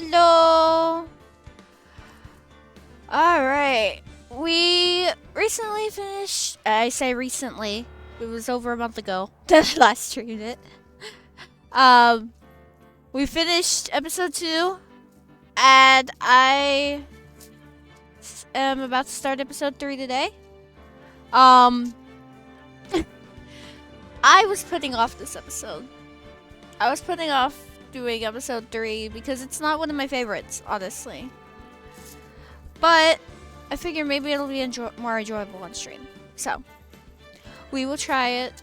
Hello! Alright. We recently finished. I say recently. It was over a month ago. The last streamed it. We finished episode 2. And I am about to start episode 3 today. I was putting off this episode. I was putting off doing episode 3 because it's not one of my favorites, honestly. But I figure maybe it'll be more enjoyable on stream. So, we will try it.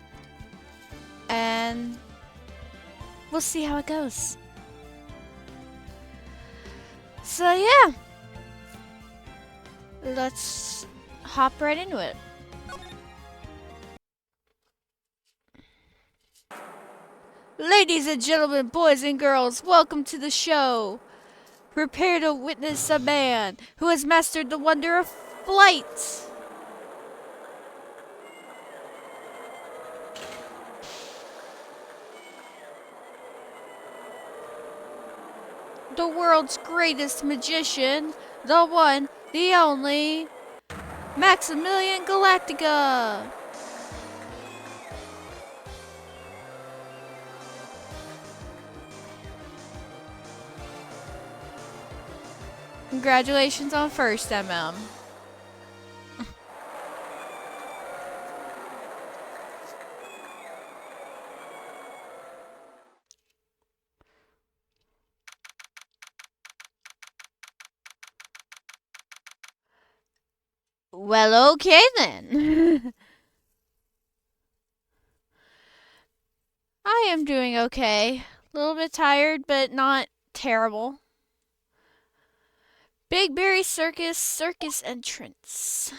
And we'll see how it goes. So yeah. Let's hop right into it. Ladies and gentlemen, boys and girls, welcome to the show. Prepare to witness a man who has mastered the wonder of flight. The world's greatest magician, the one, the only, Maximilian Galactica. Congratulations on first, MM. Well, okay then. I am doing okay. A little bit tired, but not terrible. Big Berry Circus entrance.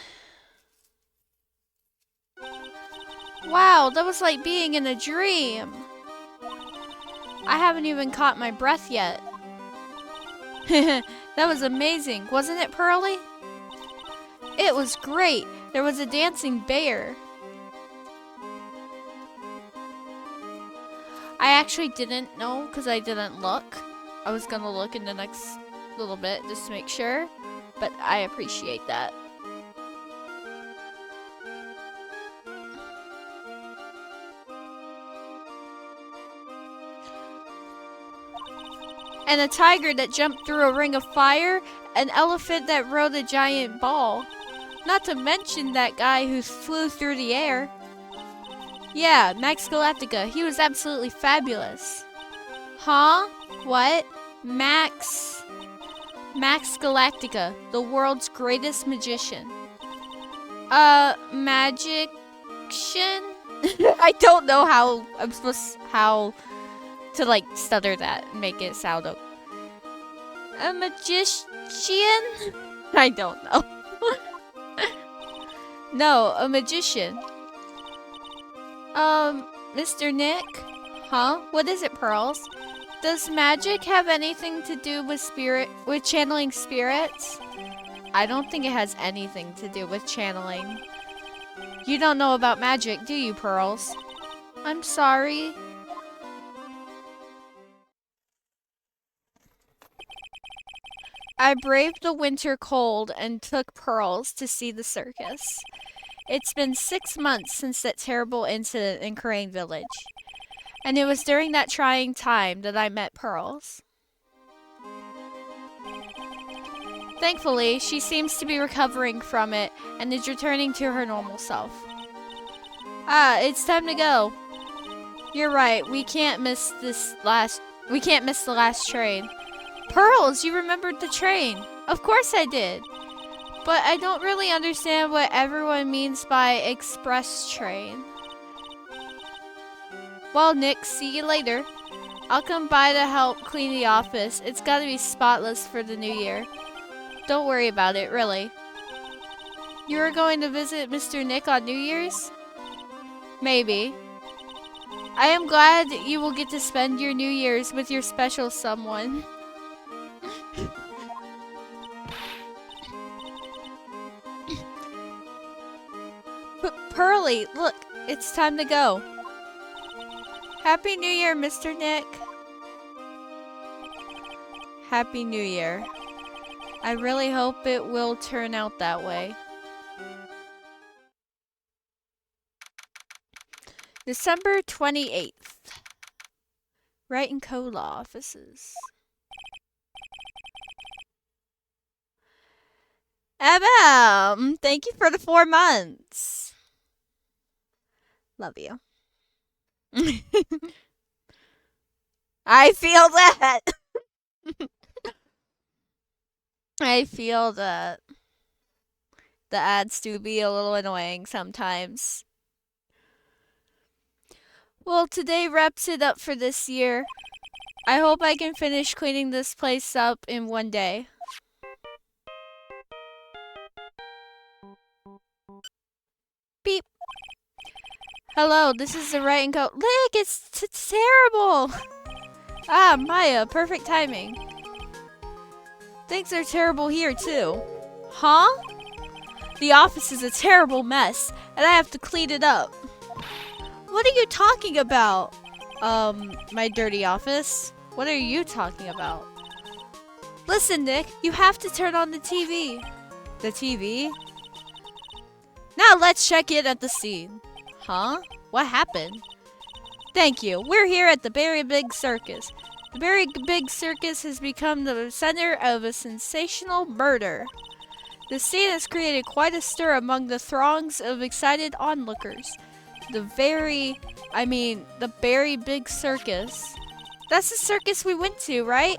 Wow, that was like being in a dream. I haven't even caught my breath yet. That was amazing, wasn't it, Pearly? It was great. There was a dancing bear. I actually didn't know because I didn't look. I was gonna look in the next little bit just to make sure, but I appreciate that. And a tiger that jumped through a ring of fire, an elephant that rode a giant ball. Not to mention that guy who flew through the air. Yeah, Max Galactica, he was absolutely fabulous. Huh? What? Max Galactica, the world's greatest magician. Magician? I don't know how to like stutter that and make it sound a magician? I don't know. No, a magician. Mr. Nick? Huh? What is it, Pearls? Does magic have anything to do with channeling spirits? I don't think it has anything to do with channeling. You don't know about magic, do you, Pearls? I'm sorry. I braved the winter cold and took Pearls to see the circus. It's been 6 months since that terrible incident in Crane Village. And it was during that trying time that I met Pearls. Thankfully, she seems to be recovering from it and is returning to her normal self. It's time to go. You're right, we can't miss the last train. Pearls, you remembered the train. Of course I did. But I don't really understand what everyone means by express train. Well, Nick, see you later. I'll come by to help clean the office. It's gotta be spotless for the new year. Don't worry about it, really. You are going to visit Mr. Nick on New Year's? Maybe. I am glad you will get to spend your New Year's with your special someone. Pearly, look, it's time to go. Happy New Year, Mr. Nick. Happy New Year. I really hope it will turn out that way. December 28th. Write and Code Law offices. Abam! Thank you for the 4 months. Love you. I feel that. I feel that. The ads do be a little annoying sometimes. Well, today wraps it up for this year. I hope I can finish cleaning this place up in one day. Beep. Hello, this is the Write and Code. Lick, it's terrible. Ah, Maya, perfect timing. Things are terrible here, too. Huh? The office is a terrible mess, and I have to clean it up. What are you talking about? My dirty office? What are you talking about? Listen, Nick, you have to turn on the TV. The TV? Now let's check in at the scene. Huh? What happened? Thank you. We're here at the Very Big Circus. The Very Big Circus has become the center of a sensational murder. The scene has created quite a stir among the throngs of excited onlookers. The Very Big Circus. That's the circus we went to, right?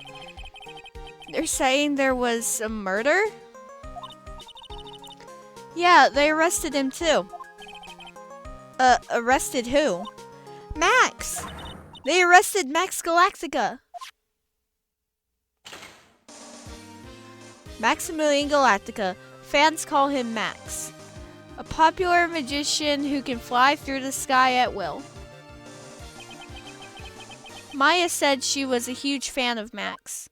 They're saying there was a murder? Yeah, they arrested him too. Arrested who? Max! They arrested Max Galactica. Maximilian Galactica. Fans call him Max. A popular magician who can fly through the sky at will. Maya said she was a huge fan of Max.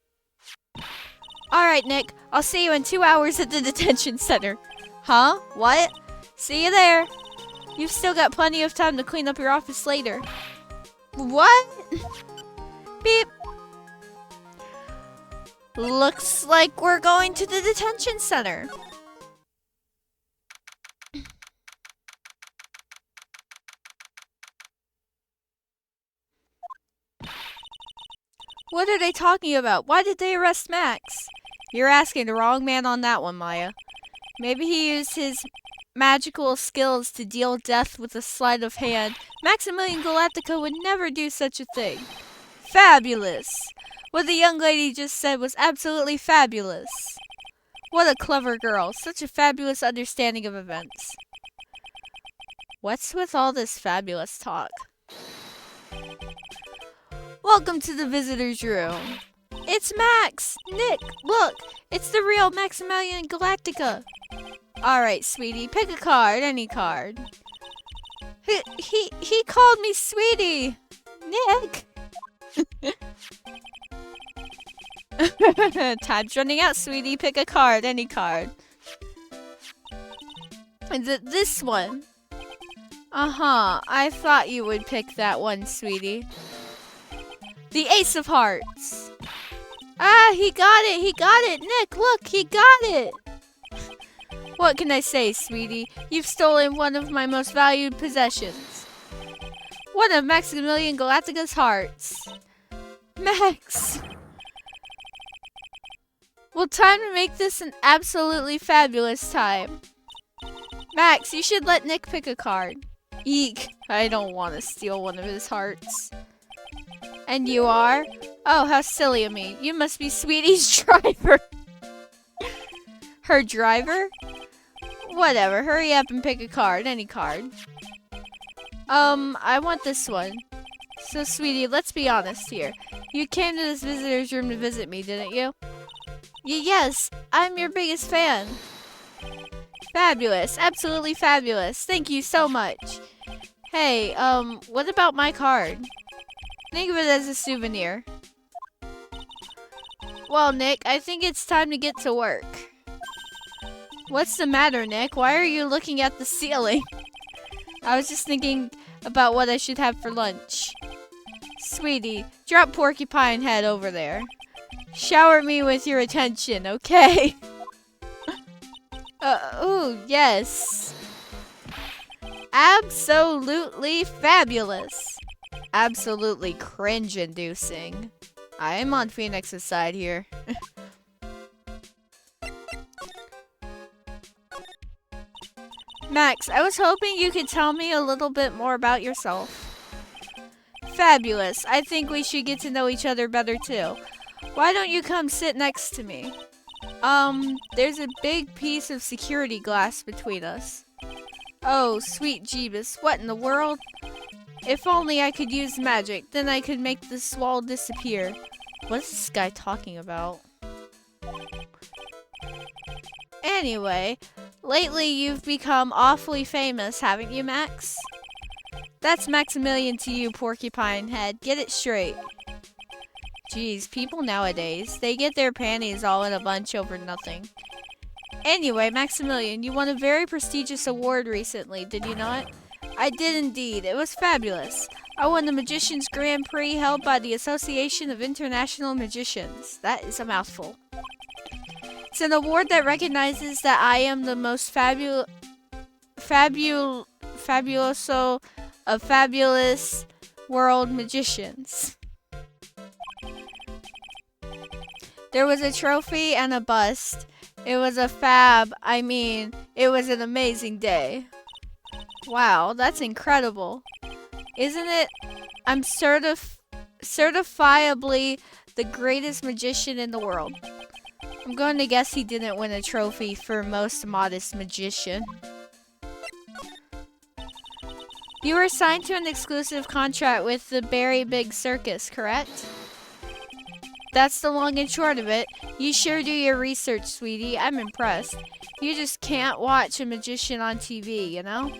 Alright, Nick. I'll see you in 2 hours at the detention center. Huh? What? See you there. You've still got plenty of time to clean up your office later. What? Beep. Looks like we're going to the detention center. What are they talking about? Why did they arrest Max? You're asking the wrong man on that one, Maya. Maybe he used his magical skills to deal death with a sleight of hand. Maximilian Galactica would never do such a thing. Fabulous! What the young lady just said was absolutely fabulous. What a clever girl. Such a fabulous understanding of events. What's with all this fabulous talk? Welcome to the visitor's room. It's Max! Nick, look! It's the real Maximilian Galactica. Alright, sweetie, pick a card, any card. He called me sweetie! Nick! Time's running out, sweetie. Pick a card, any card. And this one. Uh-huh. I thought you would pick that one, sweetie. The Ace of Hearts. Ah, he got it. He got it. Nick, look, he got it. What can I say, sweetie? You've stolen one of my most valued possessions. One of Maximilian Galactica's hearts. Max. Well, time to make this an absolutely fabulous time. Max, you should let Nick pick a card. Eek, I don't want to steal one of his hearts. And you are? Oh, how silly of me. You must be Sweetie's driver. Her driver? Whatever, hurry up and pick a card, any card. I want this one. So, sweetie, let's be honest here. You came to this visitor's room to visit me, didn't you? Yes, I'm your biggest fan. Fabulous, absolutely fabulous. Thank you so much. Hey, what about my card? Think of it as a souvenir. Well, Nick, I think it's time to get to work. What's the matter, Nick? Why are you looking at the ceiling? I was just thinking about what I should have for lunch. Sweetie, drop Porcupine Head over there. Shower me with your attention, okay? Ooh, yes. Absolutely fabulous. Absolutely cringe-inducing. I am on Phoenix's side here. Max, I was hoping you could tell me a little bit more about yourself. Fabulous. I think we should get to know each other better too. Why don't you come sit next to me? There's a big piece of security glass between us. Oh, sweet Jeebus, what in the world? If only I could use magic, then I could make this wall disappear. What is this guy talking about? Anyway, lately you've become awfully famous, haven't you, Max? That's Maximilian to you, porcupine head. Get it straight. Jeez, people nowadays, they get their panties all in a bunch over nothing. Anyway, Maximilian, you won a very prestigious award recently, did you not? I did indeed. It was fabulous. I won the Magician's Grand Prix held by the Association of International Magicians. That is a mouthful. It's an award that recognizes that I am the most fabuloso of fabulous world magicians. There was a trophy and a bust. It was a it was an amazing day. Wow, that's incredible. Isn't it? I'm certifiably the greatest magician in the world. I'm going to guess he didn't win a trophy for most modest magician. You were signed to an exclusive contract with the Very Big Circus, correct? That's the long and short of it. You sure do your research, sweetie. I'm impressed. You just can't watch a magician on TV, you know?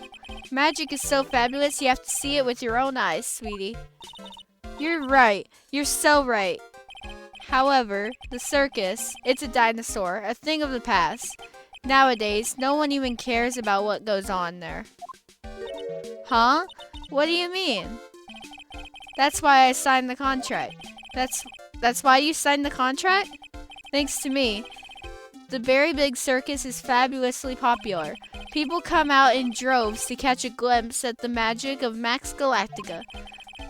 Magic is so fabulous, you have to see it with your own eyes, sweetie. You're right. You're so right. However, the circus, it's a dinosaur, a thing of the past. Nowadays, no one even cares about what goes on there. Huh? What do you mean? That's why I signed the contract. That's why you signed the contract? Thanks to me. The Very Big Circus is fabulously popular. People come out in droves to catch a glimpse at the magic of Max Galactica.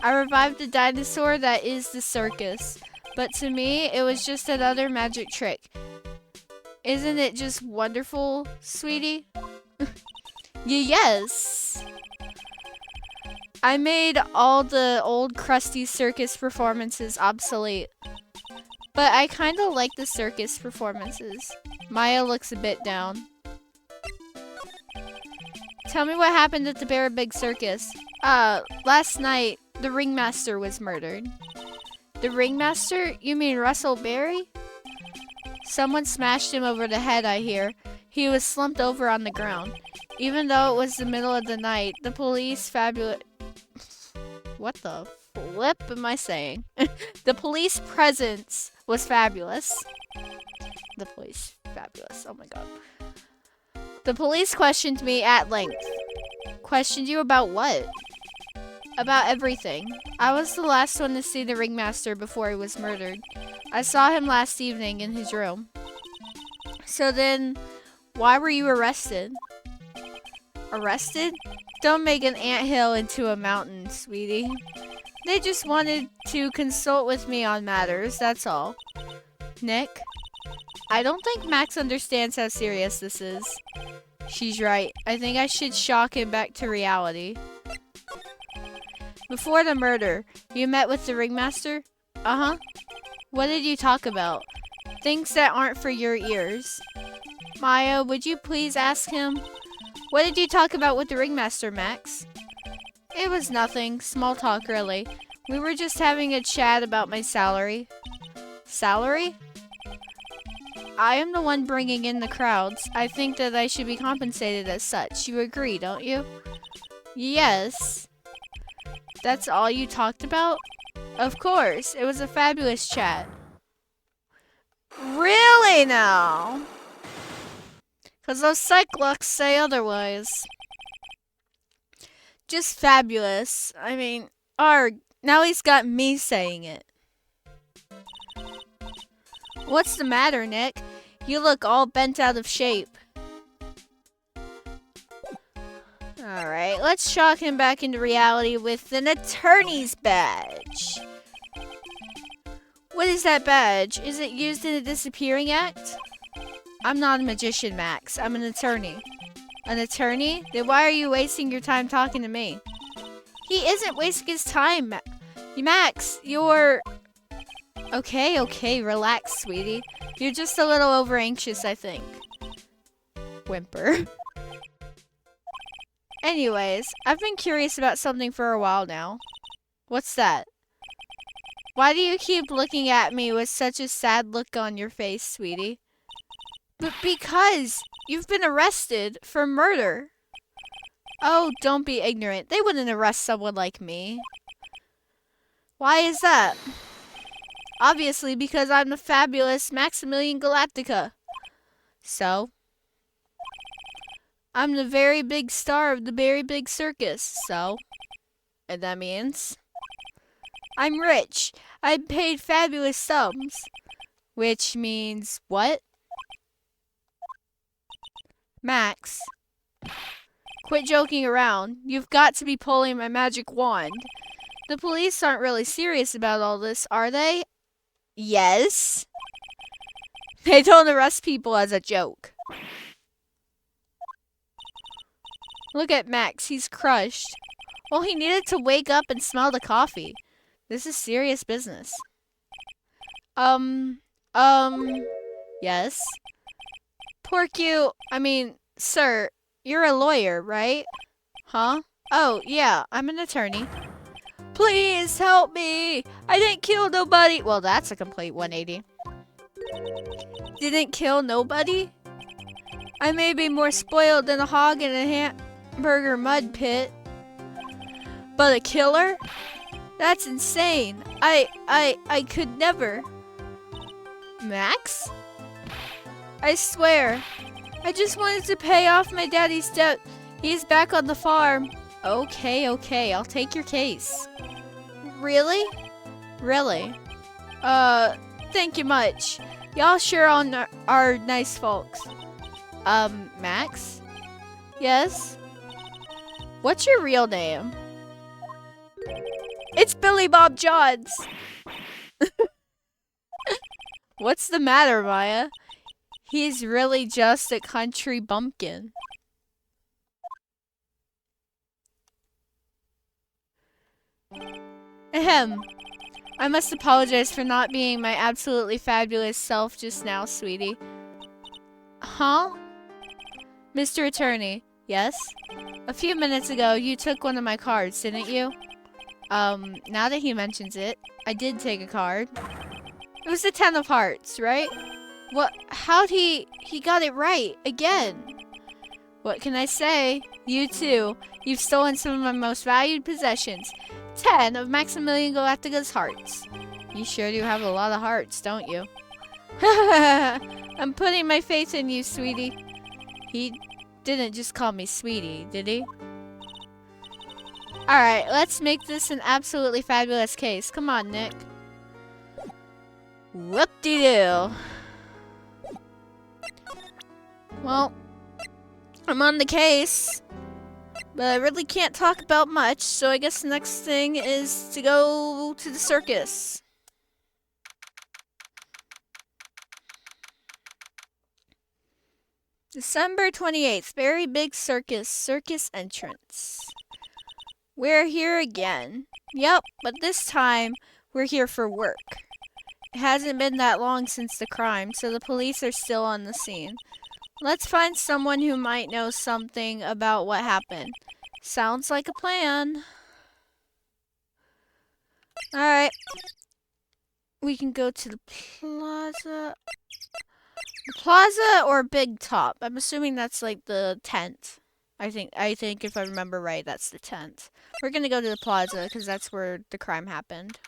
I revived the dinosaur that is the circus. But to me, it was just another magic trick. Isn't it just wonderful, sweetie? Yes! I made all the old crusty circus performances obsolete. But I kinda like the circus performances. Maya looks a bit down. Tell me what happened at the Very Big Circus. Last night, the ringmaster was murdered. The ringmaster? You mean Russell Berry? Someone smashed him over the head, I hear. He was slumped over on the ground. Even though it was the middle of the night, the police What the flip am I saying? The police presence was fabulous. The police, fabulous. Oh my god. The police questioned me at length. Questioned you about what? About everything. I was the last one to see the ringmaster before he was murdered. I saw him last evening in his room. So then, why were you arrested? Arrested? Don't make an anthill into a mountain, sweetie. They just wanted to consult with me on matters, that's all. Nick? I don't think Max understands how serious this is. She's right. I think I should shock him back to reality. Before the murder, you met with the ringmaster? Uh-huh. What did you talk about? Things that aren't for your ears. Maya, would you please ask him? What did you talk about with the ringmaster, Max? It was nothing. Small talk, really. We were just having a chat about my salary. Salary? I am the one bringing in the crowds. I think that I should be compensated as such. You agree, don't you? Yes. That's all you talked about? Of course. It was a fabulous chat. Really now? Because those psych-locks say otherwise. Just fabulous. I mean, arg. Now he's got me saying it. What's the matter, Nick? You look all bent out of shape. Alright, let's shock him back into reality with an attorney's badge. What is that badge? Is it used in a disappearing act? I'm not a magician, Max. I'm an attorney. An attorney? Then why are you wasting your time talking to me? He isn't wasting his time, Max. You're... Okay, relax, sweetie. You're just a little over anxious, I think. Whimper. Anyways, I've been curious about something for a while now. What's that? Why do you keep looking at me with such a sad look on your face, sweetie? But because you've been arrested for murder. Oh, don't be ignorant. They wouldn't arrest someone like me. Why is that? Obviously, because I'm the fabulous Maximilian Galactica. So? I'm the very big star of the very big circus, so? And that means? I'm rich. I'm paid fabulous sums. Which means what? Max. Quit joking around. You've got to be pulling my magic wand. The police aren't really serious about all this, are they? Yes. They don't arrest people as a joke. Look at Max, he's crushed. Well, he needed to wake up and smell the coffee. This is serious business. Yes? Sir, you're a lawyer, right? Huh? Oh, yeah, I'm an attorney. Please help me! I didn't kill nobody! Well, that's a complete 180. Didn't kill nobody? I may be more spoiled than a hog in a hamburger mud pit. But a killer? That's insane. I could never. Max? I swear. I just wanted to pay off my daddy's debt. He's back on the farm. Okay, I'll take your case. Really? Really? Thank you much. Y'all sure are nice folks. Max? Yes? What's your real name? It's Billy Bob Johns. What's the matter, Maya? He's really just a country bumpkin. Ahem. I must apologize for not being my absolutely fabulous self just now, sweetie. Huh? Mr. Attorney, yes? A few minutes ago, you took one of my cards, didn't you? Now that he mentions it, I did take a card. It was the 10 of hearts, right? What? How'd he got it right, again? What can I say? You too. You've stolen some of my most valued possessions. 10 of Maximilian Galactica's hearts. You sure do have a lot of hearts, don't you? I'm putting my faith in you, sweetie. He didn't just call me sweetie, did he? Alright, let's make this an absolutely fabulous case. Come on, Nick. Whoop-de-doo. Well, I'm on the case. But I really can't talk about much, so I guess the next thing is to go to the circus. December 28th, very big circus entrance. We're here again. Yep, but this time we're here for work. It hasn't been that long since the crime, so the police are still on the scene. Let's find someone who might know something about what happened. Sounds like a plan. Alright. We can go to the plaza. The plaza or Big Top? I'm assuming that's like the tent. I think if I remember right, that's the tent. We're gonna go to the plaza because that's where the crime happened.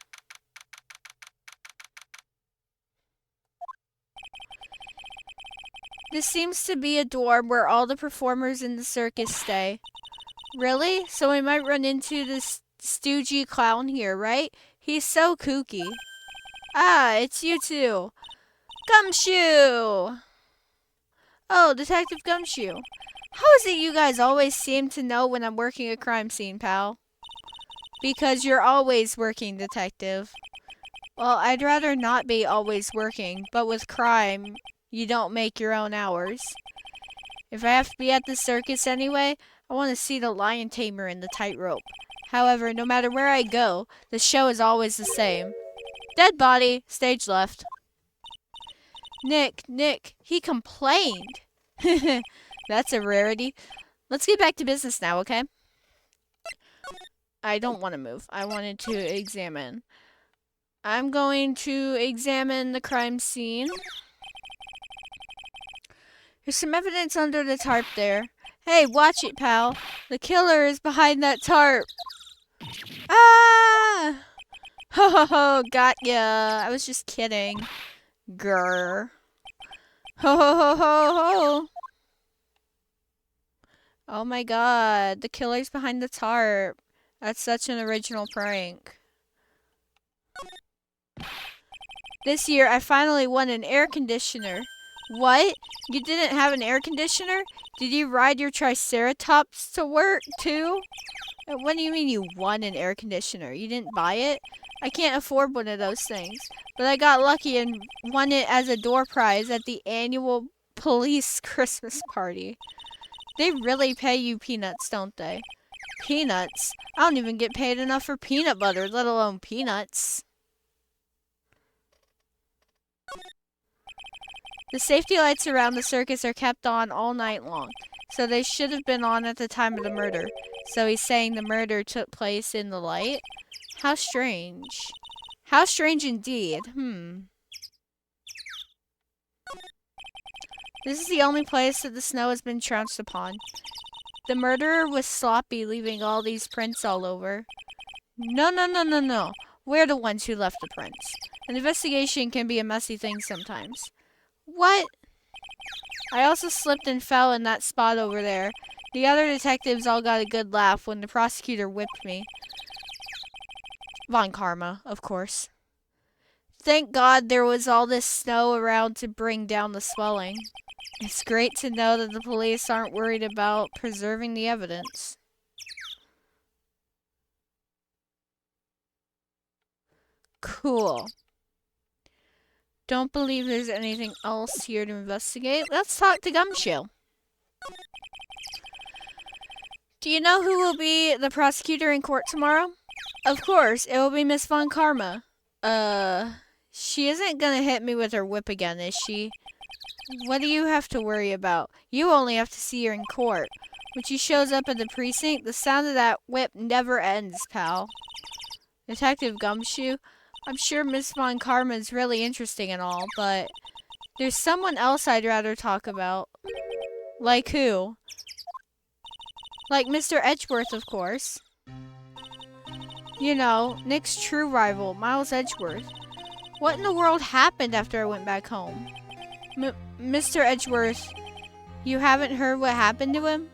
This seems to be a dorm where all the performers in the circus stay. Really? So we might run into this stoogey clown here, right? He's so kooky. Ah, it's you two. Gumshoe! Oh, Detective Gumshoe. How is it you guys always seem to know when I'm working a crime scene, pal? Because you're always working, Detective. Well, I'd rather not be always working, but with crime, you don't make your own hours. If I have to be at the circus anyway, I want to see the lion tamer and the tightrope. However, no matter where I go, the show is always the same. Dead body, stage left. Nick, he complained. That's a rarity. Let's get back to business now, okay? I don't want to move. I wanted to examine. I'm going to examine the crime scene. There's some evidence under the tarp there. Hey, watch it, pal. The killer is behind that tarp. Ah! Ho ho ho, got ya. I was just kidding. Grr. Ho ho ho ho ho. Oh my god, the killer's behind the tarp. That's such an original prank. This year, I finally won an air conditioner. What? You didn't have an air conditioner? Did you ride your Triceratops to work, too? What do you mean you won an air conditioner? You didn't buy it? I can't afford one of those things. But I got lucky and won it as a door prize at the annual police Christmas party. They really pay you peanuts, don't they? Peanuts? I don't even get paid enough for peanut butter, let alone peanuts. The safety lights around the circus are kept on all night long, so they should have been on at the time of the murder. So he's saying the murder took place in the light? How strange. How strange indeed. This is the only place that the snow has been trounced upon. The murderer was sloppy, leaving all these prints all over. No. We're the ones who left the prints. An investigation can be a messy thing sometimes. What? I also slipped and fell in that spot over there. The other detectives all got a good laugh when the prosecutor whipped me. Von Karma, of course. Thank God there was all this snow around to bring down the swelling. It's great to know that the police aren't worried about preserving the evidence. Cool. Don't believe there's anything else here to investigate. Let's talk to Gumshoe. Do you know who will be the prosecutor in court tomorrow? Of course, it will be Miss Von Karma. She isn't gonna hit me with her whip again, is she? What do you have to worry about? You only have to see her in court. When she shows up at the precinct, the sound of that whip never ends, pal. Detective Gumshoe, I'm sure Miss Von Karma is really interesting and all, but there's someone else I'd rather talk about. Like who? Like Mr. Edgeworth, of course. You know, Nick's true rival, Miles Edgeworth. What in the world happened after I went back home? Mr. Edgeworth, you haven't heard what happened to him?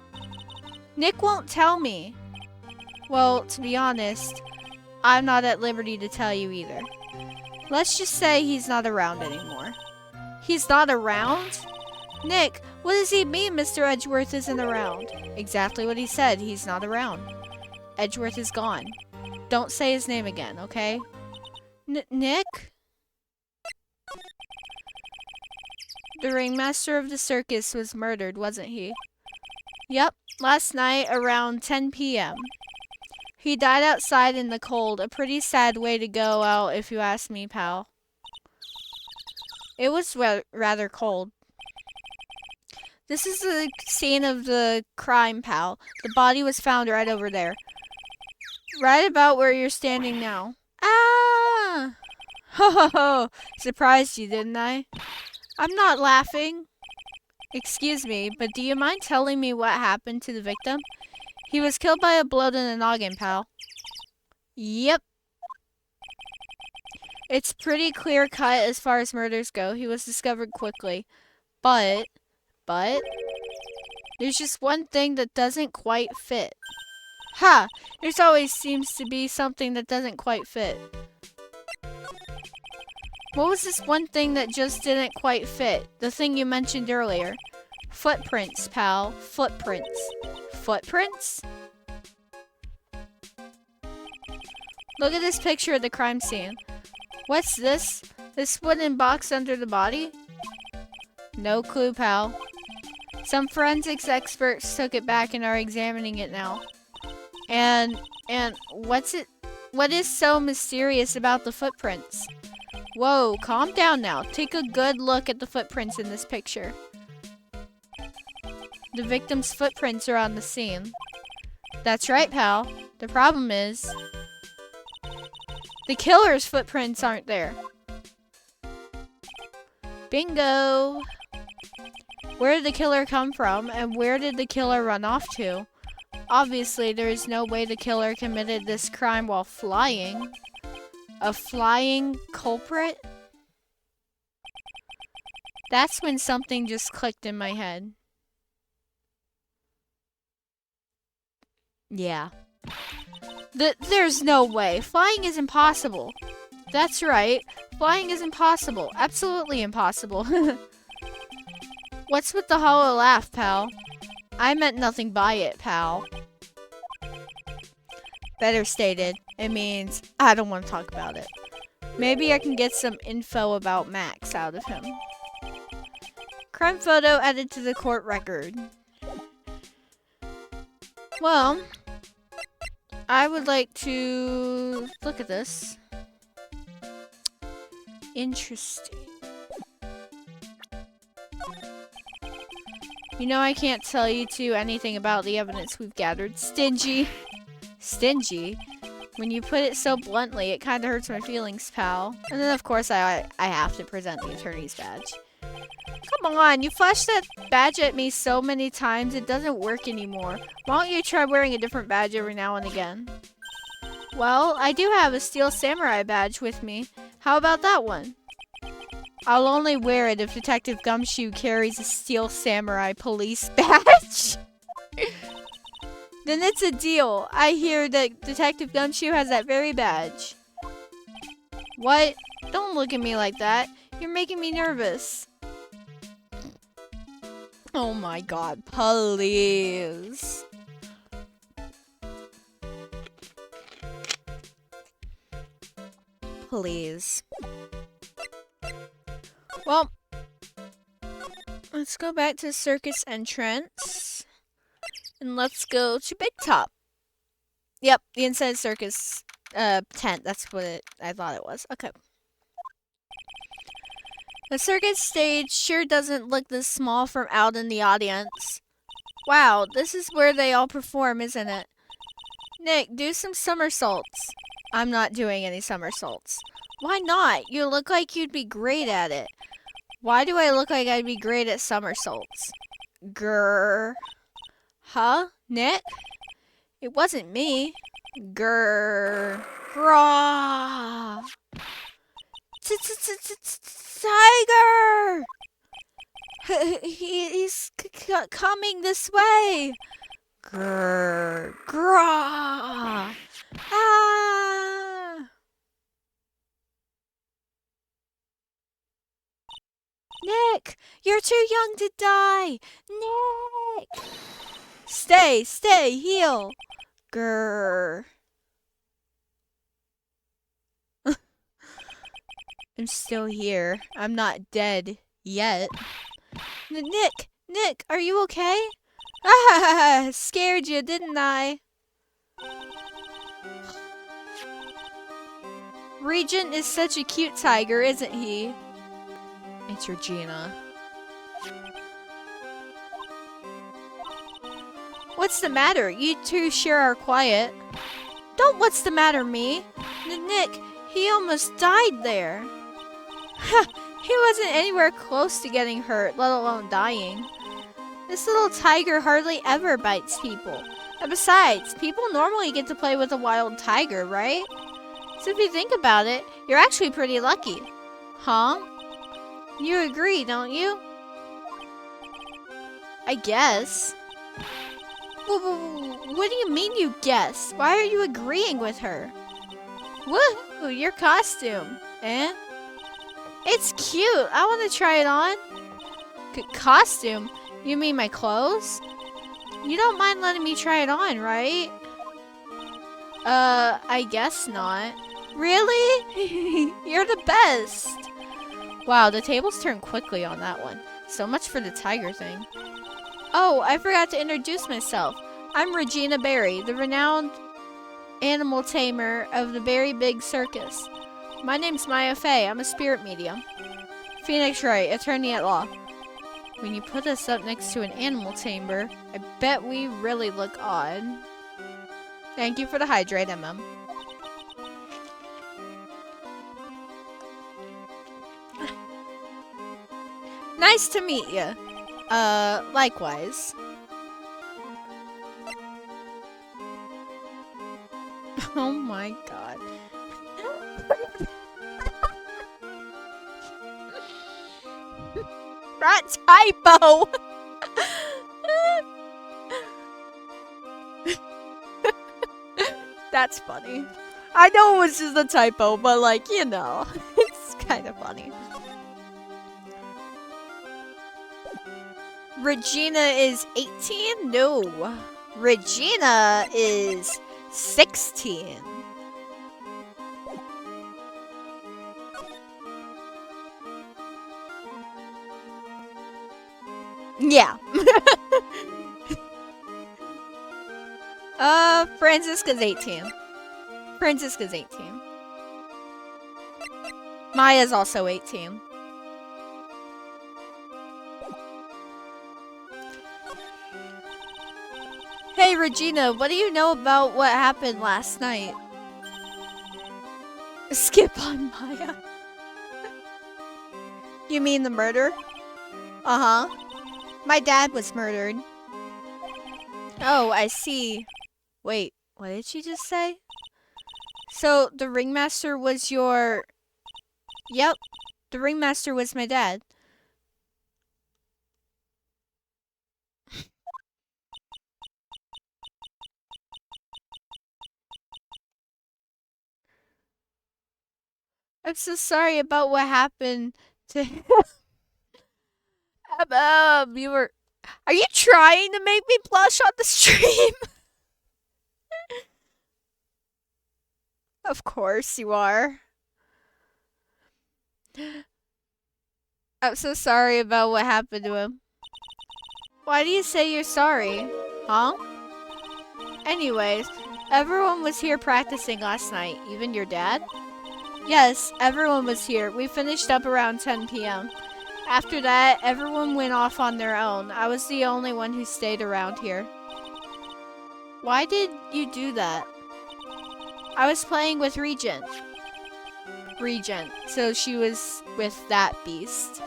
Nick won't tell me. Well, to be honest, I'm not at liberty to tell you either. Let's just say he's not around anymore. He's not around? Nick, what does he mean Mr. Edgeworth isn't around? Exactly what he said, he's not around. Edgeworth is gone. Don't say his name again, okay? Nick? The ringmaster of the circus was murdered, wasn't he? Yep, last night around 10 p.m. He died outside in the cold. A pretty sad way to go out, if you ask me, pal. It was rather cold. This is the scene of the crime, pal. The body was found right over there. Right about where you're standing now. Ah! Ho ho ho! Surprised you, didn't I? I'm not laughing. Excuse me, but do you mind telling me what happened to the victim? He was killed by a blow to the noggin, pal. Yep. It's pretty clear cut as far as murders go. He was discovered quickly. But, there's just one thing that doesn't quite fit. Ha! There's always seems to be something that doesn't quite fit. What was this one thing that just didn't quite fit? The thing you mentioned earlier. Footprints, pal. Footprints. Footprints? Look at this picture of the crime scene. What's this? This wooden box under the body? No clue, pal. Some forensics experts took it back and are examining it now. And what is so mysterious about the footprints? Whoa, calm down now. Take a good look at the footprints in this picture. The victim's footprints are on the scene. That's right, pal. The problem is, the killer's footprints aren't there. Bingo! Where did the killer come from, and where did the killer run off to? Obviously, there is no way the killer committed this crime while flying. A flying culprit? That's when something just clicked in my head. Yeah. There's no way. Flying is impossible. That's right. Flying is impossible. Absolutely impossible. What's with the hollow laugh, pal? I meant nothing by it, pal. Better stated. It means I don't want to talk about it. Maybe I can get some info about Max out of him. Crime photo added to the court record. Well, I would like to look at this. Interesting. You know I can't tell you two anything about the evidence we've gathered. Stingy. Stingy? When you put it so bluntly, it kind of hurts my feelings, pal. And then, of course, I have to present the attorney's badge. Come on, you flashed that badge at me so many times, it doesn't work anymore. Why don't you try wearing a different badge every now and again? Well, I do have a steel samurai badge with me. How about that one? I'll only wear it if Detective Gumshoe carries a steel samurai police badge. Then it's a deal. I hear that Detective Gumshoe has that very badge. What? Don't look at me like that. You're making me nervous. Oh my god, please. Please. Well, let's go back to Circus entrance. And let's go to Big Top. Yep, the inside Circus tent. That's what I thought it was. Okay. The circus stage sure doesn't look this small from out in the audience. Wow, this is where they all perform, isn't it? Nick, do some somersaults. I'm not doing any somersaults. Why not? You look like you'd be great at it. Why do I look like I'd be great at somersaults? Grrr. Huh? Nick? It wasn't me. Grrr. Grrr. Tiger! He's coming this way. Grrr. Grrr. Ah! Nick, you're too young to die. Nick! Stay, heal. Grrr. I'm still here. I'm not dead yet. Nick, are you okay? Ah, scared you, didn't I? Regent is such a cute tiger, isn't he? It's Regina. What's the matter? You two sure are quiet. Don't what's the matter me? Nick, he almost died there. He wasn't anywhere close to getting hurt, let alone dying. This little tiger hardly ever bites people. And besides, people normally get to play with a wild tiger, right? So if you think about it, you're actually pretty lucky. Huh? You agree, don't you? I guess. What do you mean you guess? Why are you agreeing with her? Woohoo, your costume. Eh? It's cute. I want to try it on. Costume? You mean my clothes? You don't mind letting me try it on, right? I guess not. Really? You're the best. Wow, the tables turned quickly on that one. So much for the tiger thing. Oh, I forgot to introduce myself. I'm Regina Berry, the renowned animal tamer of the Very Big Circus. My name's Maya Fey. I'm a spirit medium. Phoenix Wright, attorney at law. When you put us up next to an animal tamer, I bet we really look odd. Thank you for the hydrate, MM. Nice to meet you. Likewise. Oh my god. That typo! That's funny. I know it was just a typo, but like, you know, it's kind of funny. Regina is 18? No. Regina is 16. Yeah. Francisca's 18. Francisca's 18. Maya's also 18. Hey Regina, what do you know about what happened last night? Skip on Maya. You mean the murder? Uh-huh. My dad was murdered. Oh, I see. Wait, what did she just say? So, the ringmaster was your... Yep, the ringmaster was my dad. I'm so sorry about what happened to him. You were... Are you trying to make me blush on the stream? Of course you are. I'm so sorry about what happened to him. Why do you say you're sorry? Huh? Anyways, everyone was here practicing last night, even your dad? Yes, everyone was here. We finished up around 10 p.m. After that, everyone went off on their own. I was the only one who stayed around here. Why did you do that? I was playing with Regent. So she was with that beast.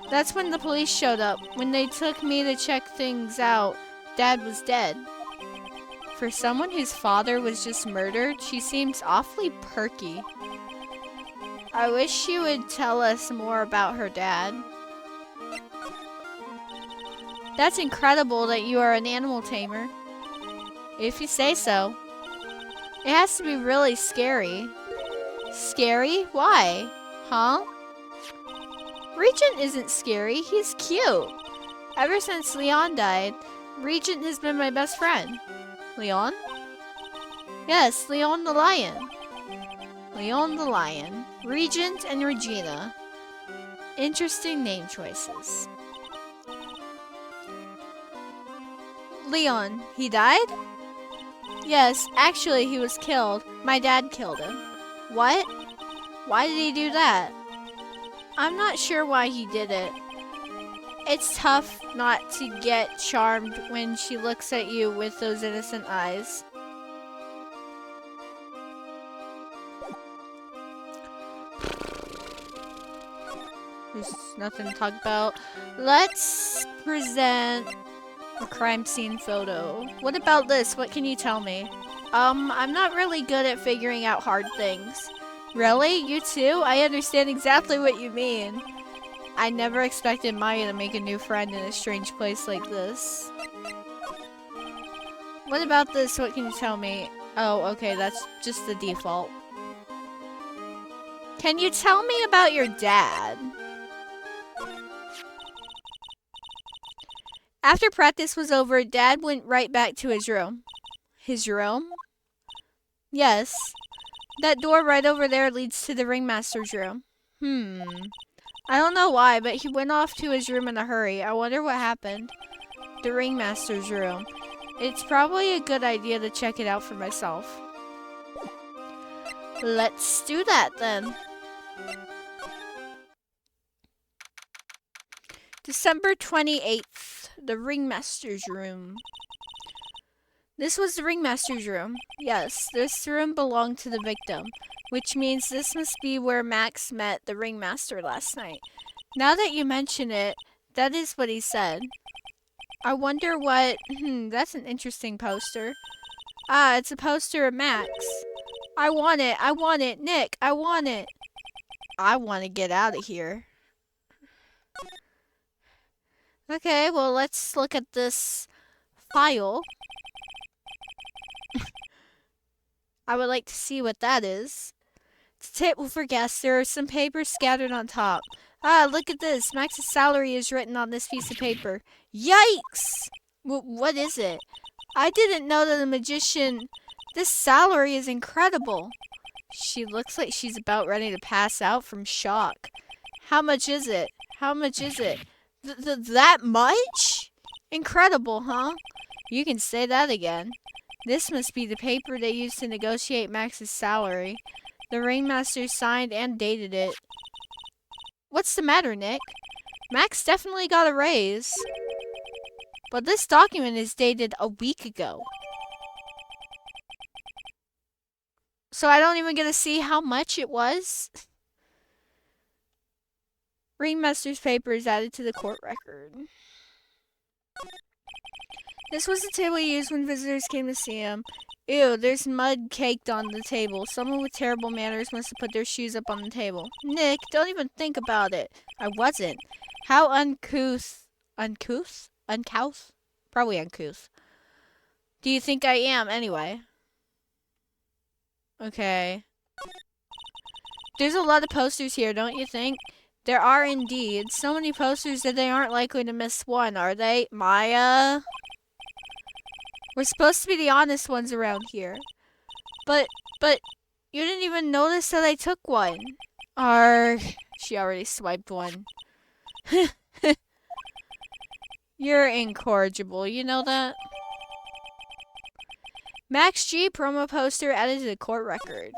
That's when the police showed up. When they took me to check things out, Dad was dead. For someone whose father was just murdered, she seems awfully perky. I wish she would tell us more about her dad. That's incredible that you are an animal tamer. If you say so. It has to be really scary. Scary? Why? Huh? Regent isn't scary. He's cute. Ever since Leon died, Regent has been my best friend. Leon? Yes, Leon the lion. Leon the lion. Regent and Regina. Interesting name choices. Leon, he died? Yes, actually he was killed. My dad killed him. What? Why did he do that? I'm not sure why he did it. It's tough not to get charmed when she looks at you with those innocent eyes. There's nothing to talk about. Let's present a crime scene photo. What about this? What can you tell me? I'm not really good at figuring out hard things. Really? You too? I understand exactly what you mean. I never expected Maya to make a new friend in a strange place like this. What about this? What can you tell me? Oh, okay, that's just the default. Can you tell me about your dad? After practice was over, Dad went right back to his room. His room? Yes. That door right over there leads to the ringmaster's room. I don't know why, but he went off to his room in a hurry. I wonder what happened. The ringmaster's room. It's probably a good idea to check it out for myself. Let's do that then. December 28th. The ringmaster's room. This was the ringmaster's room. Yes, this room belonged to the victim, which means this must be where Max met the ringmaster last night. Now that you mention it, that is what he said. I wonder what... that's an interesting poster. Ah, it's a poster of Max. I want it. I want it. Nick, I want it. I want to get out of here. Okay, well, let's look at this file. I would like to see what that is. It's a table for guests. There are some papers scattered on top. Ah, look at this. Max's salary is written on this piece of paper. Yikes! What is it? I didn't know that a magician... This salary is incredible. She looks like she's about ready to pass out from shock. How much is it? How much is it? That much? Incredible, huh? You can say that again. This must be the paper they used to negotiate Max's salary. The ringmaster signed and dated it. What's the matter, Nick? Max definitely got a raise. But this document is dated a week ago. So I don't even get to see how much it was? Ringmaster's paper is added to the court record. This was the table he used when visitors came to see him. Ew, there's mud caked on the table. Someone with terrible manners must have put their shoes up on the table. Nick, don't even think about it. I wasn't. How uncouth. Uncouth? Uncouth? Probably uncouth. Do you think I am, anyway? Okay. There's a lot of posters here, don't you think? There are indeed. So many posters that they aren't likely to miss one, are they? Maya? We're supposed to be the honest ones around here. But, you didn't even notice that I took one. She already swiped one. You're incorrigible, you know that? Max G promo poster added to the court record.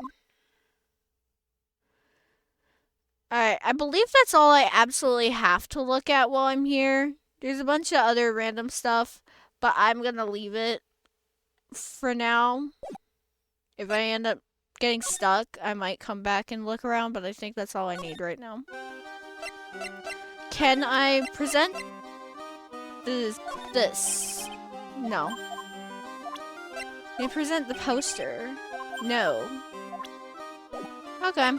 Alright, I believe that's all I absolutely have to look at while I'm here. There's a bunch of other random stuff, but I'm gonna leave it for now. If I end up getting stuck, I might come back and look around, but I think that's all I need right now. Can I present this? No. Can I present the poster? No. Okay.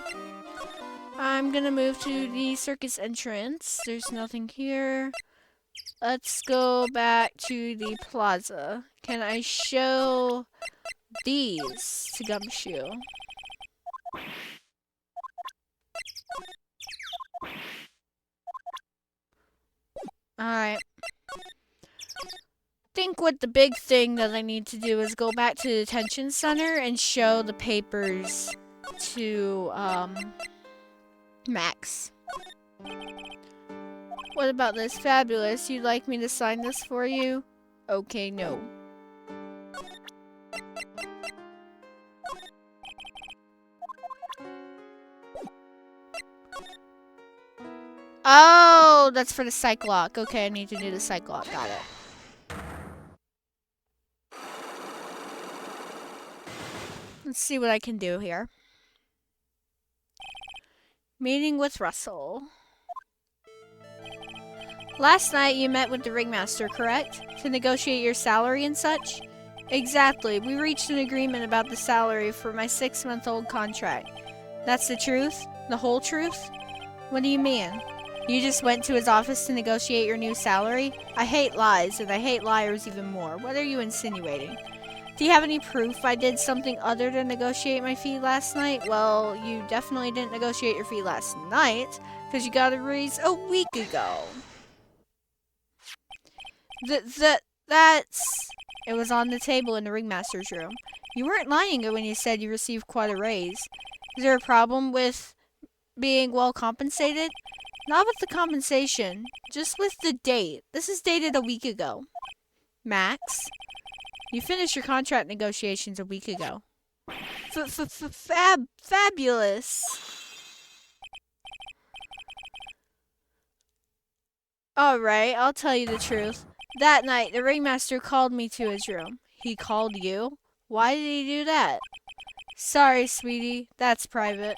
I'm gonna move to the circus entrance. There's nothing here. Let's go back to the plaza. Can I show these to Gumshoe? Alright. I think what the big thing that I need to do is go back to the detention center and show the papers to, Max. What about this? Fabulous. You'd like me to sign this for you? Okay, no. Oh, that's for the psych lock. Okay, I need to do the psych lock. Got it. Let's see what I can do here. Meeting with Russell. Last night you met with the ringmaster, correct? To negotiate your salary and such? Exactly. We reached an agreement about the salary for my 6-month-old contract. That's the truth? The whole truth? What do you mean? You just went to his office to negotiate your new salary? I hate lies, and I hate liars even more. What are you insinuating? Do you have any proof I did something other than negotiate my fee last night? Well, you definitely didn't negotiate your fee last night, because you got a raise a week ago. That's... It was on the table in the ringmaster's room. You weren't lying when you said you received quite a raise. Is there a problem with being well compensated? Not with the compensation, just with the date. This is dated a week ago. Max, you finished your contract negotiations a week ago. Fabulous. Alright, I'll tell you the truth. That night, the ringmaster called me to his room. He called you? Why did he do that? Sorry, sweetie. That's private.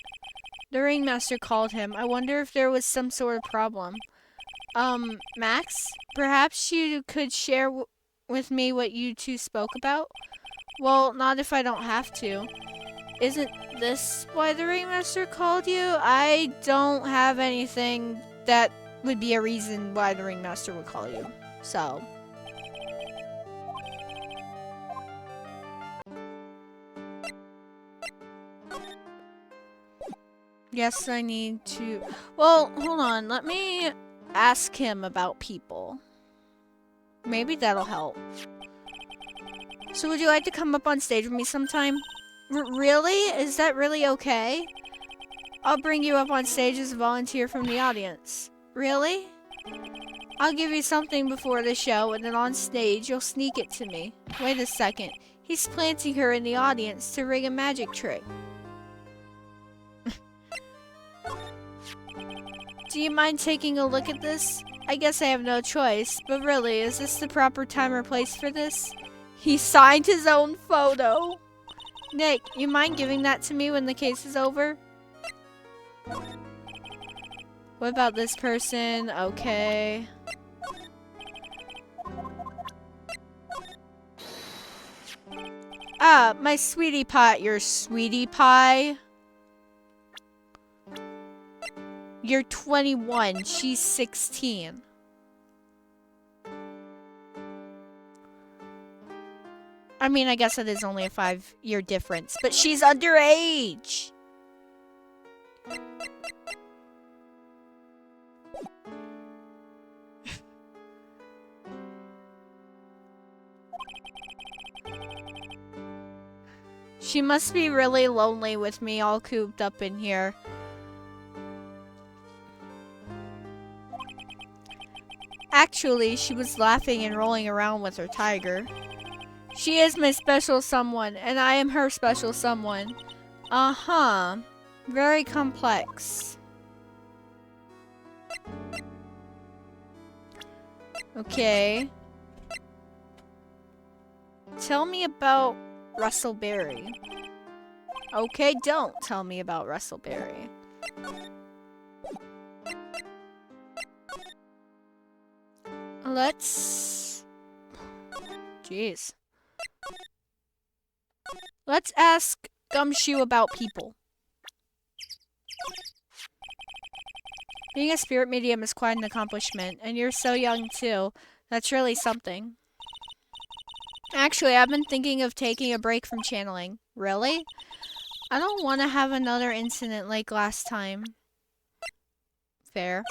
The ringmaster called him. I wonder if there was some sort of problem. Max? Perhaps you could share with me what you two spoke about? Well, not if I don't have to. Isn't this why the ringmaster called you? I don't have anything that would be a reason why the ringmaster would call you. So... Yes, I need to... Well, hold on. Let me ask him about people. Maybe that'll help. So would you like to come up on stage with me sometime? Really? Is that really okay? I'll bring you up on stage as a volunteer from the audience. Really? I'll give you something before the show, and then on stage, you'll sneak it to me. Wait a second. He's planting her in the audience to rig a magic trick. Do you mind taking a look at this? I guess I have no choice, but really, is this the proper time or place for this? He signed his own photo. Nick, you mind giving that to me when the case is over? What about this person? Okay. Ah, my sweetie pie. Your sweetie pie? You're 21. She's 16. I mean, I guess it is only a 5-year difference, but she's underage. She must be really lonely with me all cooped up in here. Actually, she was laughing and rolling around with her tiger. She is my special someone, and I am her special someone. Uh-huh. Very complex. Okay. Tell me about Russellberry. Okay, don't tell me about Russellberry. Let's... Jeez. Let's ask Gumshoe about people. Being a spirit medium is quite an accomplishment, and you're so young too. That's really something. Actually, I've been thinking of taking a break from channeling. Really? I don't want to have another incident like last time. Fair.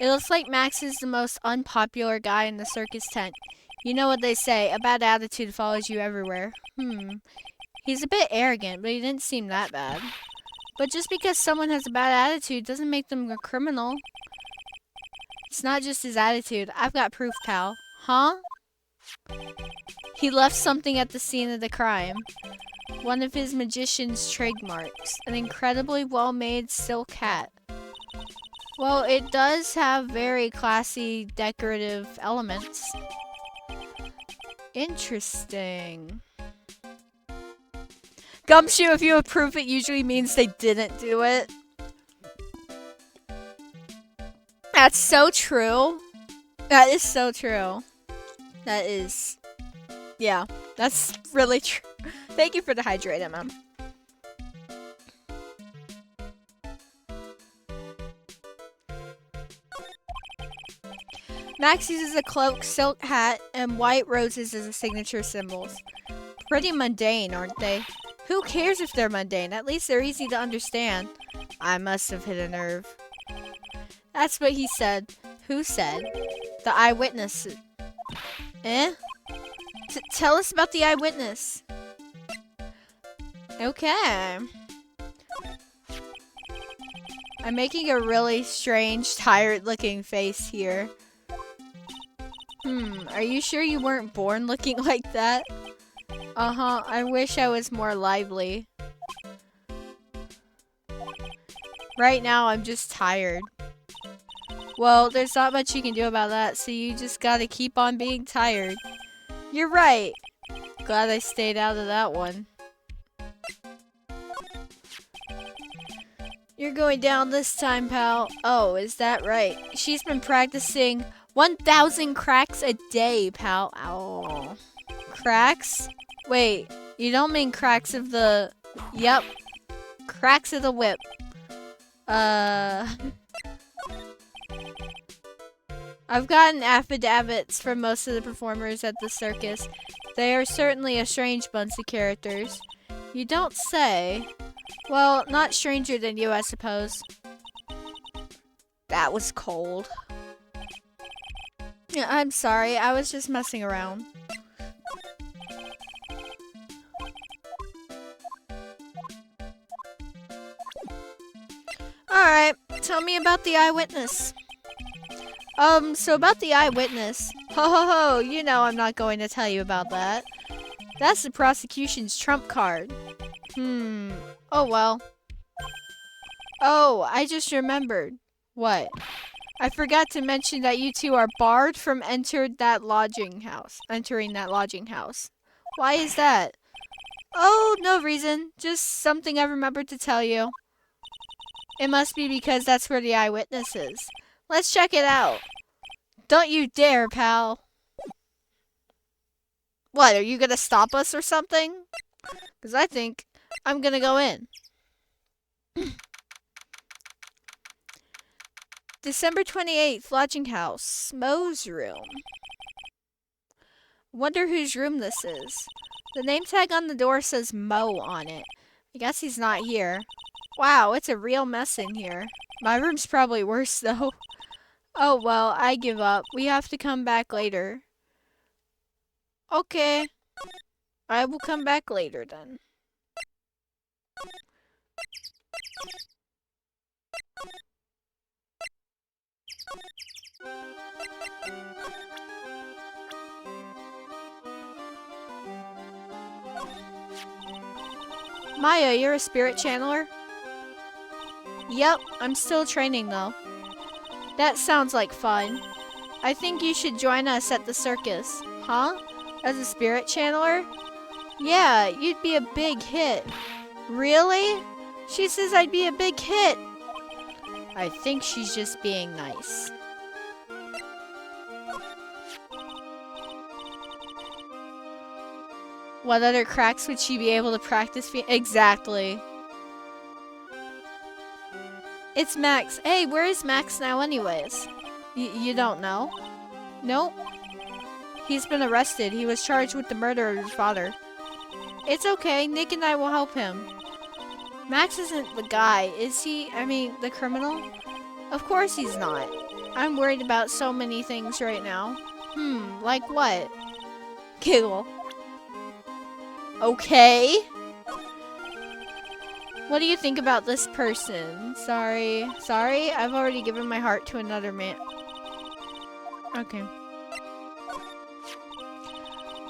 It looks like Max is the most unpopular guy in the circus tent. You know what they say, a bad attitude follows you everywhere. He's a bit arrogant, but he didn't seem that bad. But just because someone has a bad attitude doesn't make them a criminal. It's not just his attitude. I've got proof, pal. Huh? He left something at the scene of the crime. One of his magician's trademarks. An incredibly well-made silk hat. Well, it does have very classy, decorative elements. Interesting. Gumshoe, if you approve it, usually means they didn't do it. That's so true. That is so true. That is... Yeah, that's really true. Thank you for the hydrate, Emma. Max uses a cloak, silk hat, and white roses as a signature symbols. Pretty mundane, aren't they? Who cares if they're mundane? At least they're easy to understand. I must have hit a nerve. That's what he said. Who said? The eyewitness. Eh? Tell us about the eyewitness. Okay. I'm making a really strange, tired-looking face here. Are you sure you weren't born looking like that? Uh-huh, I wish I was more lively. Right now, I'm just tired. Well, there's not much you can do about that, so you just gotta keep on being tired. You're right. Glad I stayed out of that one. You're going down this time, pal. Oh, is that right? She's been practicing 1,000 cracks a day, pal. Ow. Cracks? Wait, you don't mean cracks of the... Yep. Cracks of the whip. I've gotten affidavits from most of the performers at the circus. They are certainly a strange bunch of characters. You don't say. Well, not stranger than you, I suppose. That was cold. Yeah, I'm sorry. I was just messing around. Alright, tell me about the eyewitness. So about the eyewitness. Ho ho ho, you know I'm not going to tell you about that. That's the prosecution's trump card. Oh well. Oh, I just remembered. What? I forgot to mention that you two are barred from entering that lodging house. Why is that? Oh, no reason. Just something I remembered to tell you. It must be because that's where the eyewitness is. Let's check it out. Don't you dare, pal. What, are you gonna stop us or something? Because I think I'm gonna go in. December 28th, lodging house. Mo's room. Wonder whose room this is. The name tag on the door says Mo on it. I guess he's not here. Wow, it's a real mess in here. My room's probably worse though. Oh well, I give up. We have to come back later. Okay. I will come back later then. Maya, you're a spirit channeler? Yep, I'm still training though. That sounds like fun. I think you should join us at the circus. Huh? As a spirit channeler? Yeah, you'd be a big hit. Really? She says I'd be a big hit. I think she's just being nice. What other cracks would she be able to practice? Exactly. It's Max. Hey, where is Max now anyways? You don't know? Nope. He's been arrested. He was charged with the murder of his father. It's okay. Nick and I will help him. Max isn't the guy, is he? I mean, the criminal? Of course he's not. I'm worried about so many things right now. Like what? Giggle. Okay. What do you think about this person? Sorry, I've already given my heart to another man. Okay.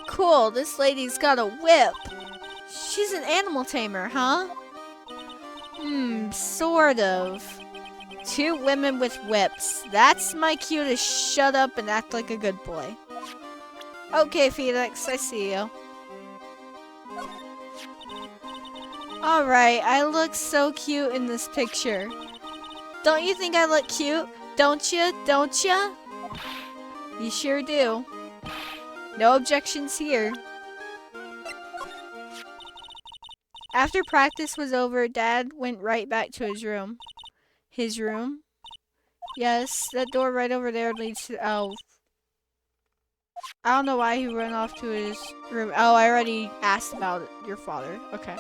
Cool, this lady's got a whip. She's an animal tamer, huh? Sort of. Two women with whips. That's my cue to shut up and act like a good boy. Okay, Felix, I see you. Alright, I look so cute in this picture. Don't you think I look cute? Don't ya? Don't ya? You sure do. No objections here. After practice was over, Dad went right back to his room. His room? Yes, that door right over there leads to... Oh, I don't know why he ran off to his room. Oh, I already asked about your father. Okay,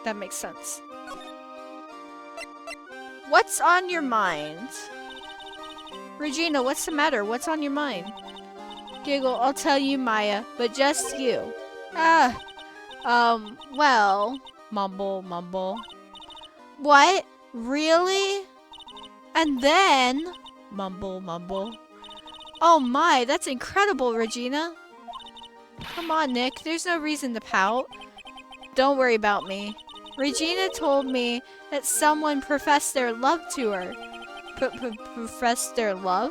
that makes sense. What's on your mind? Regina, what's the matter? What's on your mind? Giggle, I'll tell you, Maya, but just you. Ah, well, mumble, mumble. What? Really? And then, mumble, mumble. Oh my, that's incredible, Regina. Come on, Nick, there's no reason to pout. Don't worry about me. Regina told me that someone professed their love to her. Professed their love?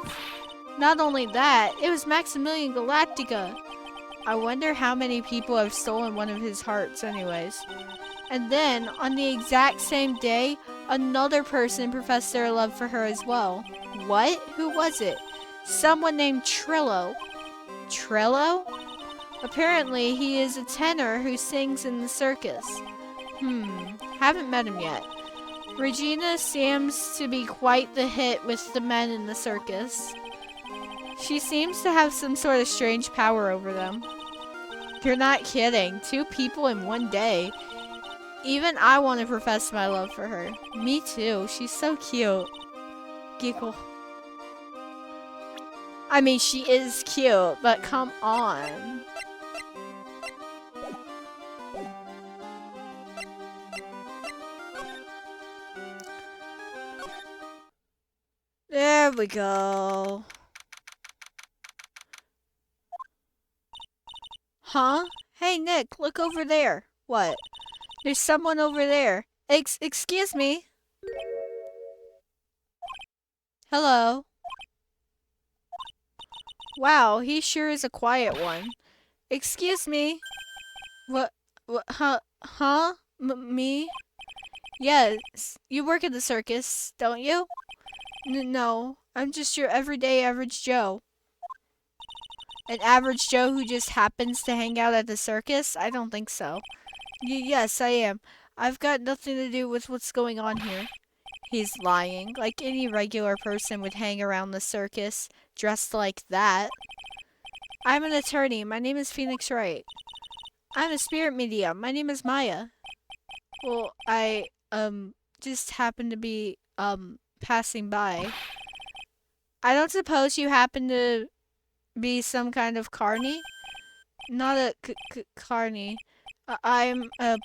Not only that, it was Maximilian Galactica. I wonder how many people have stolen one of his hearts anyways. And then, on the exact same day, another person professed their love for her as well. What? Who was it? Someone named Trillo. Trillo? Apparently, he is a tenor who sings in the circus. Haven't met him yet. Regina seems to be quite the hit with the men in the circus. She seems to have some sort of strange power over them. You're not kidding. 2 people in one day. Even I want to profess my love for her. Me too. She's so cute. Giggle. I mean, she is cute, but come on. There we go. Huh? Hey, Nick, look over there. What? There's someone over there. Excuse me. Hello. Wow, he sure is a quiet one. Excuse me. What? Huh? Me? Yes. You work at the circus, don't you? No, I'm just your everyday average Joe. An average Joe who just happens to hang out at the circus? I don't think so. Yes, I am. I've got nothing to do with what's going on here. He's lying. Like any regular person would hang around the circus, dressed like that. I'm an attorney. My name is Phoenix Wright. I'm a spirit medium. My name is Maya. Well, I, just happened to be, passing by. I don't suppose you happen to be some kind of carny? Not a carny. I'm a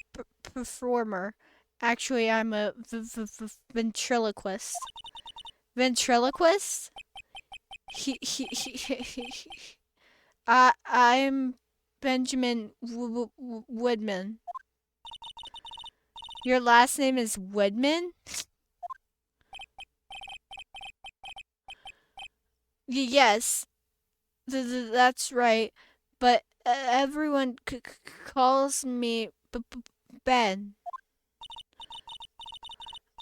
performer. Actually, I'm a ventriloquist. Ventriloquist? I'm Benjamin Woodman. Your last name is Woodman? Yes, that's right. But everyone calls me Ben.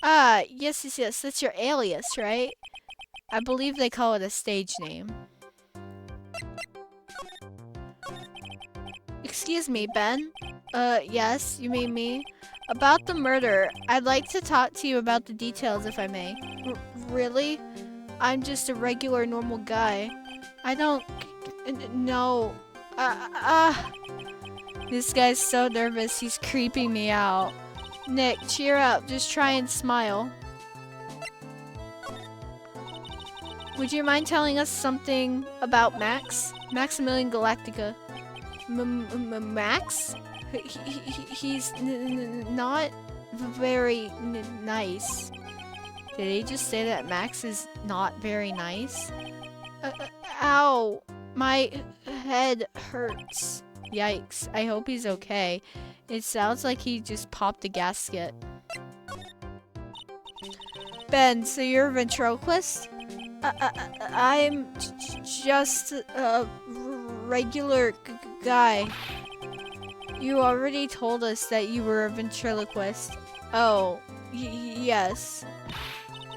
Ah, yes, that's your alias, right? I believe they call it a stage name. Excuse me, Ben? Yes, you mean me? About the murder, I'd like to talk to you about the details if I may. Really? I'm just a regular normal guy. I don't know. This guy's so nervous, he's creeping me out. Nick, cheer up. Just try and smile. Would you mind telling us something about Max? Maximilian Galactica. Max? He's not very nice. Did he just say that Max is not very nice? Ow! My head hurts. Yikes. I hope he's okay. It sounds like he just popped a gasket. Ben, so you're a ventriloquist? I'm just a regular guy. You already told us that you were a ventriloquist. Oh, yes.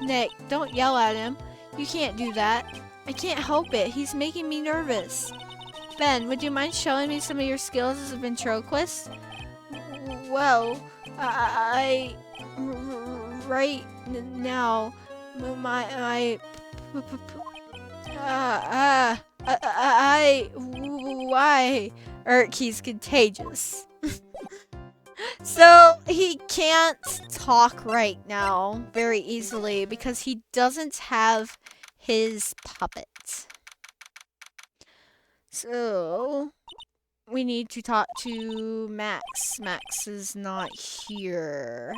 Nick, don't yell at him. You can't do that. I can't help it. He's making me nervous. Ben, would you mind showing me some of your skills as a ventriloquist? Well, right now, Why? He's contagious. So he can't talk right now very easily because he doesn't have his puppet. So we need to talk to Max. Max is not here.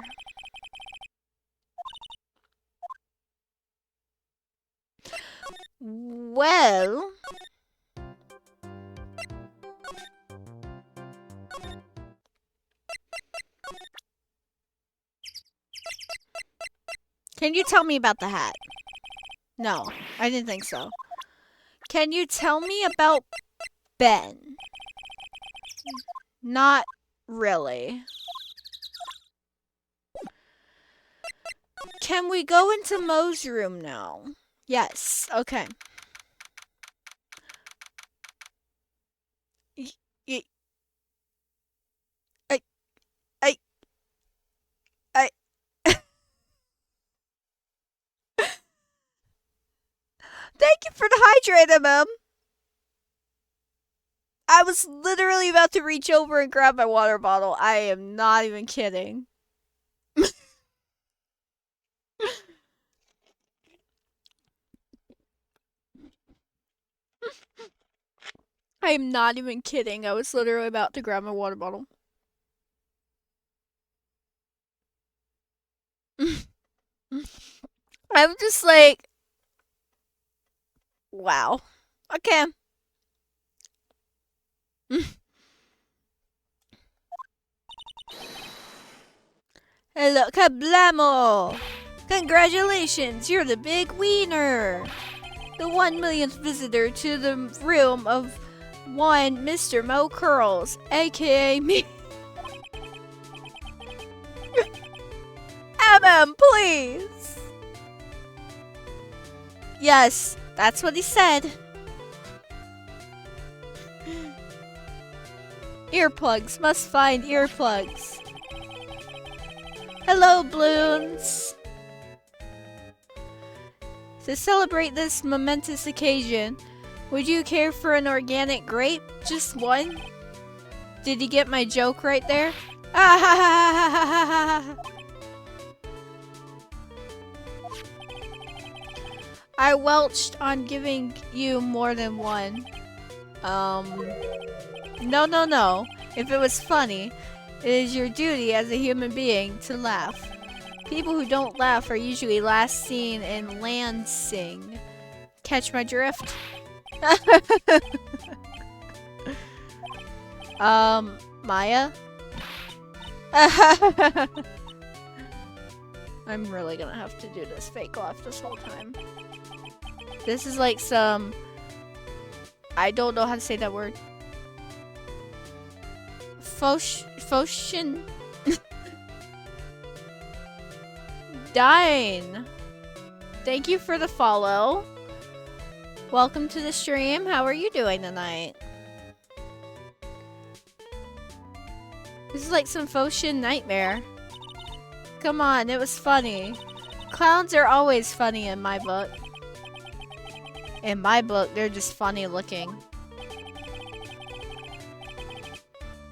Well, can you tell me about the hat? No, I didn't think so. Can you tell me about Ben? Not really. Can we go into Mo's room now? Yes, okay. I Thank you for the hydrator, Mom. I was literally about to reach over and grab my water bottle. I am not even kidding. I am not even kidding. I was literally about to grab my water bottle. I'm just like, wow. Okay. Hello, Kablamo! Congratulations, you're the big wiener! The 1 millionth visitor to the room of one Mr. Mo Curls, aka me. Please! Yes, that's what he said. Earplugs, must find earplugs. Hello, balloons! To celebrate this momentous occasion, would you care for an organic grape? Just one? Did you get my joke right there? I welched on giving you more than one. No. If it was funny, it is your duty as a human being to laugh. People who don't laugh are usually last seen in Lansing. Catch my drift? Maya? I'm really gonna have to do this fake laugh this whole time. This is like some... I don't know how to say that word. Foshin... Dine! Thank you for the follow. Welcome to the stream. How are you doing tonight? This is like some Foshin nightmare. Come on, it was funny. Clowns are always funny in my book. In my book, they're just funny looking.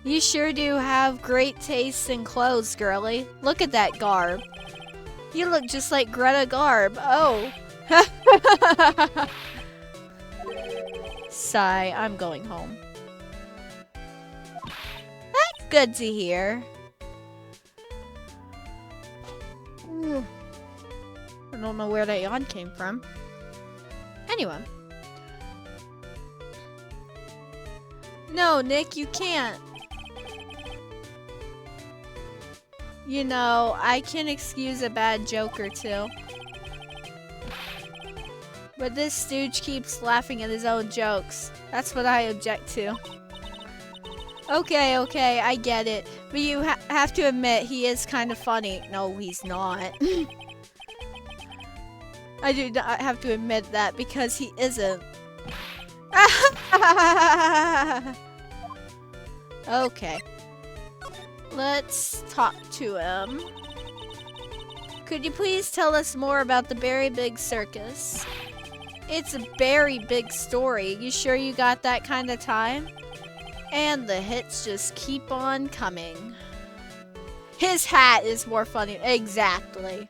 You sure do have great taste in clothes, girly. Look at that garb. You look just like Greta Garb. Oh. Sigh, I'm going home. That's good to hear. I don't know where that yawn came from. Anyway. No, Nick, you can't. You know, I can excuse a bad joke or two. But this stooge keeps laughing at his own jokes. That's what I object to. Okay, I get it. But you have to admit, he is kind of funny. No, he's not. I do not have to admit that because he isn't. Okay. Let's talk to him. Could you please tell us more about the very big circus? It's a very big story. You sure you got that kind of time? And the hits just keep on coming. His hat is more funny. Exactly.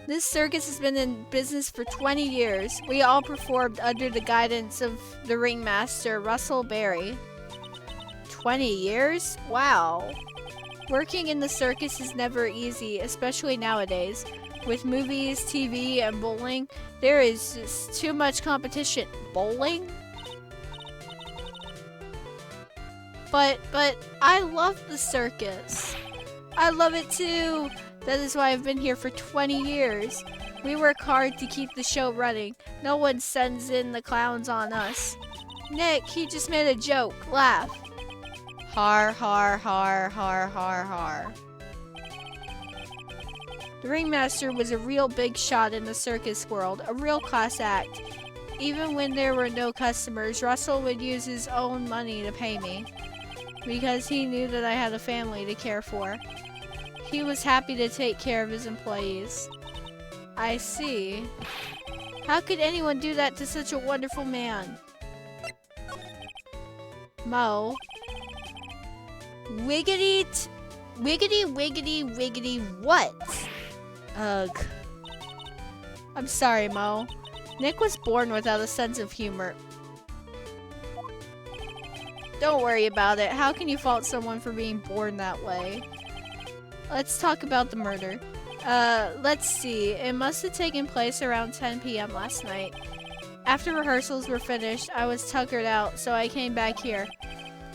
This circus has been in business for 20 years. We all performed under the guidance of the ringmaster, Russell Berry. 20 years? Wow. Working in the circus is never easy, especially nowadays. With movies, TV, and bowling, there is just too much competition. Bowling? But I love the circus. I love it too. That is why I've been here for 20 years. We work hard to keep the show running. No one sends in the clowns on us. Nick, he just made a joke. Laugh. Har, har, har, har, har, har. The ringmaster was a real big shot in the circus world, a real class act. Even when there were no customers, Russell would use his own money to pay me, because he knew that I had a family to care for. He was happy to take care of his employees. I see. How could anyone do that to such a wonderful man? Mo. Wiggity, wiggity, what? Ugh. I'm sorry, Mo. Nick was born without a sense of humor. Don't worry about it. How can you fault someone for being born that way? Let's talk about the murder. Let's see. It must have taken place around 10 p.m. last night. After rehearsals were finished, I was tuckered out, so I came back here.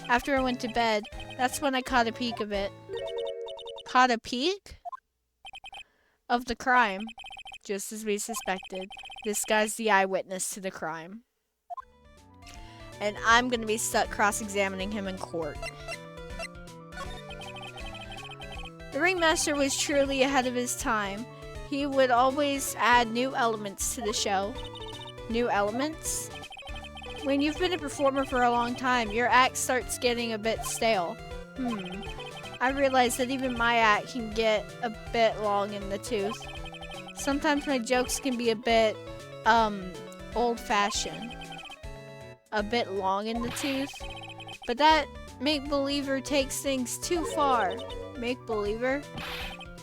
After I went to bed, that's when I caught a peek of it. Caught a peek? Of the crime. Just as we suspected. This guy's the eyewitness to the crime. And I'm gonna be stuck cross-examining him in court. The ringmaster was truly ahead of his time. He would always add new elements to the show. New elements? When you've been a performer for a long time, your act starts getting a bit stale. I realize that even my act can get a bit long in the tooth. Sometimes my jokes can be a bit, old-fashioned. A bit long in the tooth. But that make-believer takes things too far. Make-believer?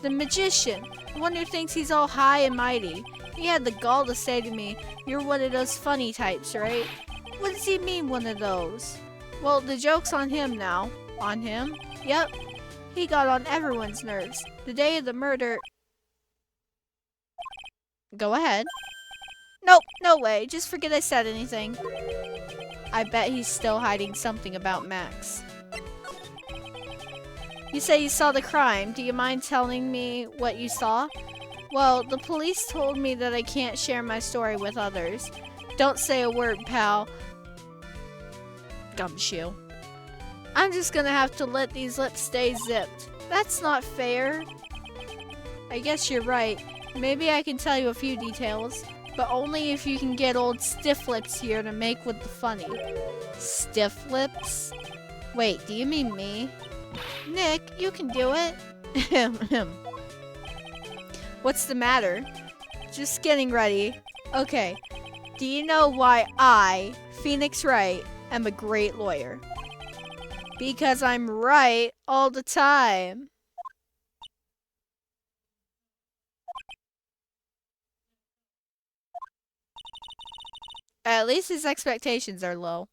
The magician. The one who thinks he's all high and mighty. He had the gall to say to me, "You're one of those funny types, right?" What does he mean, one of those? Well, the joke's on him now. On him? Yep. He got on everyone's nerves. The day of the murder... Go ahead. Nope, no way. Just forget I said anything. I bet he's still hiding something about Max. You say you saw the crime. Do you mind telling me what you saw? Well, the police told me that I can't share my story with others. Don't say a word, pal. Gumshoe. I'm just gonna have to let these lips stay zipped. That's not fair. I guess you're right. Maybe I can tell you a few details, but only if you can get old Stiff Lips here to make with the funny. Stiff Lips? Wait, do you mean me? Nick, you can do it. What's the matter? Just getting ready. Okay. Do you know why I, Phoenix Wright, am a great lawyer? Because I'm right all the time. At least his expectations are low.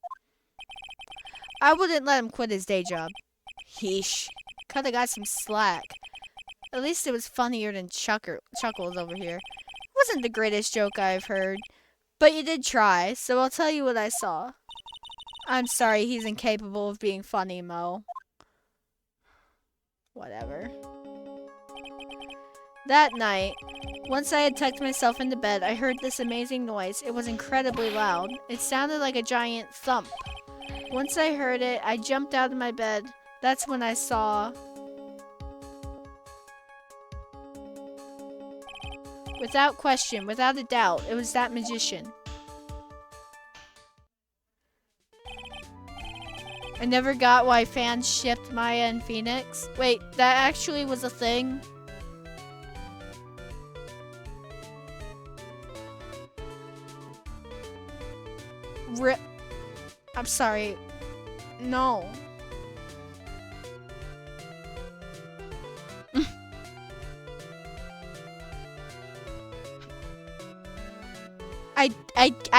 I wouldn't let him quit his day job. Heesh. Coulda got some slack. At least it was funnier than Chuckles over here. Wasn't the greatest joke I've heard. But you did try, so I'll tell you what I saw. I'm sorry, he's incapable of being funny, Mo. Whatever. That night, once I had tucked myself into bed, I heard this amazing noise. It was incredibly loud. It sounded like a giant thump. Once I heard it, I jumped out of my bed. That's when I saw... Without question, without a doubt, it was that magician. I never got why fans shipped Maya and Phoenix. Wait, that actually was a thing? I'm sorry. No.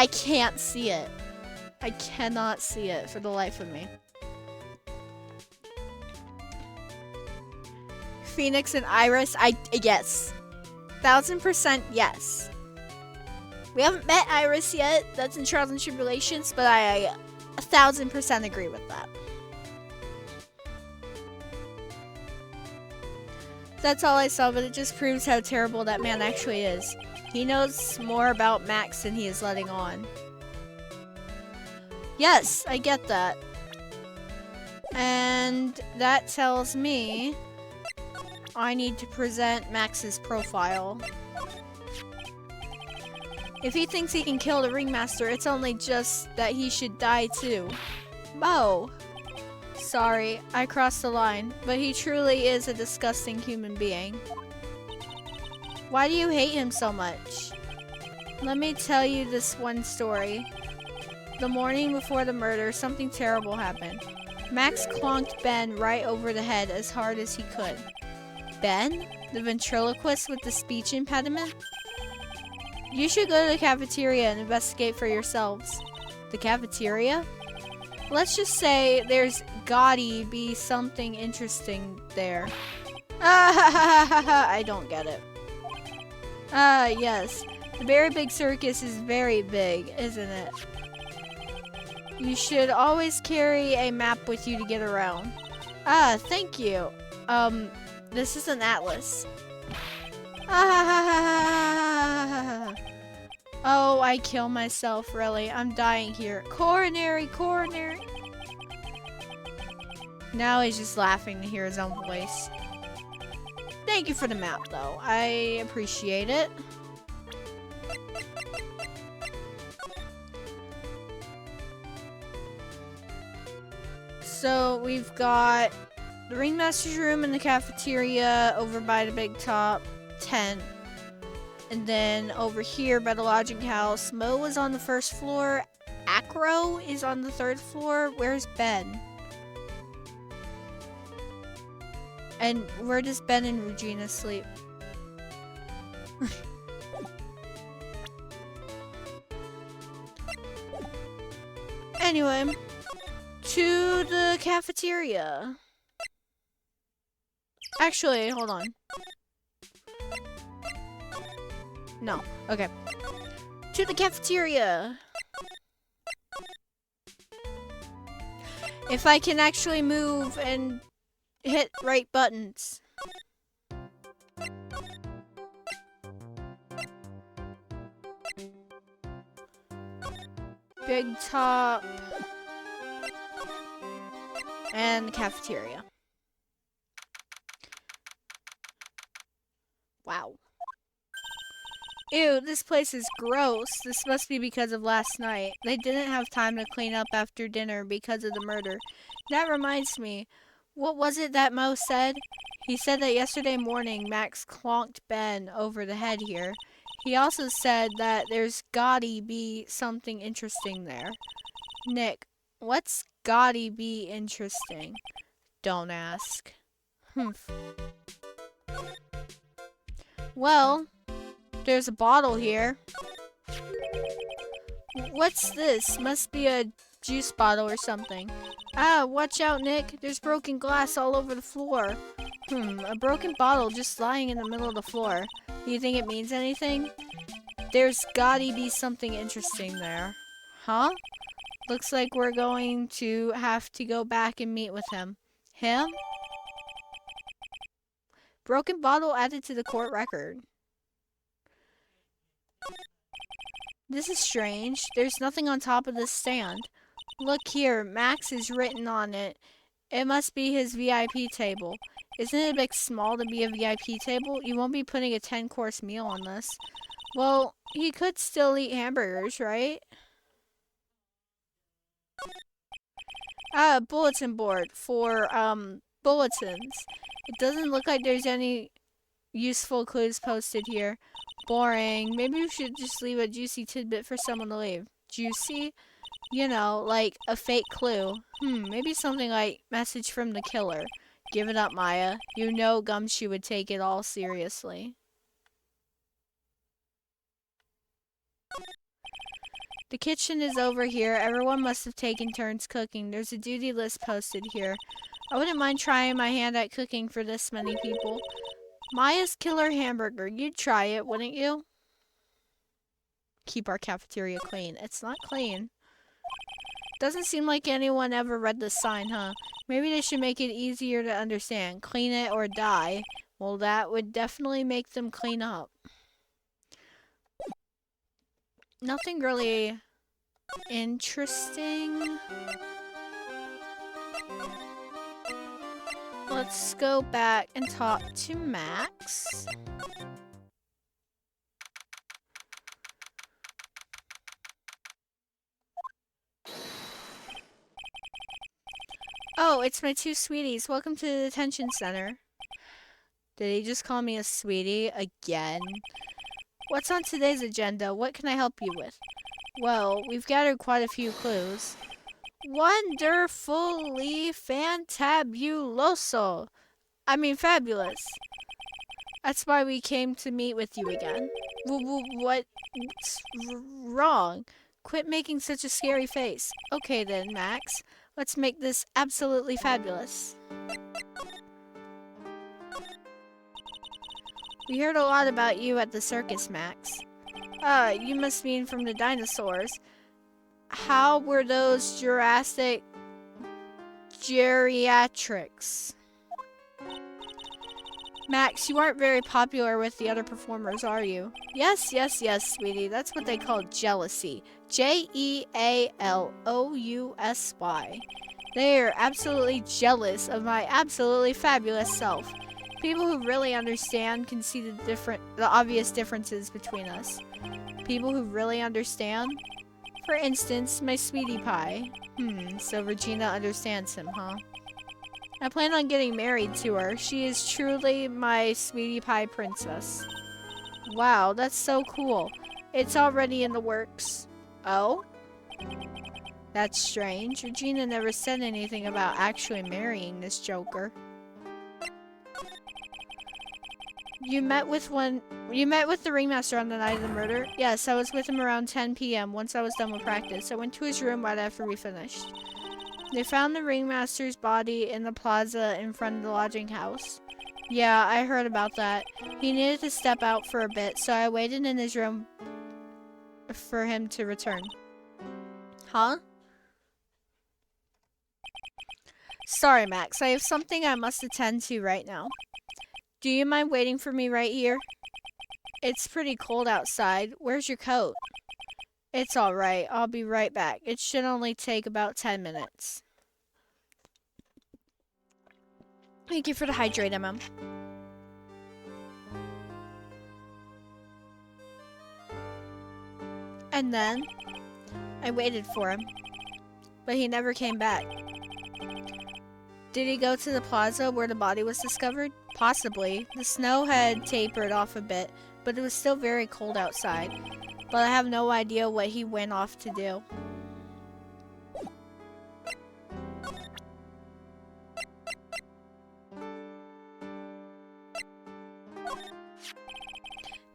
I can't see it. I cannot see it for the life of me. Phoenix and Iris, yes. 1000% yes. We haven't met Iris yet. That's in Trials and Tribulations, but I 1000% agree with that. That's all I saw, but it just proves how terrible that man actually is. He knows more about Max than he is letting on. Yes, I get that. And that tells me I need to present Max's profile. If he thinks he can kill the ringmaster, it's only just that he should die too. Mo! Sorry, I crossed the line, but he truly is a disgusting human being. Why do you hate him so much? Let me tell you this one story. The morning before the murder, something terrible happened. Max clonked Ben right over the head as hard as he could. Ben? The ventriloquist with the speech impediment? You should go to the cafeteria and investigate for yourselves. The cafeteria? Let's just say there's gotta be something interesting there. I don't get it. Yes. The very big circus is very big, isn't it? You should always carry a map with you to get around. Thank you. This is an atlas. Oh, I kill myself, really. I'm dying here. Coronary. Now he's just laughing to hear his own voice. Thank you for the map, though. I appreciate it. So we've got the ringmaster's room in the cafeteria over by the big top tent. And then over here by the lodging house, Mo is on the first floor. Acro is on the third floor. Where's Ben? And where does Ben and Regina sleep? Anyway, to the cafeteria. Actually, hold on. No. Okay. To the cafeteria. If I can actually move and hit right buttons. Big top. And cafeteria. Wow. Ew, this place is gross. This must be because of last night. They didn't have time to clean up after dinner because of the murder. That reminds me. What was it that Mo said? He said that yesterday morning Max clonked Ben over the head here. He also said that there's gotta be something interesting there. Nick, what's gotta be interesting? Don't ask. Humph. Well, there's a bottle here. What's this? Must be a juice bottle or something. Ah, watch out, Nick. There's broken glass all over the floor. A broken bottle just lying in the middle of the floor. Do you think it means anything? There's gotta be something interesting there. Huh? Looks like we're going to have to go back and meet with him. Him? Broken bottle added to the court record. This is strange. There's nothing on top of this stand. Look here, Max is written on it. It must be his VIP table. Isn't it a bit small to be a VIP table? You won't be putting a 10-course meal on this. Well, he could still eat hamburgers, right? Bulletin board for, bulletins. It doesn't look like there's any useful clues posted here. Boring. Maybe we should just leave a juicy tidbit for someone to leave. Juicy? You know, like a fake clue. Maybe something like message from the killer. Give it up, Maya. You know Gumshoe would take it all seriously. The kitchen is over here. Everyone must have taken turns cooking. There's a duty list posted here. I wouldn't mind trying my hand at cooking for this many people. Maya's killer hamburger. You'd try it, wouldn't you? Keep our cafeteria clean. It's not clean. Doesn't seem like anyone ever read the sign, huh? Maybe they should make it easier to understand. Clean it or die. Well, that would definitely make them clean up. Nothing really interesting. Let's go back and talk to Max. Oh, it's my two sweeties. Welcome to the detention center. Did he just call me a sweetie again? What's on today's agenda? What can I help you with? Well, we've gathered quite a few clues. Wonderfully fantabuloso. I mean fabulous. That's why we came to meet with you again. What's wrong? Quit making such a scary face. Okay then, Max. Let's make this absolutely fabulous. We heard a lot about you at the circus, Max. You must mean from the dinosaurs. How were those Jurassic geriatrics? Max, you aren't very popular with the other performers, are you? Yes, sweetie. That's what they call jealousy. Jealousy. They are absolutely jealous of my absolutely fabulous self. People who really understand can see the obvious differences between us. People who really understand? For instance, my sweetie pie. So Regina understands him, huh? I plan on getting married to her. She is truly my sweetie pie princess. Wow, that's so cool. It's already in the works. Oh? That's strange. Regina never said anything about actually marrying this joker. You met with the ringmaster on the night of the murder? Yes, I was with him around 10 p.m. once I was done with practice. I went to his room right after we finished. They found the ringmaster's body in the plaza in front of the lodging house. Yeah, I heard about that. He needed to step out for a bit, so I waited in his room for him to return. Huh? Sorry, Max. I have something I must attend to right now. Do you mind waiting for me right here? It's pretty cold outside. Where's your coat? It's alright. I'll be right back. It should only take about 10 minutes. Thank you for the hydrate, MM. And then, I waited for him. But he never came back. Did he go to the plaza where the body was discovered? Possibly. The snow had tapered off a bit, but it was still very cold outside. But I have no idea what he went off to do.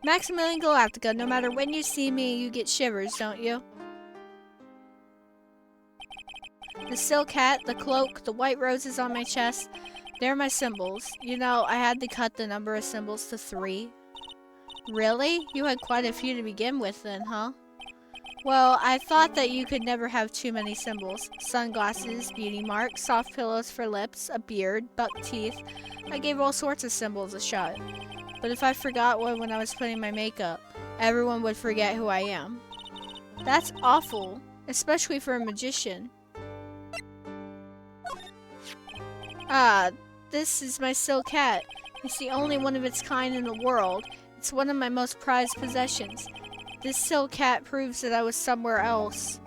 Maximilian Galactica, no matter when you see me, you get shivers, don't you? The silk hat, the cloak, the white roses on my chest, they're my symbols. You know, I had to cut the number of symbols to 3. Really? You had quite a few to begin with then, huh? Well, I thought that you could never have too many symbols. Sunglasses, beauty marks, soft pillows for lips, a beard, buck teeth. I gave all sorts of symbols a shot. But if I forgot one when I was putting my makeup, everyone would forget who I am. That's awful, especially for a magician. This is my silk hat. It's the only one of its kind in the world. It's one of my most prized possessions. This silk hat proves that I was somewhere else.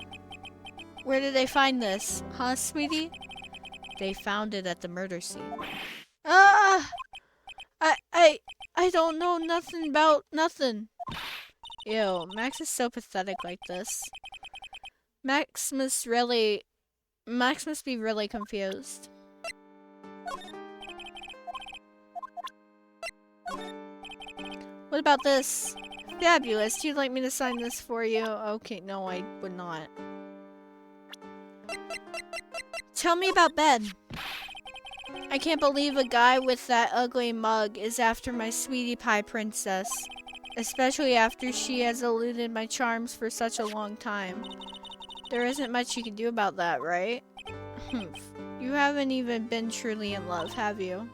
Where did they find this? Huh, sweetie? They found it at the murder scene. I don't know nothing about nothing. Ew, Max is so pathetic like this. Max must be really confused. What about this? Fabulous. You'd like me to sign this for you? Okay, no, I would not. Tell me about Ben. I can't believe a guy with that ugly mug is after my sweetie pie princess. Especially after she has eluded my charms for such a long time. There isn't much you can do about that, right? You haven't even been truly in love, have you?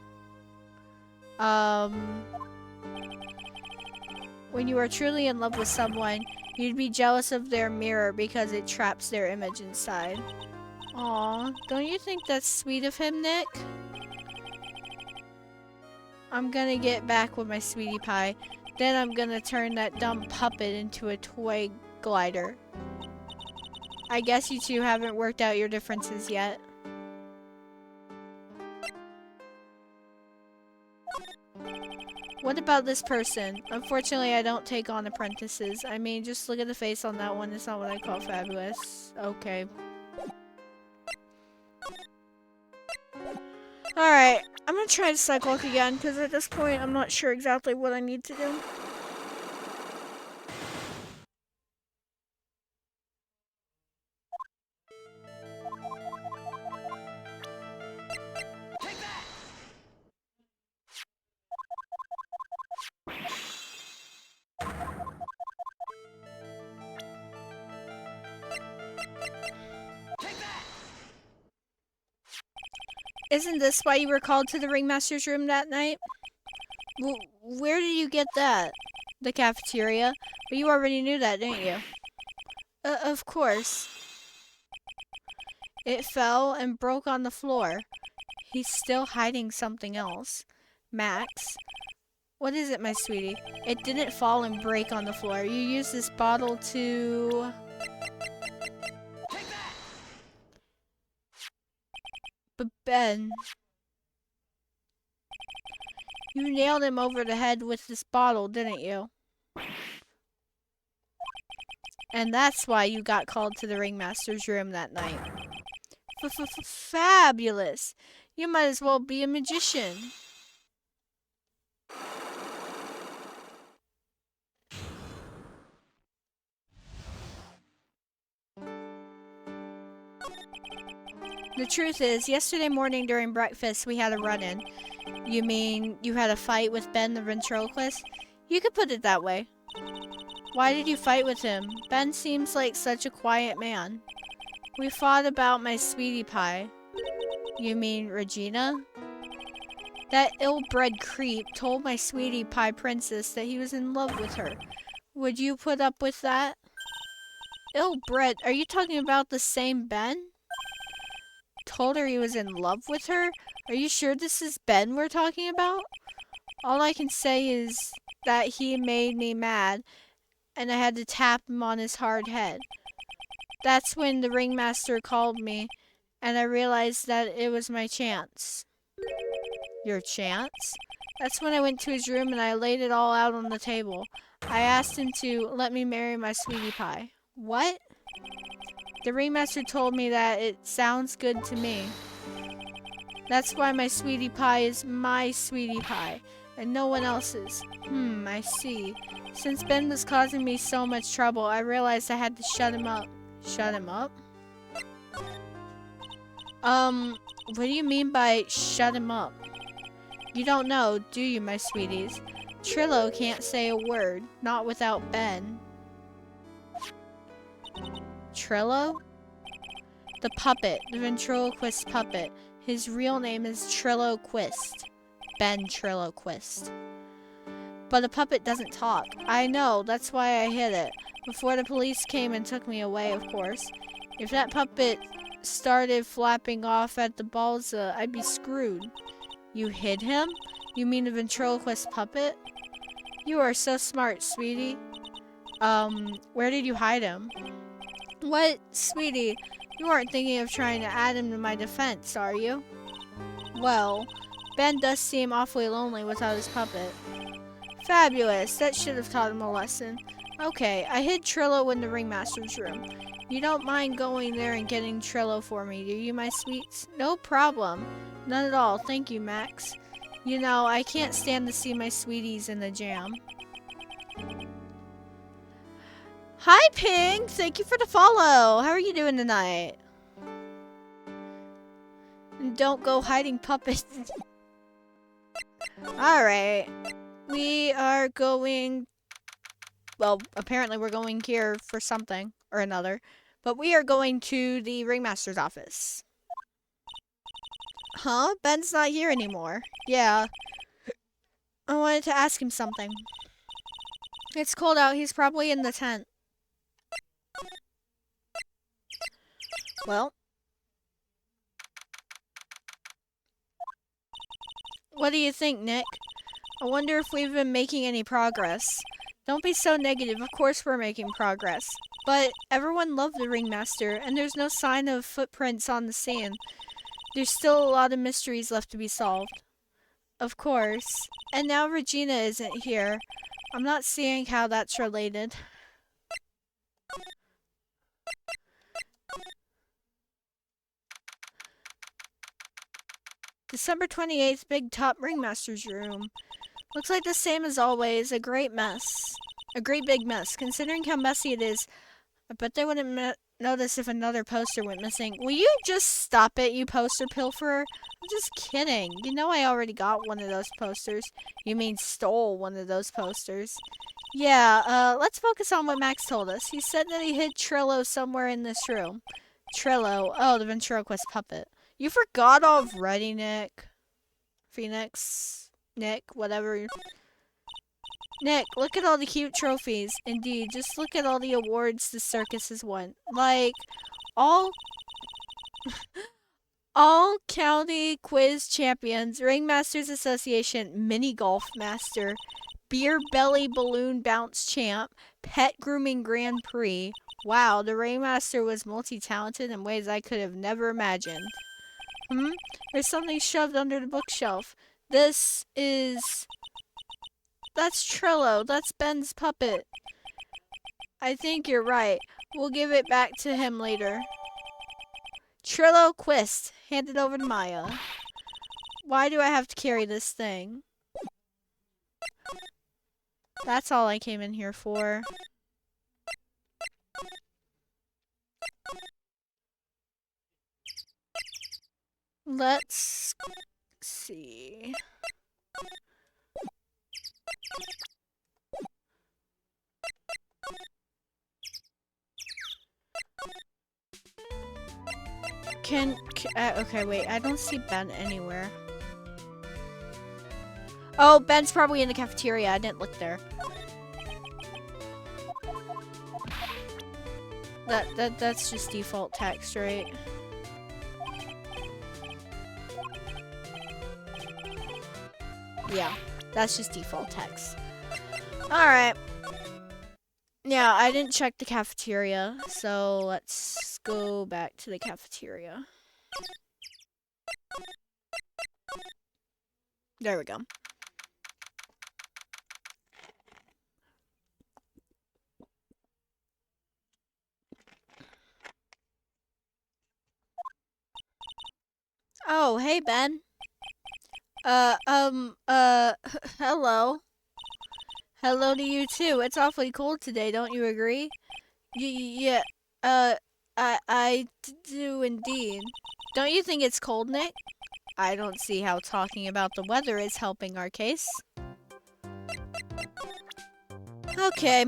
When you are truly in love with someone, you'd be jealous of their mirror because it traps their image inside. Aw, don't you think that's sweet of him, Nick? I'm gonna get back with my sweetie pie. Then I'm gonna turn that dumb puppet into a toy glider. I guess you two haven't worked out your differences yet. What about this person? Unfortunately, I don't take on apprentices. I mean, just look at the face on that one. It's not what I call fabulous. Okay. Alright, I'm gonna try the sidewalk again, because at this point, I'm not sure exactly what I need to do. Isn't this why you were called to the ringmaster's room that night? Where did you get that? The cafeteria? But you already knew that, didn't you? Of course. It fell and broke on the floor. He's still hiding something else. Max? What is it, my sweetie? It didn't fall and break on the floor. You used this bottle to... But Ben... You nailed him over the head with this bottle, didn't you? And that's why you got called to the ringmaster's room that night. Fabulous! You might as well be a magician. The truth is, yesterday morning during breakfast, we had a run-in. You mean you had a fight with Ben the ventriloquist? You could put it that way. Why did you fight with him? Ben seems like such a quiet man. We fought about my sweetie pie. You mean Regina? That ill-bred creep told my sweetie pie princess that he was in love with her. Would you put up with that? Ill-bred? Are you talking about the same Ben? Told her he was in love with her? Are you sure this is Ben we're talking about? All I can say is that he made me mad, and I had to tap him on his hard head. That's when the ringmaster called me, and I realized that it was my chance. Your chance? That's when I went to his room and I laid it all out on the table. I asked him to let me marry my sweetie pie. What? The ringmaster told me that it sounds good to me. That's why my sweetie pie is my sweetie pie, and no one else's. I see. Since Ben was causing me so much trouble, I realized I had to shut him up. Shut him up? What do you mean by shut him up? You don't know, do you, my sweeties? Trillo can't say a word, not without Ben. Trillo? The puppet, the ventriloquist puppet. His real name is Trilloquist. Ben Trilloquist. But the puppet doesn't talk. I know, that's why I hid it. Before the police came and took me away, of course. If that puppet started flapping off at the balsa, I'd be screwed. You hid him? You mean the ventriloquist puppet? You are so smart, sweetie. Where did you hide him? What? Sweetie, you aren't thinking of trying to add him to my defense, are you? Well, Ben does seem awfully lonely without his puppet. Fabulous, that should have taught him a lesson. Okay, I hid Trillo in the ringmaster's room. You don't mind going there and getting Trillo for me, do you, my sweets? No problem. None at all. Thank you, Max. You know, I can't stand to see my sweeties in the jam. Hi, Ping! Thank you for the follow! How are you doing tonight? And don't go hiding puppets. Alright. We are going... Well, apparently we're going here for something or another. But we are going to the ringmaster's office. Huh? Ben's not here anymore. Yeah. I wanted to ask him something. It's cold out. He's probably in the tent. Well. What do you think, Nick? I wonder if we've been making any progress. Don't be so negative. Of course we're making progress. But everyone loved the ringmaster, and there's no sign of footprints on the sand. There's still a lot of mysteries left to be solved. Of course. And now Regina isn't here. I'm not seeing how that's related. December 28th, Big Top Ringmaster's room. Looks like the same as always, a great mess. A great big mess. Considering how messy it is, I bet they wouldn't notice if another poster went missing. Will you just stop it, you poster pilferer? I'm just kidding. You know I already got one of those posters. You mean stole one of those posters. Yeah, let's focus on what Max told us. He said that he hid Trillo somewhere in this room. Trillo. Oh, the ventriloquist puppet. You forgot already, Nick. Phoenix. Nick, whatever. Nick, look at all the cute trophies. Indeed, just look at all the awards the circus has won. Like, all county quiz champions, Ringmasters Association mini golf master, beer belly balloon bounce champ, pet grooming Grand Prix. Wow, the Ringmaster was multi-talented in ways I could have never imagined. There's something shoved under the bookshelf. That's Trillo. That's Ben's puppet. I think you're right. We'll give it back to him later. Trillo Quist. Hand it over to Maya. Why do I have to carry this thing? That's all I came in here for. Let's see. Okay, wait. I don't see Ben anywhere. Oh, Ben's probably in the cafeteria. I didn't look there. That's just default text, right? Yeah, that's just default text. Alright. Yeah, I didn't check the cafeteria, so let's go back to the cafeteria. There we go. Oh, hey, Ben. Hello. Hello to you too. It's awfully cold today, don't you agree? Yeah, I do indeed. Don't you think it's cold, Nick? I don't see how talking about the weather is helping our case. Okay.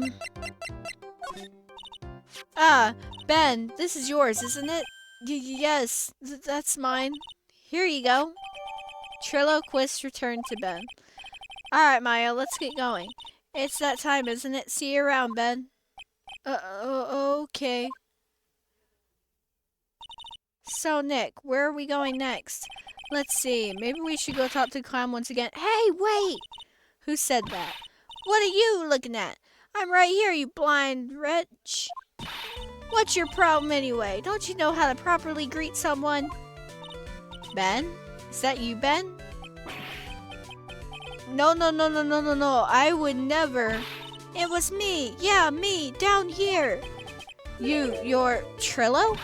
Ah, Ben, this is yours, isn't it? Yes, that's mine. Here you go. Trillo Quist returned to Ben. Alright, Maya, let's get going. It's that time, isn't it? See you around, Ben. Okay. So, Nick, where are we going next? Let's see. Maybe we should go talk to the clown once again. Hey, wait! Who said that? What are you looking at? I'm right here, you blind wretch. What's your problem anyway? Don't you know how to properly greet someone? Ben? Is that you, Ben? No. I would never. It was me. Yeah, me. Down here. You're Trillo?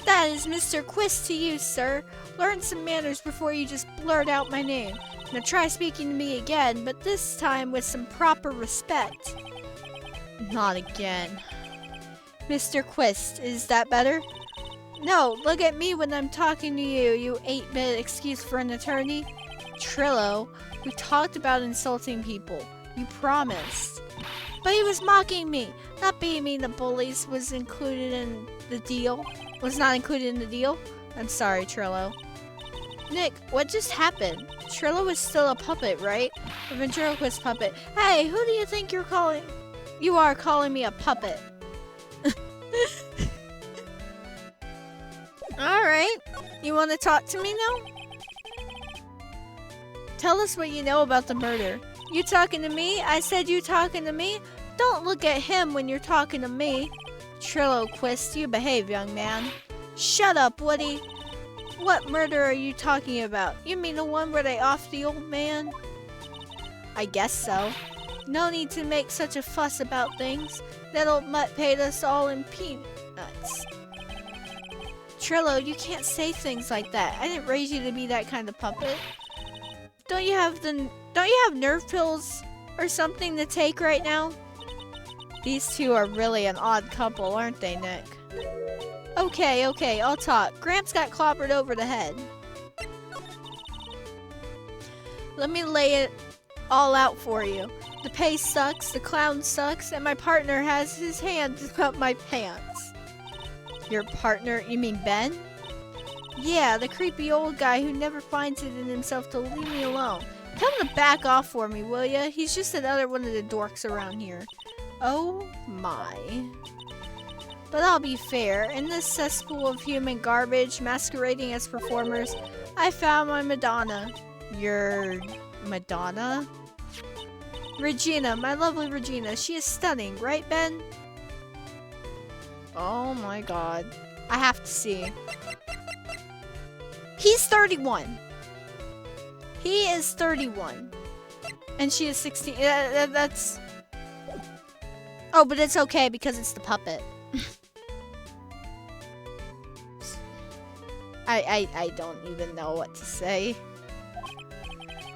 That is Mr. Quist to you, sir. Learn some manners before you just blurt out my name. Now try speaking to me again, but this time with some proper respect. Not again. Mr. Quist, is that better? No, look at me when I'm talking to you, you 8-bit excuse for an attorney. Trillo, we talked about insulting people. You promised. But he was mocking me. Not being the bullies was included in the deal. Was not included in the deal? I'm sorry, Trillo. Nick, what just happened? Trillo is still a puppet, right? A ventriloquist puppet. Hey, who do you think you're calling? You are calling me a puppet. Alright. You want to talk to me now? Tell us what you know about the murder. You talking to me? I said you talking to me? Don't look at him when you're talking to me. Trillo Quist, you behave, young man. Shut up, Woody. What murder are you talking about? You mean the one where they offed the old man? I guess so. No need to make such a fuss about things. That old mutt paid us all in peanuts. Trillo, you can't say things like that. I didn't raise you to be that kind of puppet. Don't you have nerve pills or something to take right now? These two are really an odd couple, aren't they, Nick? Okay, I'll talk. Gramps got clobbered over the head. Let me lay it all out for you. The pay sucks, the clown sucks, and my partner has his hands up my pants. Your partner, you mean Ben? Yeah, the creepy old guy who never finds it in himself to leave me alone. Tell him to back off for me, will ya? He's just another one of the dorks around here. Oh my. But I'll be fair, in this cesspool of human garbage masquerading as performers, I found my Madonna. Your Madonna? Regina, my lovely Regina. She is stunning, right, Ben? Oh my god. I have to see. He's 31. He is 31. And she is 16. That's... Oh, but it's okay because it's the puppet. I don't even know what to say.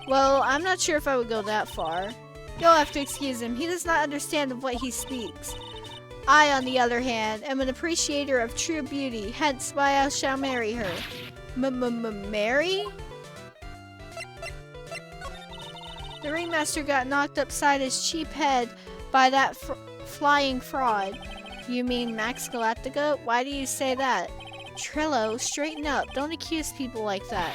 Well, I'm not sure if I would go that far. You'll have to excuse him. He does not understand of what he speaks. I, on the other hand, am an appreciator of true beauty, hence why I shall marry her. Marry? The ringmaster got knocked upside his cheap head by that flying fraud. You mean Max Galactica? Why do you say that? Trillo, straighten up. Don't accuse people like that.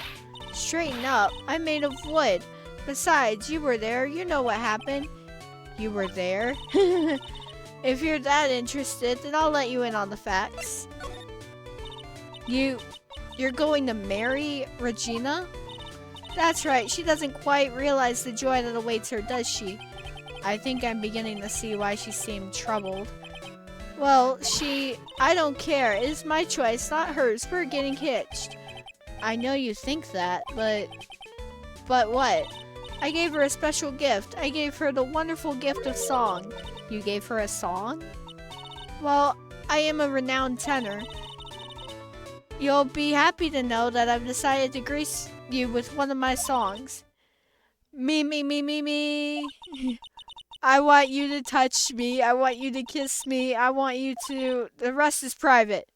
Straighten up? I'm made of wood. Besides, you were there. You know what happened. You were there? If you're that interested, then I'll let you in on the facts. You're going to marry Regina? That's right. She doesn't quite realize the joy that awaits her, does she? I think I'm beginning to see why she seemed troubled. Well, I don't care. It's my choice, not hers. We're getting hitched. I know you think that, but what? I gave her a special gift. I gave her the wonderful gift of song. You gave her a song? Well, I am a renowned tenor. You'll be happy to know that I've decided to grace you with one of my songs. Me. I want you to touch me. I want you to kiss me. I want you to... The rest is private.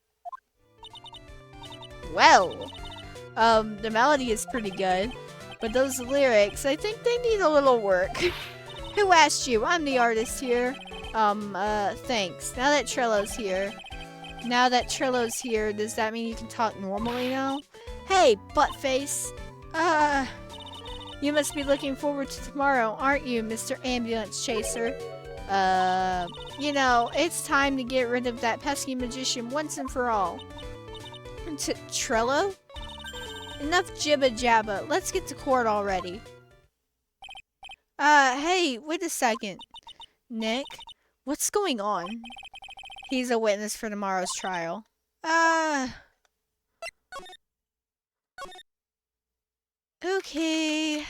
Well, the melody is pretty good. But those lyrics, I think they need a little work. Who asked you? I'm the artist here. Thanks. Now that Trillo's here, does that mean you can talk normally now? Hey, buttface. You must be looking forward to tomorrow, aren't you, Mr. Ambulance Chaser? You know, it's time to get rid of that pesky magician once and for all. Trillo? Enough jibba-jabba. Let's get to court already. Hey, wait a second. Nick, what's going on? He's a witness for tomorrow's trial. Okay.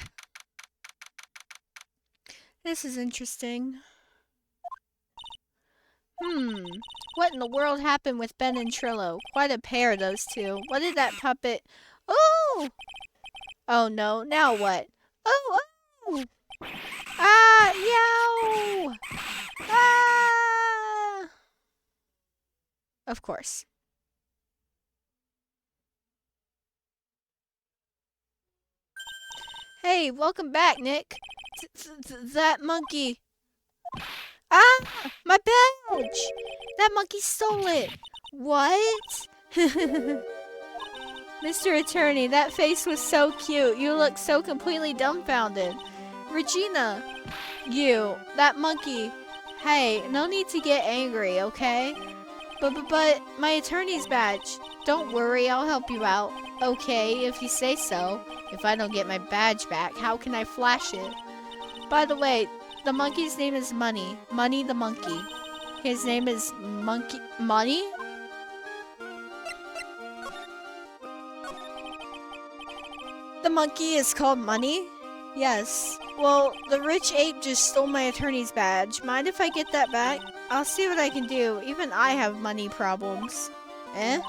This is interesting. What in the world happened with Ben and Trillo? Quite a pair, those two. What did that puppet... Oh! Oh no, now what? Oh, oh! Ah, yow! Ah! Of course. Hey, welcome back, Nick. That monkey... Ah! My badge! That monkey stole it! What? Mr. Attorney, that face was so cute. You look so completely dumbfounded. Regina! That monkey. Hey, no need to get angry, okay? But my attorney's badge. Don't worry, I'll help you out. Okay, if you say so. If I don't get my badge back, how can I flash it? By the way, the monkey's name is Money. Money the monkey. His name is Money? The monkey is called Money? Yes. Well, the rich ape just stole my attorney's badge. Mind if I get that back? I'll see what I can do. Even I have money problems. Eh?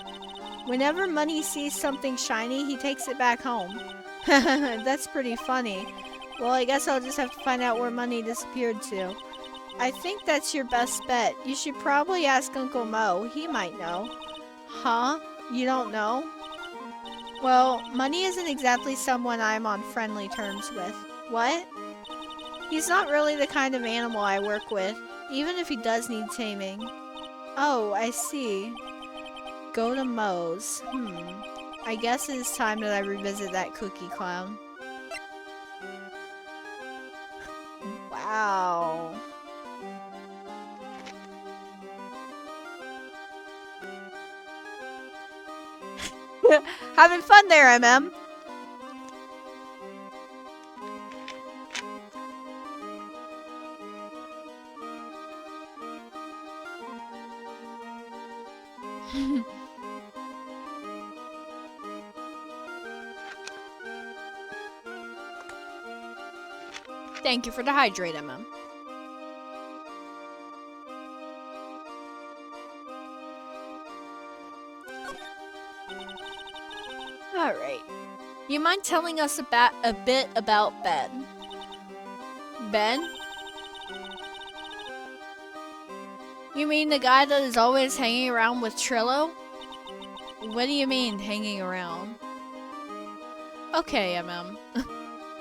Whenever Money sees something shiny, he takes it back home. That's pretty funny. Well, I guess I'll just have to find out where Money disappeared to. I think that's your best bet. You should probably ask Uncle Mo. He might know. Huh? You don't know? Well, Money isn't exactly someone I'm on friendly terms with. What? He's not really the kind of animal I work with, even if he does need taming. Oh, I see. Go to Moe's. I guess it's time that I revisit that cookie clown. Wow. Having fun there, MM. Thank you for the hydrate, MM. Alright. You mind telling us about a bit about Ben? Ben? You mean the guy that is always hanging around with Trillo? What do you mean, hanging around? Okay, MM.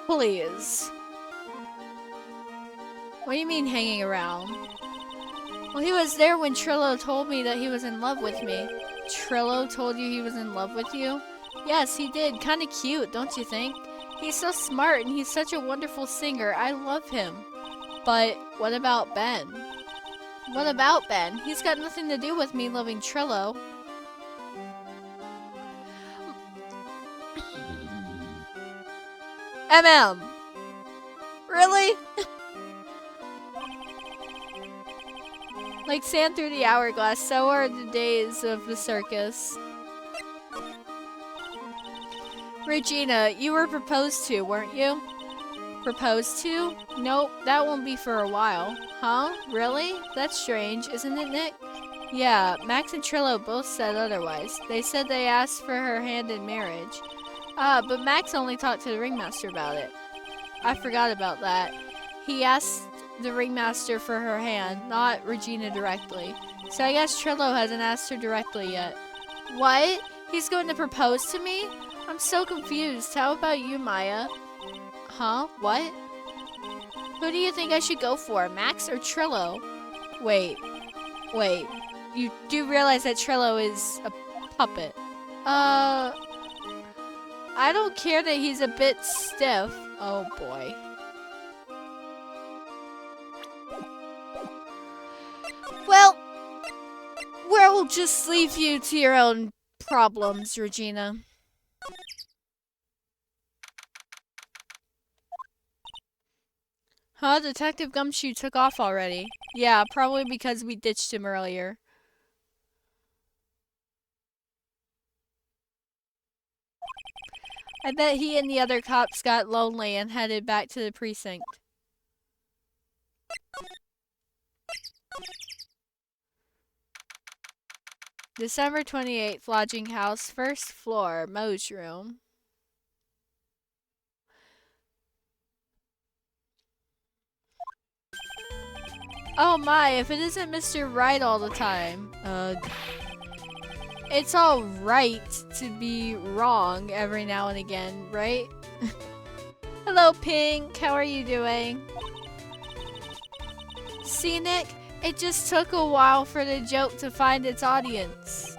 Please. What do you mean, hanging around? Well, he was there when Trillo told me that he was in love with me. Trillo told you he was in love with you? Yes, he did. Kinda cute, don't you think? He's so smart and he's such a wonderful singer. I love him. But what about Ben? What about Ben? He's got nothing to do with me loving Trillo. MM! Really? Like sand through the hourglass, so are the days of the circus. Regina, you were proposed to, weren't you? Proposed to? Nope, that won't be for a while. Huh? Really? That's strange, isn't it, Nick? Yeah, Max and Trillo both said otherwise. They said they asked for her hand in marriage. But Max only talked to the ringmaster about it. I forgot about that. He asked the ringmaster for her hand, not Regina directly. So I guess Trillo hasn't asked her directly yet. What? He's going to propose to me? I'm so confused. How about you, Maya? Huh? What? Who do you think I should go for, Max or Trillo? Wait. You do realize that Trillo is a puppet. I don't care that he's a bit stiff. Oh boy. Well, we'll just leave you to your own problems, Regina. Huh? Detective Gumshoe took off already. Yeah, probably because we ditched him earlier. I bet he and the other cops got lonely and headed back to the precinct. December 28th, lodging house, first floor, Mo's room. Oh my, if it isn't Mr. Right all the time. It's all right to be wrong every now and again, right? Hello, Pink. How are you doing? Scenic? It just took a while for the joke to find its audience.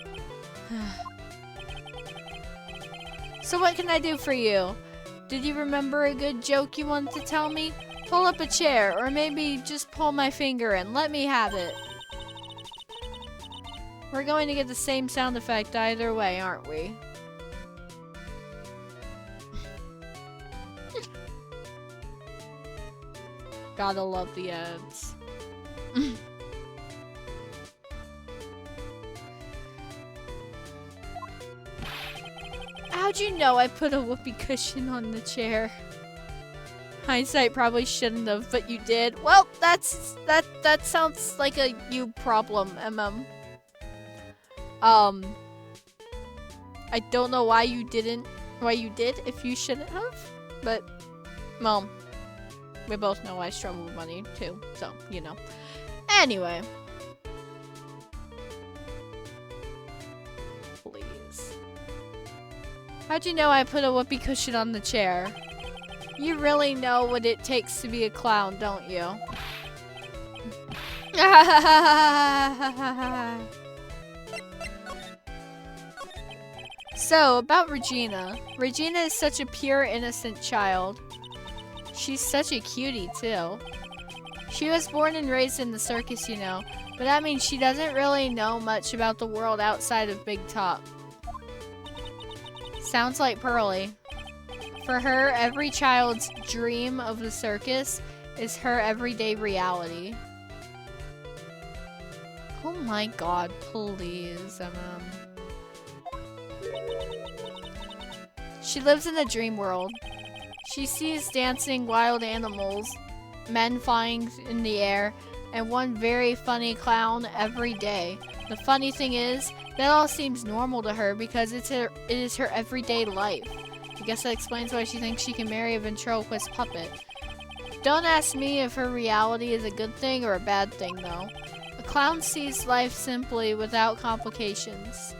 So what can I do for you? Did you remember a good joke you wanted to tell me? Pull up a chair, or maybe just pull my finger and let me have it. We're going to get the same sound effect either way, aren't we? Gotta love the ads. How'd you know I put a whoopee cushion on the chair? Hindsight probably shouldn't have, but you did. Well, that sounds like a you problem, I don't know why you did if you shouldn't have, but, well, we both know I struggle with money too, so, you know. Anyway. Please. How'd you know I put a whoopee cushion on the chair? You really know what it takes to be a clown, don't you? So, about Regina. Regina is such a pure, innocent child. She's such a cutie, too. She was born and raised in the circus, you know, but that means she doesn't really know much about the world outside of Big Top. Sounds like Pearly. For her, every child's dream of the circus is her everyday reality. Oh my god, please, She lives in a dream world. She sees dancing wild animals, men flying in the air, and one very funny clown every day. The funny thing is, that all seems normal to her because it is her everyday life. I guess that explains why she thinks she can marry a ventriloquist puppet. Don't ask me if her reality is a good thing or a bad thing, though. A clown sees life simply without complications.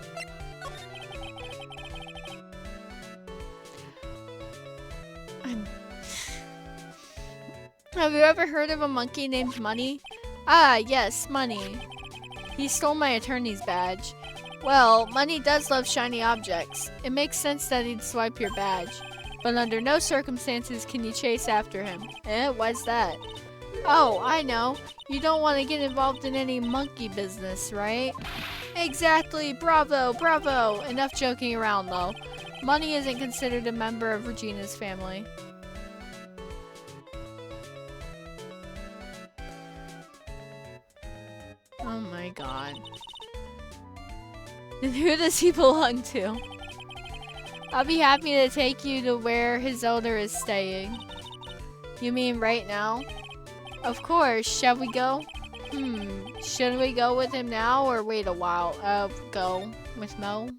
Have you ever heard of a monkey named Money? Ah, yes, Money. He stole my attorney's badge. Well, Money does love shiny objects. It makes sense that he'd swipe your badge. But under no circumstances can you chase after him. Why's that? Oh, I know. You don't want to get involved in any monkey business, right? Exactly. Bravo, bravo. Enough joking around, though. Money isn't considered a member of Regina's family. Oh my god. And who does he belong to? I'll be happy to take you to where his owner is staying. You mean right now? Of course. Shall we go? Should we go with him now or wait a while? Go with Mo.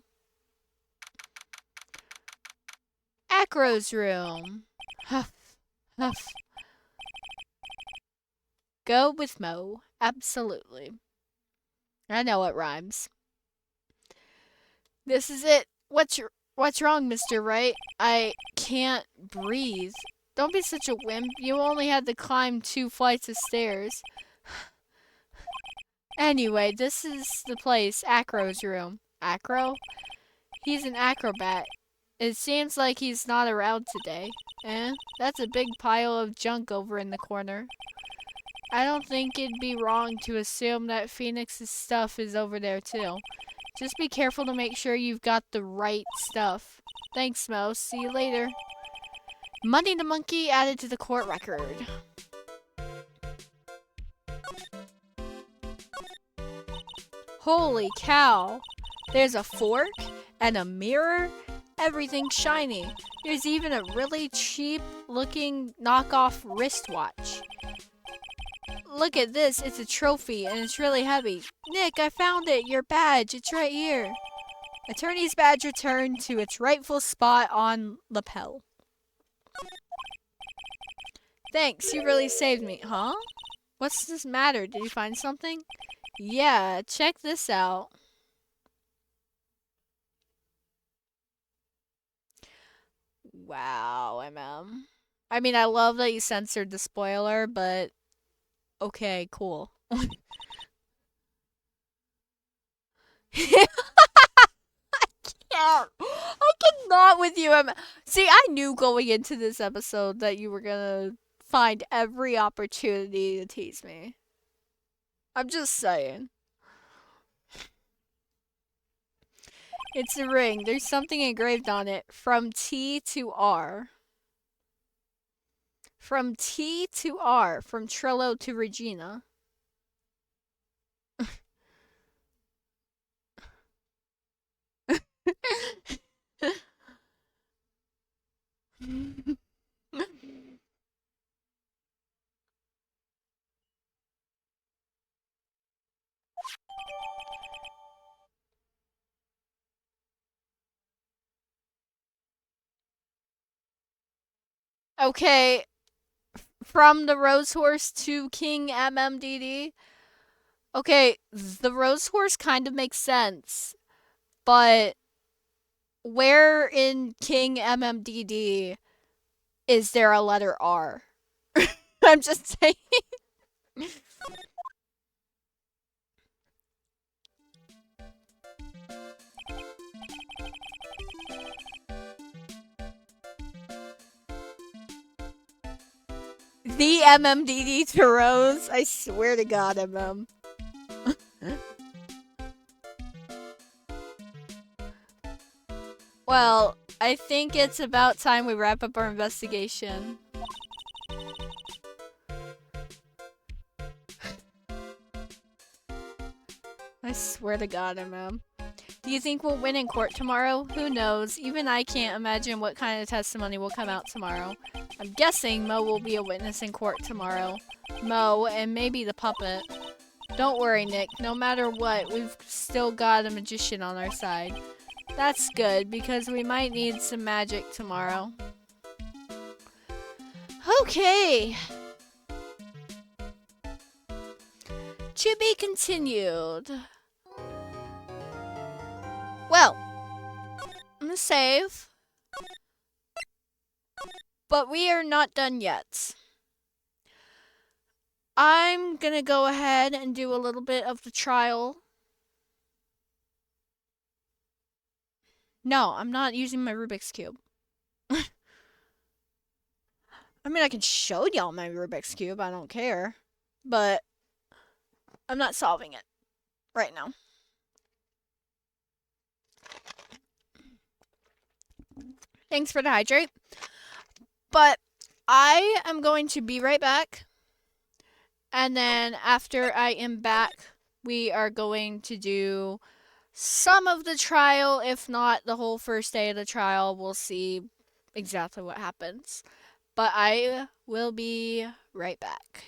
Acro's room. Huff. Huff. Go with Mo. Absolutely. I know it rhymes. This is it. What's wrong, Mr. Wright? I can't breathe. Don't be such a wimp. You only had to climb 2 flights of stairs. Anyway, this is the place, Acro's room. Acro? He's an acrobat. It seems like he's not around today. That's a big pile of junk over in the corner. I don't think it'd be wrong to assume that Phoenix's stuff is over there too. Just be careful to make sure you've got the right stuff. Thanks, Mo. See you later. Money the Monkey added to the court record. Holy cow. There's a fork and a mirror. Everything's shiny. There's even a really cheap looking knockoff wristwatch. Look at this. It's a trophy, and it's really heavy. Nick, I found it. Your badge. It's right here. Attorney's badge returned to its rightful spot on lapel. Thanks, you really saved me. Huh? What's this matter? Did you find something? Yeah, check this out. Wow, I mean, I love that you censored the spoiler, but okay, cool. Yeah, I cannot with you. See, I knew going into this episode that you were gonna find every opportunity to tease me. I'm just saying. It's a ring. There's something engraved on it. From T to R. From T to R. From Trillo to Regina. Okay, from the Rose Horse to King MMDD. Okay, the Rose Horse kind of makes sense, but where in King MMDD is there a letter R? I'm just saying. The MMDD to Rose. I swear to God, MM. Well, I think it's about time we wrap up our investigation. I swear to God, MM. Do you think we'll win in court tomorrow? Who knows? Even I can't imagine what kind of testimony will come out tomorrow. I'm guessing Mo will be a witness in court tomorrow. Mo, and maybe the puppet. Don't worry, Nick. No matter what, we've still got a magician on our side. That's good, because we might need some magic tomorrow. Okay. To be continued. Well, I'm gonna save. But we are not done yet. I'm gonna go ahead and do a little bit of the trial. No, I'm not using my Rubik's Cube. I mean, I can show y'all my Rubik's Cube, I don't care. But I'm not solving it right now. Thanks for the hydrate. But I am going to be right back. And then after I am back, we are going to do some of the trial, if not the whole first day of the trial. We'll see exactly what happens. But I will be right back.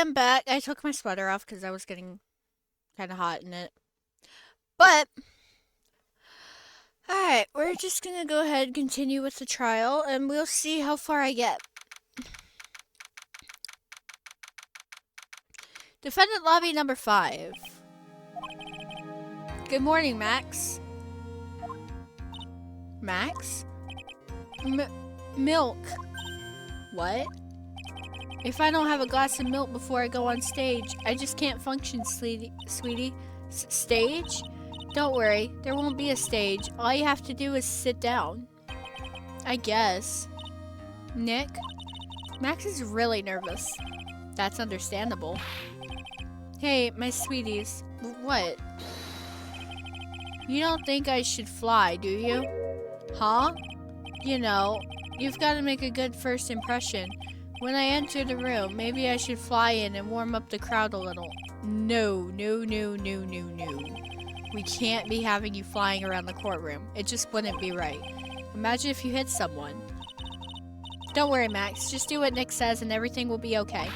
I'm back. I took my sweater off because I was getting kind of hot in it. But, alright, we're just gonna go ahead and continue with the trial, and we'll see how far I get. Defendant lobby number 5. Good morning, Max. Max? Milk. What? If I don't have a glass of milk before I go on stage, I just can't function, sweetie. Stage? Don't worry, there won't be a stage. All you have to do is sit down. I guess. Nick? Max is really nervous. That's understandable. Hey, my sweeties. What? You don't think I should fly, do you? Huh? You know, you've got to make a good first impression. When I enter the room, maybe I should fly in and warm up the crowd a little. No. We can't be having you flying around the courtroom. It just wouldn't be right. Imagine if you hit someone. Don't worry, Max. Just do what Nick says and everything will be okay.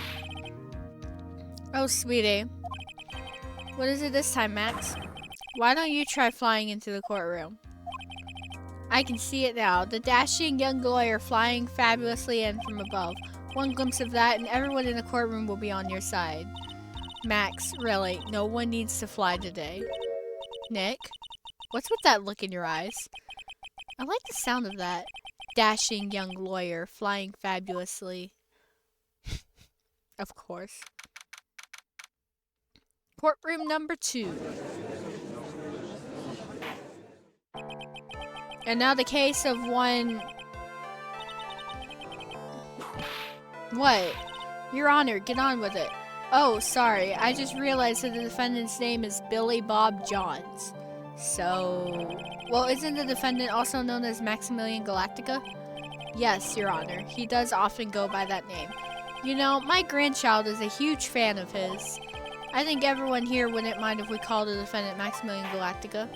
Oh, sweetie. What is it this time, Max? Why don't you try flying into the courtroom? I can see it now. The dashing young lawyer flying fabulously in from above. One glimpse of that and everyone in the courtroom will be on your side. Max, really, no one needs to fly today. Nick? What's with that look in your eyes? I like the sound of that. Dashing young lawyer flying fabulously. Of course. Courtroom number 2. And now the case of one... What? Your Honor, get on with it. Oh, sorry. I just realized that the defendant's name is Billy Bob Johns. So... Well, isn't the defendant also known as Maximilian Galactica? Yes, Your Honor. He does often go by that name. You know, my grandchild is a huge fan of his. I think everyone here wouldn't mind if we called the defendant Maximilian Galactica.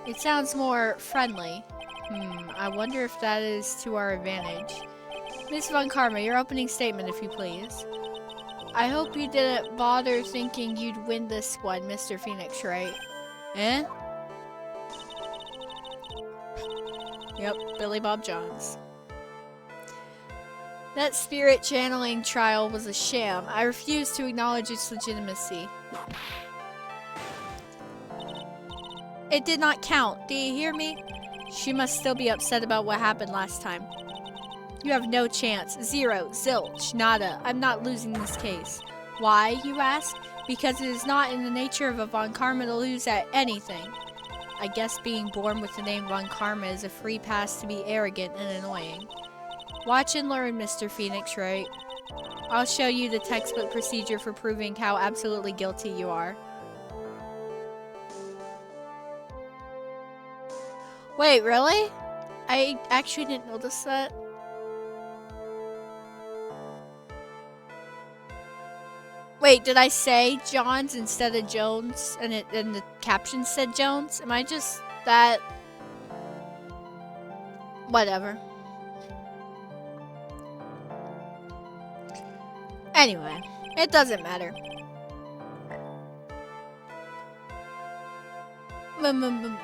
It sounds more friendly. I wonder if that is to our advantage. Miss Von Karma, your opening statement, if you please. I hope you didn't bother thinking you'd win this one, Mr. Phoenix, right? Eh? Yep, Billy Bob Johns. That spirit channeling trial was a sham. I refuse to acknowledge its legitimacy. It did not count. Do you hear me? She must still be upset about what happened last time. You have no chance. Zero. Zilch. Nada. I'm not losing this case. Why, you ask? Because it is not in the nature of a Von Karma to lose at anything. I guess being born with the name Von Karma is a free pass to be arrogant and annoying. Watch and learn, Mr. Phoenix, right? I'll show you the textbook procedure for proving how absolutely guilty you are. Wait, really? I actually didn't notice that. Wait, did I say Johns instead of Jones? And the caption said Jones? Am I just that... Whatever. Anyway, it doesn't matter.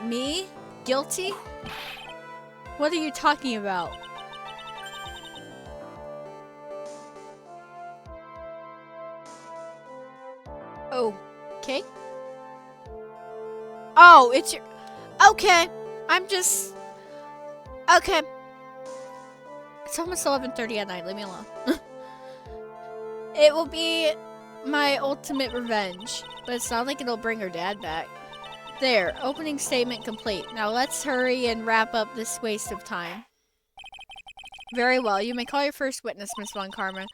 Me? Guilty? What are you talking about? Okay. Oh, it's your... Okay. I'm just... Okay. It's almost 11:30 at night. Leave me alone. It will be my ultimate revenge, but it's not like it'll bring her dad back. There, opening statement complete. Now let's hurry and wrap up this waste of time. Very well, you may call your first witness, Miss Von Karma.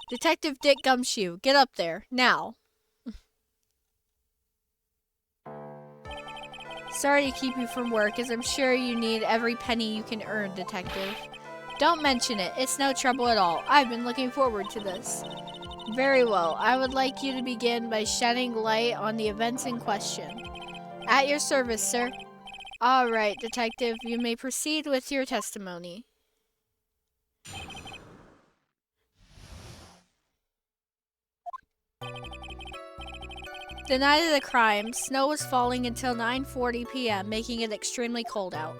Detective Dick Gumshoe, get up there, now. Sorry to keep you from work, as I'm sure you need every penny you can earn, Detective. Don't mention it, it's no trouble at all. I've been looking forward to this. Very well, I would like you to begin by shedding light on the events in question. At your service, sir. All right, Detective, you may proceed with your testimony. The night of the crime, snow was falling until 9:40 p.m., making it extremely cold out.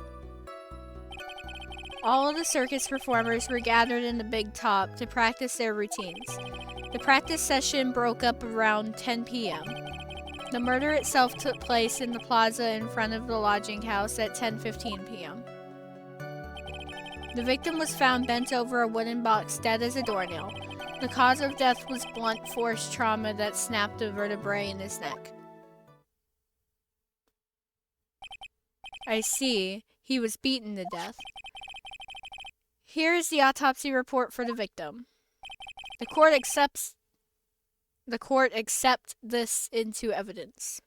All of the circus performers were gathered in the big top to practice their routines. The practice session broke up around 10 p.m. The murder itself took place in the plaza in front of the lodging house at 10:15 p.m. The victim was found bent over a wooden box, dead as a doornail. The cause of death was blunt force trauma that snapped a vertebrae in his neck. I see. He was beaten to death. Here is the autopsy report for the victim. The court accepts this into evidence.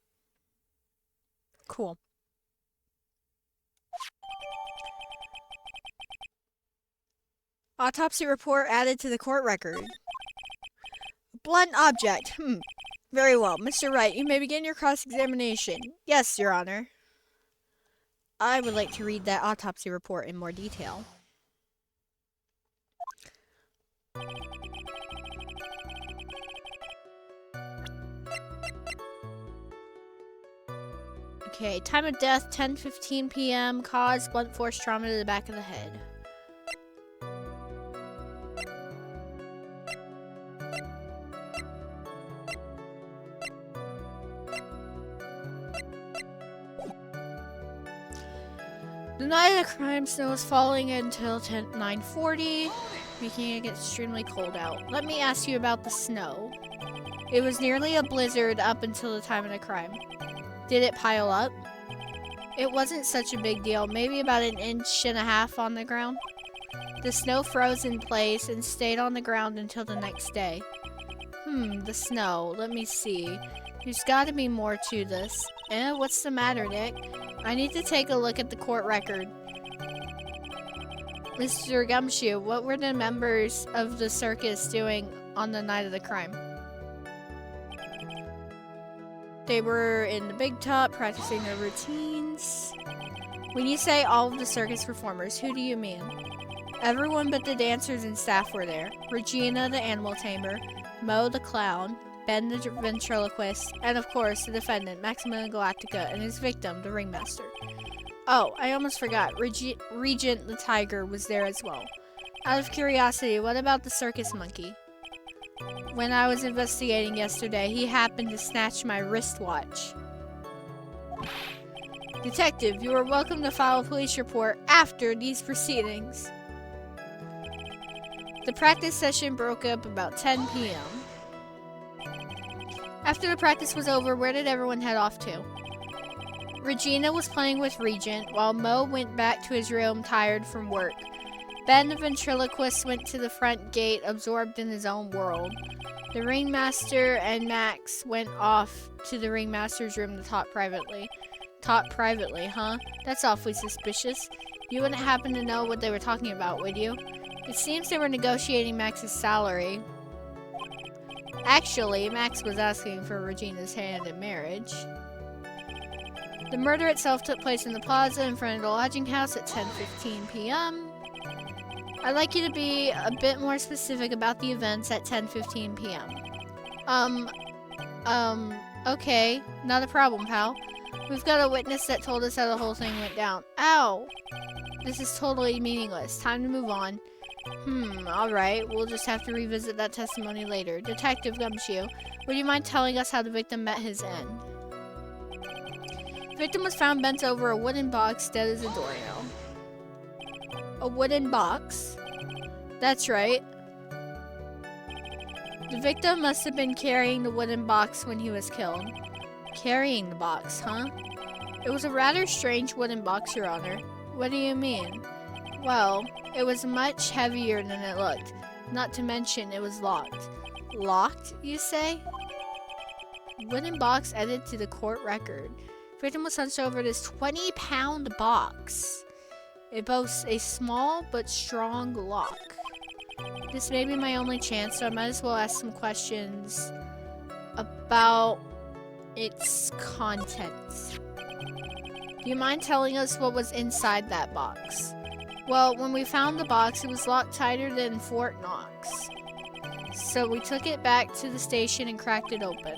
Cool. Autopsy report added to the court record. Blunt object. Very well. Mr. Wright, you may begin your cross-examination. Yes, Your Honor. I would like to read that autopsy report in more detail. Okay, time of death 10:15 p.m. Cause blunt force trauma to the back of the head. The night of the crime, snow was falling until 9:40, making it extremely cold out. Let me ask you about the snow. It was nearly a blizzard up until the time of the crime. Did it pile up? It wasn't such a big deal, maybe about 1.5 inches on the ground. The snow froze in place and stayed on the ground until the next day. The snow. Let me see. There's gotta be more to this. What's the matter, Nick? I need to take a look at the court record. Mr. Gumshoe, what were the members of the circus doing on the night of the crime? They were in the big top practicing their routines. When you say all of the circus performers, who do you mean? Everyone but the dancers and staff were there. Regina, the animal tamer, Mo, the clown, Ben, the ventriloquist, and of course, the defendant, Maximilian Galactica, and his victim, the ringmaster. Oh, I almost forgot. Regent, the tiger, was there as well. Out of curiosity, what about the circus monkey? When I was investigating yesterday, he happened to snatch my wristwatch. Detective, you are welcome to file a police report after these proceedings. The practice session broke up about 10 p.m. After the practice was over, where did everyone head off to? Regina was playing with Regent, while Mo went back to his room tired from work. Ben, the ventriloquist, went to the front gate, absorbed in his own world. The ringmaster and Max went off to the ringmaster's room to talk privately. Talk privately, huh? That's awfully suspicious. You wouldn't happen to know what they were talking about, would you? It seems they were negotiating Max's salary. Actually, Max was asking for Regina's hand in marriage. The murder itself took place in the plaza in front of the lodging house at 10:15 p.m. I'd like you to be a bit more specific about the events at 10:15 p.m. Okay, not a problem, pal. We've got a witness that told us how the whole thing went down. Ow! This is totally meaningless. Time to move on. Alright, we'll just have to revisit that testimony later. Detective Gumshoe, would you mind telling us how the victim met his end? The victim was found bent over a wooden box, dead as a doornail. A wooden box? That's right. The victim must have been carrying the wooden box when he was killed. Carrying the box, huh? It was a rather strange wooden box, Your Honor. What do you mean? Well, it was much heavier than it looked. Not to mention, it was locked. Locked, you say? Wooden box added to the court record. Victim was hunched over this 20-pound box. It boasts a small but strong lock. This may be my only chance, so I might as well ask some questions about its contents. Do you mind telling us what was inside that box? Well, when we found the box, it was locked tighter than Fort Knox. So we took it back to the station and cracked it open.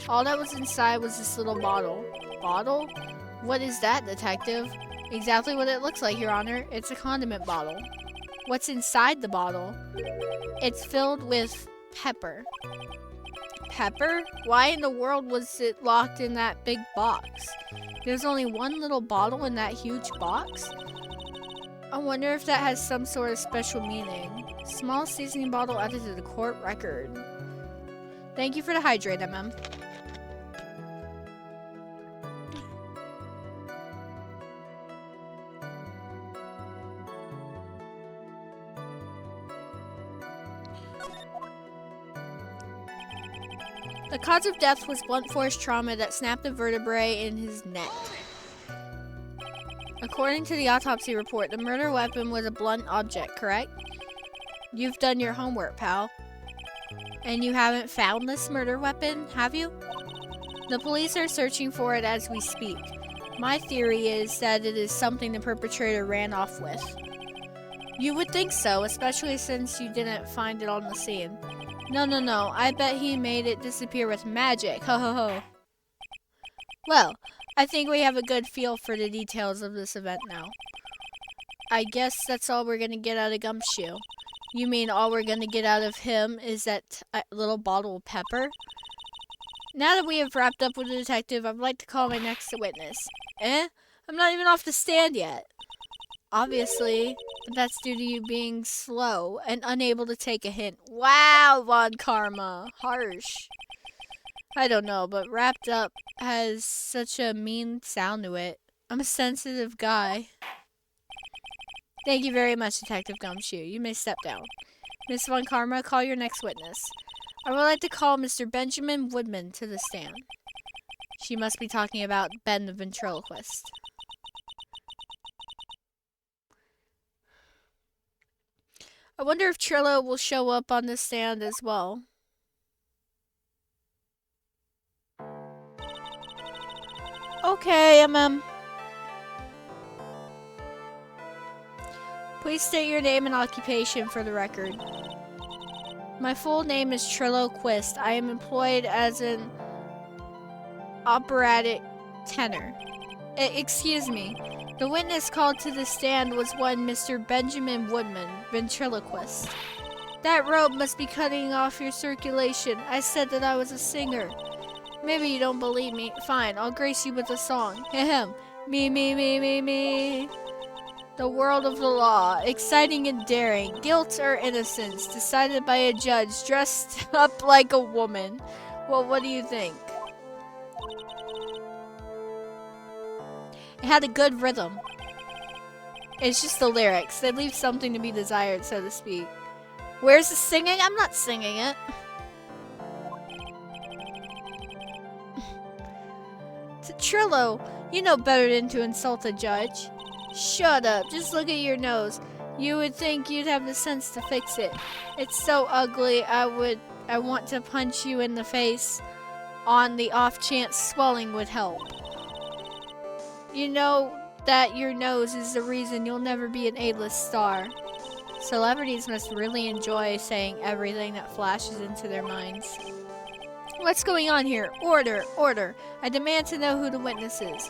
All that was inside was this little bottle. Bottle? What is that, detective? Exactly what it looks like, Your Honor. It's a condiment bottle. What's inside the bottle? It's filled with pepper. Pepper? Why in the world was it locked in that big box? There's only one little bottle in that huge box? I wonder if that has some sort of special meaning. Small seasoning bottle added to the court record. Thank you for the hydrate, MM. The cause of death was blunt force trauma that snapped a vertebrae in his neck. According to the autopsy report, the murder weapon was a blunt object, correct? You've done your homework, pal. And you haven't found this murder weapon, have you? The police are searching for it as we speak. My theory is that it is something the perpetrator ran off with. You would think so, especially since you didn't find it on the scene. No. I bet he made it disappear with magic. Ho ho ho. Well, I think we have a good feel for the details of this event now. I guess that's all we're gonna get out of Gumshoe. You mean all we're gonna get out of him is that little bottle of pepper? Now that we have wrapped up with the detective, I'd like to call my next witness. I'm not even off the stand yet. Obviously, that's due to you being slow and unable to take a hint. Wow, Von Karma. Harsh. I don't know, but wrapped up has such a mean sound to it. I'm a sensitive guy. Thank you very much, Detective Gumshoe. You may step down. Miss Von Karma, call your next witness. I would like to call Mr. Benjamin Woodman to the stand. She must be talking about Ben the ventriloquist. I wonder if Trillo will show up on the stand as well. Okay, Please state your name and occupation for the record. My full name is Trillo Quist. I am employed as an operatic tenor. Excuse me. The witness called to the stand was one Mr. Benjamin Woodman, ventriloquist. That robe must be cutting off your circulation. I said that I was a singer. Maybe you don't believe me. Fine, I'll grace you with a song. Ahem. Me. The world of the law. Exciting and daring. Guilt or innocence. Decided by a judge dressed up like a woman. Well, what do you think? It had a good rhythm. It's just the lyrics. They leave something to be desired, so to speak. Where's the singing? I'm not singing it. Trillo, you know better than to insult a judge. Shut up. Just look at your nose. You would think you'd have the sense to fix it. It's so ugly, I want to punch you in the face. On the off chance swelling would help. You know that your nose is the reason you'll never be an A-list star. Celebrities must really enjoy saying everything that flashes into their minds. What's going on here? Order. I demand to know who the witness is.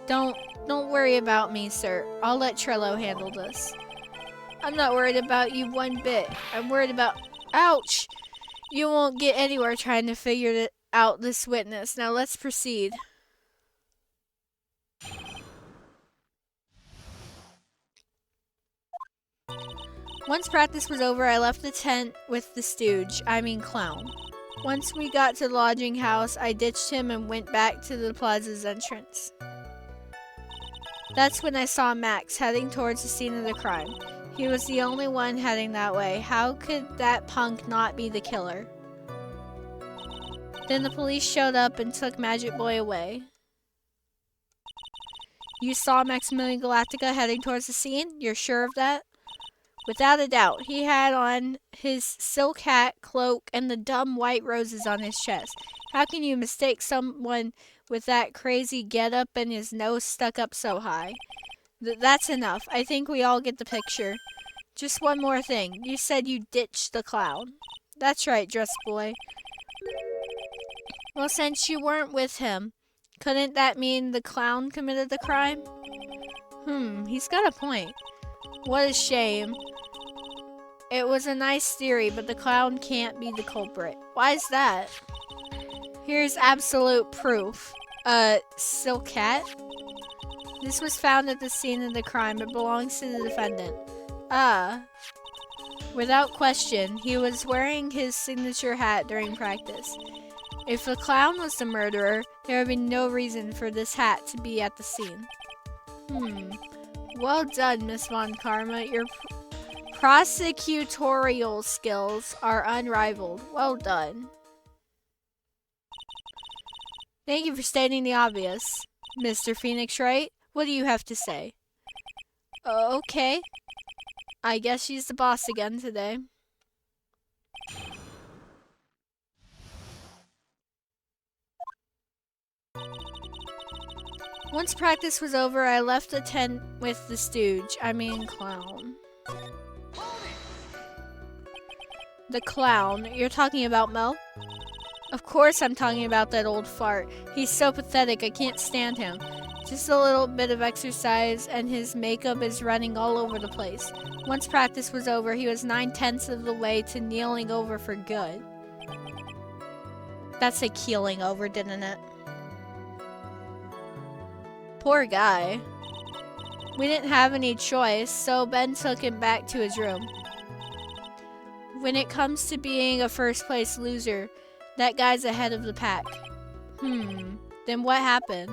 Don't worry about me, sir. I'll let Trillo handle this. I'm not worried about you one bit. I'm worried about... Ouch! You won't get anywhere trying to figure out this witness. Now let's proceed. Once practice was over, I left the tent with the stooge, clown. Once we got to the lodging house, I ditched him and went back to the plaza's entrance. That's when I saw Max heading towards the scene of the crime. He was the only one heading that way. How could that punk not be the killer? Then the police showed up and took Magic Boy away. You saw Maximilian Galactica heading towards the scene? You're sure of that? Without a doubt. He had on his silk hat, cloak, and the dumb white roses on his chest. How can you mistake someone with that crazy getup and his nose stuck up so high? That's enough. I think we all get the picture. Just one more thing. You said you ditched the clown. That's right, dress boy. Well, since you weren't with him, couldn't that mean the clown committed the crime? He's got a point. What a shame. It was a nice theory, but the clown can't be the culprit. Why is that? Here's absolute proof. Silk cat? This was found at the scene of the crime. It belongs to the defendant. Without question, he was wearing his signature hat during practice. If the clown was the murderer, there would be no reason for this hat to be at the scene. Well done, Miss Von Karma. Your prosecutorial skills are unrivaled. Well done. Thank you for stating the obvious. Mr. Phoenix Wright, what do you have to say? Okay. I guess she's the boss again today. Once practice was over, I left the tent with the clown. The clown? You're talking about Mel? Of course I'm talking about that old fart. He's so pathetic, I can't stand him. Just a little bit of exercise and his makeup is running all over the place. Once practice was over, he was 9/10 of the way to kneeling over for good. That's a keeling over, didn't it? Poor guy. We didn't have any choice, so Ben took him back to his room. When it comes to being a first place loser, that guy's ahead of the pack. Then what happened?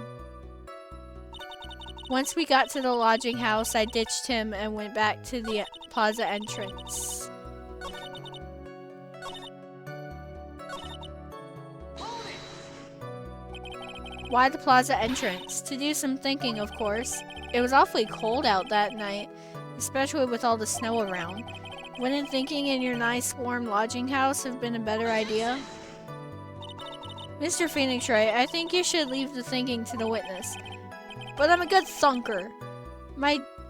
Once we got to the lodging house, I ditched him and went back to the plaza entrance. Why the plaza entrance? To do some thinking, of course. It was awfully cold out that night, especially with all the snow around. Wouldn't thinking in your nice warm lodging house have been a better idea? Mr. Phoenix Wright, I think you should leave the thinking to the witness. But I'm a good thunker.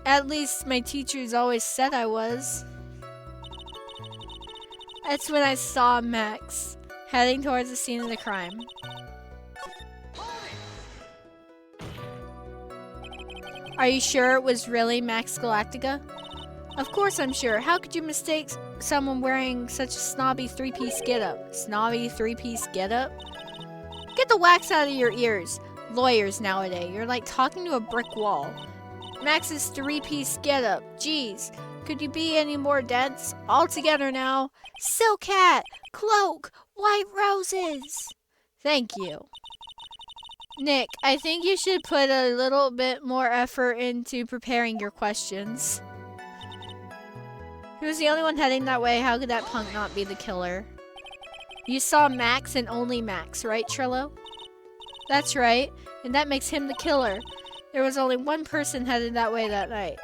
At least my teachers always said I was. That's when I saw Max, heading towards the scene of the crime. Are you sure it was really Max Galactica? Of course I'm sure. How could you mistake someone wearing such a snobby three-piece getup? Snobby three-piece getup? Get the wax out of your ears. Lawyers nowadays, you're like talking to a brick wall. Max's three-piece getup. Jeez, could you be any more dense? All together now. Silk hat, cloak, white roses. Thank you. Nick, I think you should put a little bit more effort into preparing your questions. He was the only one heading that way. How could that punk not be the killer? You saw Max and only Max, right, Trillo? That's right, and that makes him the killer. There was only one person headed that way that night.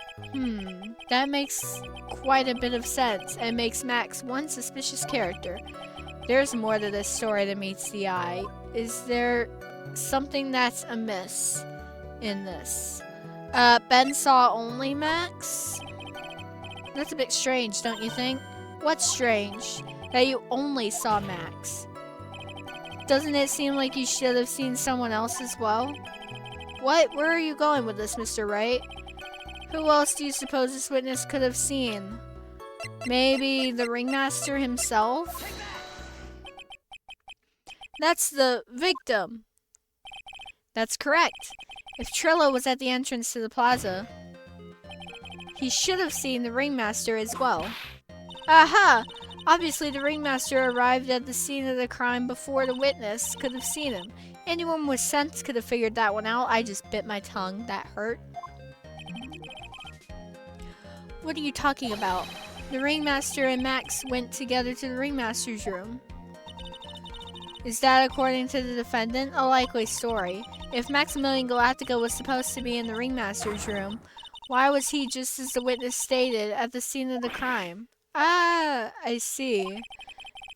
That makes quite a bit of sense and makes Max one suspicious character. There's more to this story than meets the eye. Is there something that's amiss in this? Ben saw only Max? That's a bit strange, don't you think? What's strange? That you only saw Max. Doesn't it seem like you should have seen someone else as well? What? Where are you going with this, Mr. Wright? Who else do you suppose this witness could have seen? Maybe the ringmaster himself? That's the victim. That's correct. If Trillo was at the entrance to the plaza, he should have seen the ringmaster as well. Aha! Obviously, the ringmaster arrived at the scene of the crime before the witness could have seen him. Anyone with sense could have figured that one out. I just bit my tongue. That hurt. What are you talking about? The ringmaster and Max went together to the ringmaster's room. Is that according to the defendant? A likely story. If Maximilian Galactica was supposed to be in the ringmaster's room, why was he, just as the witness stated, at the scene of the crime? Ah, I see.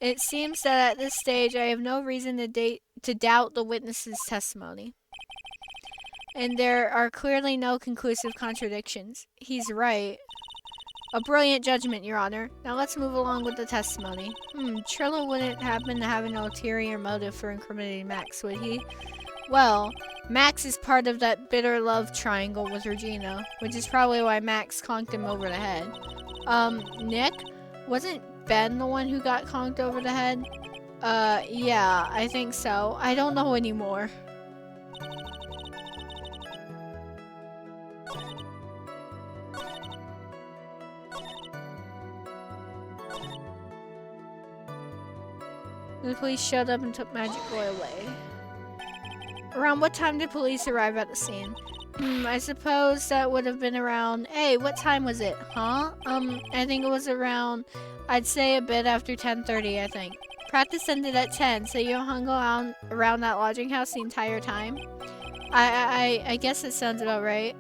It seems that at this stage I have no reason to doubt the witness's testimony. And there are clearly no conclusive contradictions. He's right. A brilliant judgment, Your Honor. Now let's move along with the testimony. Trillo wouldn't happen to have an ulterior motive for incriminating Max, would he? Well, Max is part of that bitter love triangle with Regina, which is probably why Max conked him over the head. Nick? Wasn't Ben the one who got conked over the head? Yeah, I think so. I don't know anymore. The police showed up and took Magic Boy away. Around what time did police arrive at the scene? I suppose that would have been around... Hey, what time was it? Huh? I think it was around... I'd say a bit after 10:30, I think. Practice ended at 10, so you hung around that lodging house the entire time? I guess it sounds about right.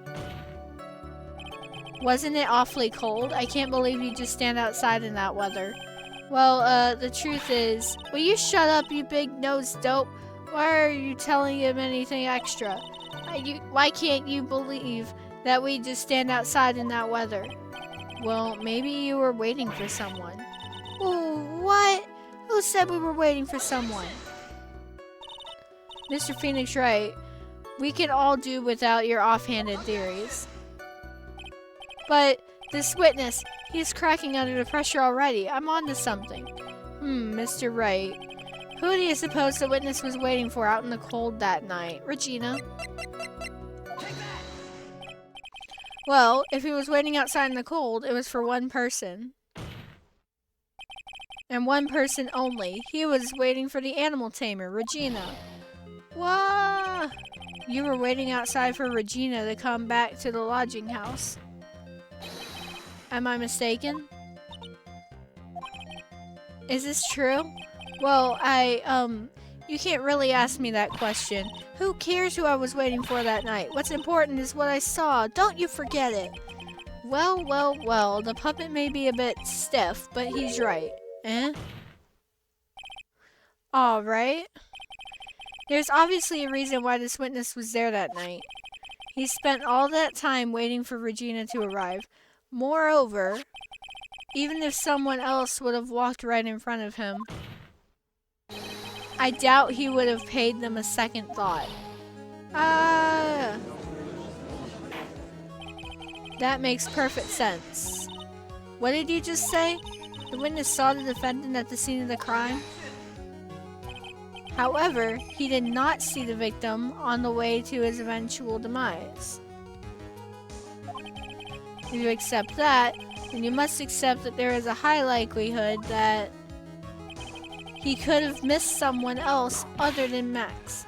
Wasn't it awfully cold? I can't believe you just stand outside in that weather. Well, the truth is... Will you shut up, you big-nosed dope? Why are you telling him anything extra? Why can't you believe that we just stand outside in that weather? Well, maybe you were waiting for someone. Oh, what? Who said we were waiting for someone? Mr. Phoenix, right. We can all do without your offhanded theories. But this witness, he's cracking under the pressure already. I'm on to something. Mr. Wright. Who do you suppose the witness was waiting for out in the cold that night? Regina. Well, if he was waiting outside in the cold, it was for one person. And one person only. He was waiting for the animal tamer, Regina. What? You were waiting outside for Regina to come back to the lodging house. Am I mistaken? Is this true? Well, you can't really ask me that question. Who cares who I was waiting for that night? What's important is what I saw. Don't you forget it. Well, the puppet may be a bit stiff, but he's right. Eh? Alright. There's obviously a reason why this witness was there that night. He spent all that time waiting for Regina to arrive. Moreover, even if someone else would have walked right in front of him, I doubt he would have paid them a second thought. That makes perfect sense. What did you just say? The witness saw the defendant at the scene of the crime? However, he did not see the victim on the way to his eventual demise. If you accept that, then you must accept that there is a high likelihood that he could have missed someone else other than Max.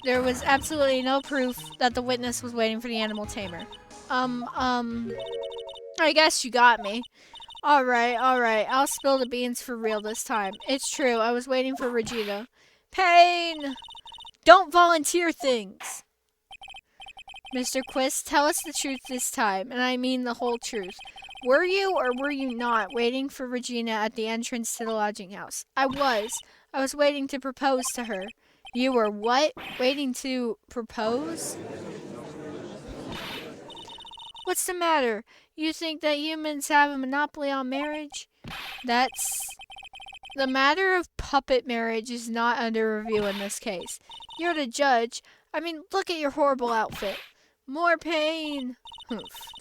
There was absolutely no proof that the witness was waiting for the animal tamer. I guess you got me. Alright, I'll spill the beans for real this time. It's true, I was waiting for Regina. Pain! Don't volunteer things! Mr. Quist, tell us the truth this time, and I mean the whole truth. Were you or were you not waiting for Regina at the entrance to the lodging house? I was. I was waiting to propose to her. You were what? Waiting to propose? What's the matter? You think that humans have a monopoly on marriage? The matter of puppet marriage is not under review in this case. You're the judge. I mean, look at your horrible outfit. More pain.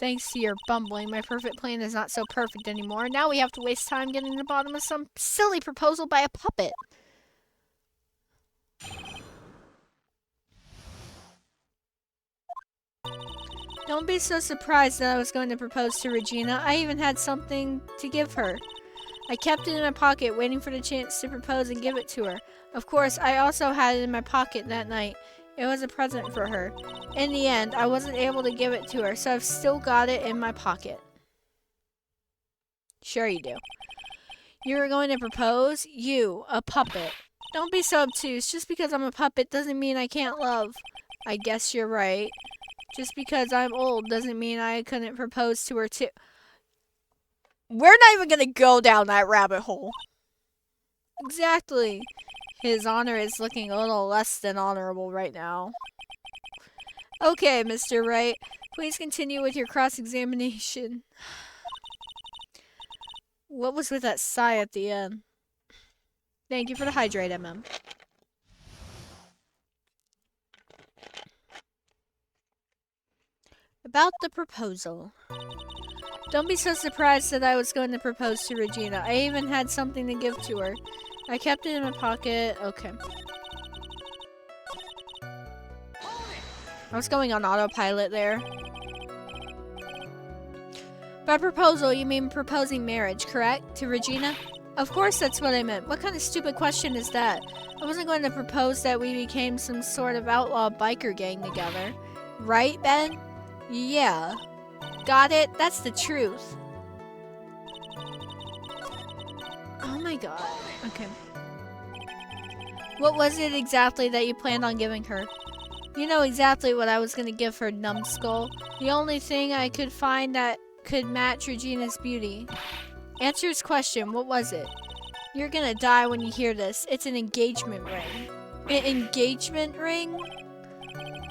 Thanks to your bumbling, my perfect plan is not so perfect anymore. Now we have to waste time getting to the bottom of some silly proposal by a puppet. Don't be so surprised that I was going to propose to Regina. I even had something to give her. I kept it in my pocket, waiting for the chance to propose and give it to her. Of course, I also had it in my pocket that night. It was a present for her. In the end, I wasn't able to give it to her, so I've still got it in my pocket. Sure you do. You were going to propose? You, a puppet. Don't be so obtuse. Just because I'm a puppet doesn't mean I can't love. I guess you're right. Just because I'm old doesn't mean I couldn't propose to her too. We're not even gonna go down that rabbit hole. Exactly. His honor is looking a little less than honorable right now. Okay, Mr. Wright. Please continue with your cross-examination. What was with that sigh at the end? Thank you for the hydrate, MM. About the proposal. Don't be so surprised that I was going to propose to Regina. I even had something to give to her. I kept it in my pocket. Okay. I was going on autopilot there. By proposal, you mean proposing marriage, correct? To Regina? Of course that's what I meant. What kind of stupid question is that? I wasn't going to propose that we became some sort of outlaw biker gang together. Right, Ben? Yeah. Got it? That's the truth. Oh my god. Okay. What was it exactly that you planned on giving her? You know exactly what I was gonna give her, numbskull. The only thing I could find that could match Regina's beauty. Answer his question. What was it? You're gonna die when you hear this. It's an engagement ring. An engagement ring?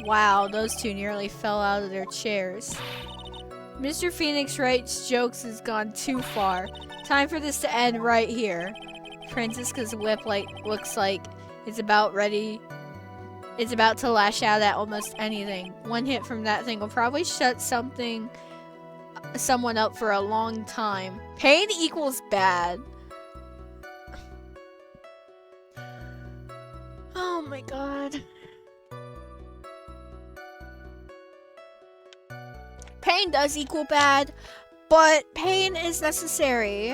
Wow, those two nearly fell out of their chairs. Mr. Phoenix Wright's jokes has gone too far. Time for this to end right here. Francisca's whip looks like it's about ready. It's about to lash out at almost anything. One hit from that thing will probably shut someone up for a long time. Pain equals bad. Oh my god. Pain does equal bad, but pain is necessary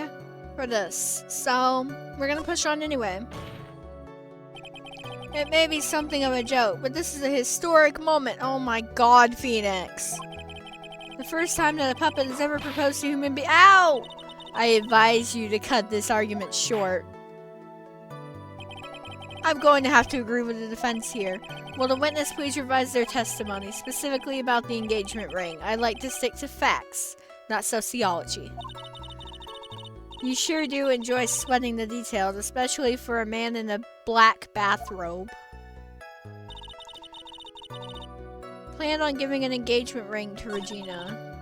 for this. So, we're gonna push on anyway. It may be something of a joke, but this is a historic moment. Oh my god, Phoenix. The first time that a puppet has ever proposed to a human being. Ow! I advise you to cut this argument short. I'm going to have to agree with the defense here. Will the witness please revise their testimony, specifically about the engagement ring? I'd like to stick to facts, not sociology. You sure do enjoy sweating the details, especially for a man in a black bathrobe. Plan on giving an engagement ring to Regina.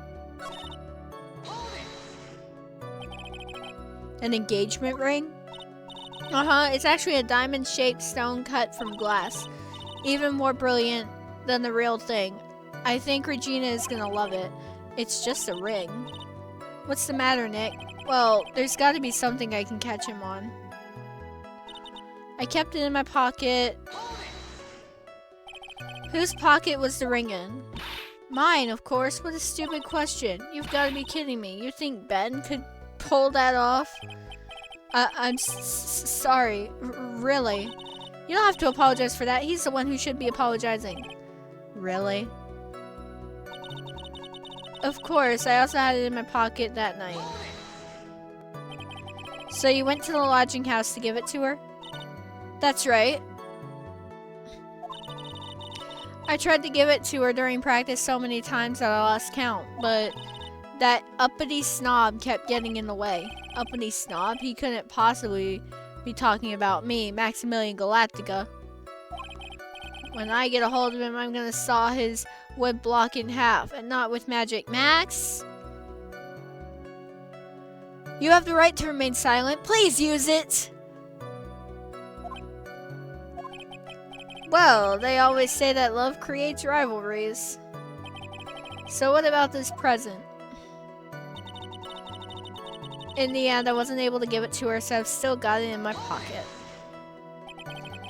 An engagement ring? It's actually a diamond-shaped stone cut from glass. Even more brilliant than the real thing. I think Regina is gonna love it. It's just a ring. What's the matter, Nick? Well, there's gotta be something I can catch him on. I kept it in my pocket. Whose pocket was the ring in? Mine, of course. What a stupid question. You've gotta be kidding me. You think Ben could pull that off? I'm sorry. Really? You don't have to apologize for that. He's the one who should be apologizing. Really? Of course. I also had it in my pocket that night. So you went to the lodging house to give it to her? That's right. I tried to give it to her during practice so many times that I lost count, but that uppity snob kept getting in the way. Uppity snob? He couldn't possibly be talking about me, Maximilian Galactica. When I get a hold of him, I'm gonna saw his wood block in half, and not with magic. Max? You have the right to remain silent. Please use it! Well, they always say that love creates rivalries. So what about this present? In the end, I wasn't able to give it to her, so I've still got it in my pocket.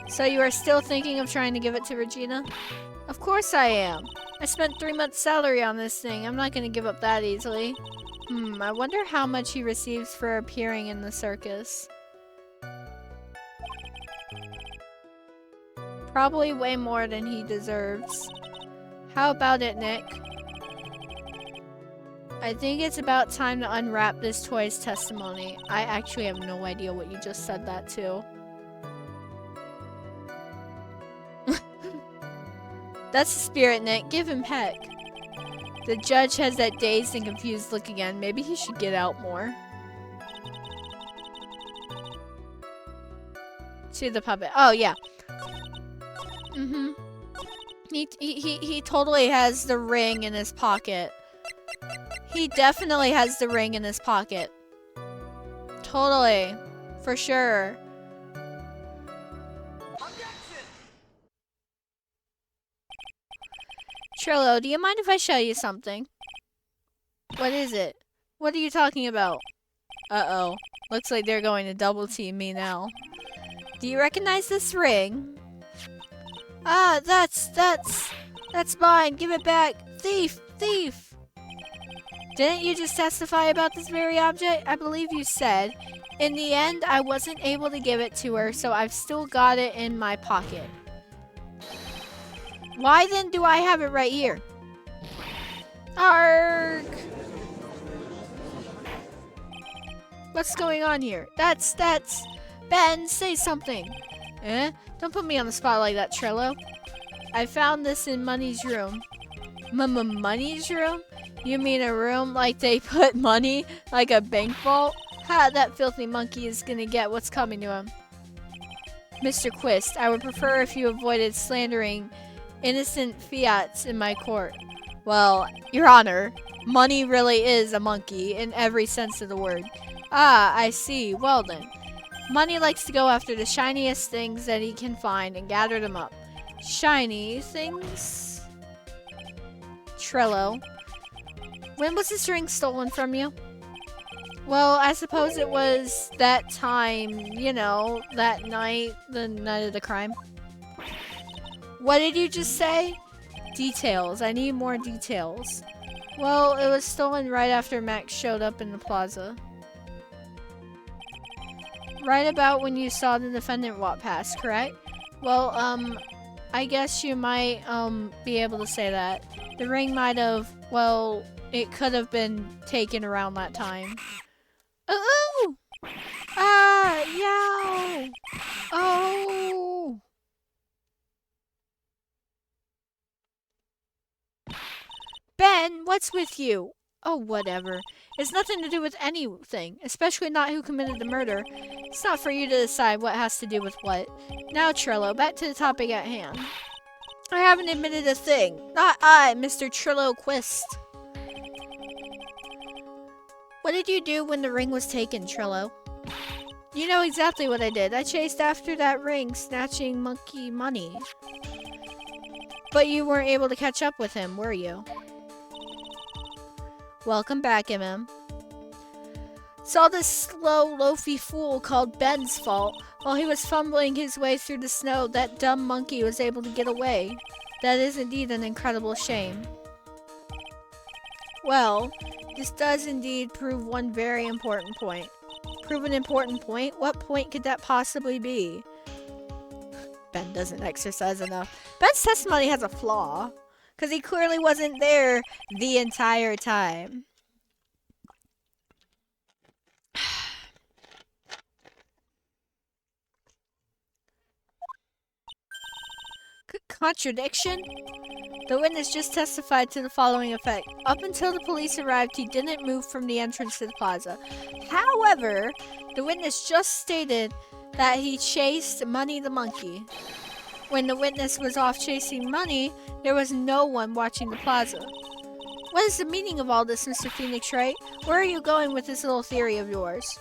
So you are still thinking of trying to give it to Regina? Of course I am. I spent 3 months' salary on this thing. I'm not going to give up that easily. I wonder how much he receives for appearing in the circus. Probably way more than he deserves. How about it, Nick? I think it's about time to unwrap this toy's testimony. I actually have no idea what you just said that to. That's the spirit, Nick. Give him heck. The judge has that dazed and confused look again. Maybe he should get out more. To the puppet. Oh, yeah. He totally has the ring in his pocket. He definitely has the ring in his pocket. Totally. For sure. Trillo, do you mind if I show you something? What is it? What are you talking about? Uh-oh. Looks like they're going to double team me now. Do you recognize this ring? Ah, that's mine. Give it back. Thief! Thief! Didn't you just testify about this very object? I believe you said. In the end, I wasn't able to give it to her, so I've still got it in my pocket. Why then do I have it right here? Arg! What's going on here? That's... Ben, say something. Eh? Don't put me on the spot like that, Trillo. I found this in Money's room. Money's room? You mean a room like they put money? Like a bank vault? Ha, that filthy monkey is gonna get what's coming to him. Mr. Quist, I would prefer if you avoided slandering innocent fiats in my court. Well, Your Honor, Money really is a monkey in every sense of the word. Ah, I see. Well then. Money likes to go after the shiniest things that he can find and gather them up. Shiny things? Trillo. When was this ring stolen from you? Well, I suppose it was that time, you know, that night, the night of the crime. What did you just say? Details. I need more details. Well, it was stolen right after Max showed up in the plaza. Right about when you saw the defendant walk past, correct? Well, I guess you might, be able to say that. The ring might have, well, it could have been taken around that time. Ooh! Ah! Yow! Oh! Ben, what's with you? Oh, whatever. It's nothing to do with anything, especially not who committed the murder. It's not for you to decide what has to do with what. Now, Trillo, back to the topic at hand. I haven't admitted a thing. Not I, Mr. Trillo Quist. What did you do when the ring was taken, Trillo? You know exactly what I did. I chased after that ring, snatching monkey money. But you weren't able to catch up with him, were you? Welcome back, MM. It's all this slow, loafy fool called Ben's fault. While he was fumbling his way through the snow, that dumb monkey was able to get away. That is indeed an incredible shame. Well, this does indeed prove one very important point. Prove an important point? What point could that possibly be? Ben doesn't exercise enough. Ben's testimony has a flaw. Because he clearly wasn't there the entire time. Contradiction? The witness just testified to the following effect. Up until the police arrived, he didn't move from the entrance to the plaza. However, the witness just stated that he chased Money the monkey. When the witness was off chasing Money, there was no one watching the plaza. What is the meaning of all this, Mr. Phoenix Wright? Where are you going with this little theory of yours?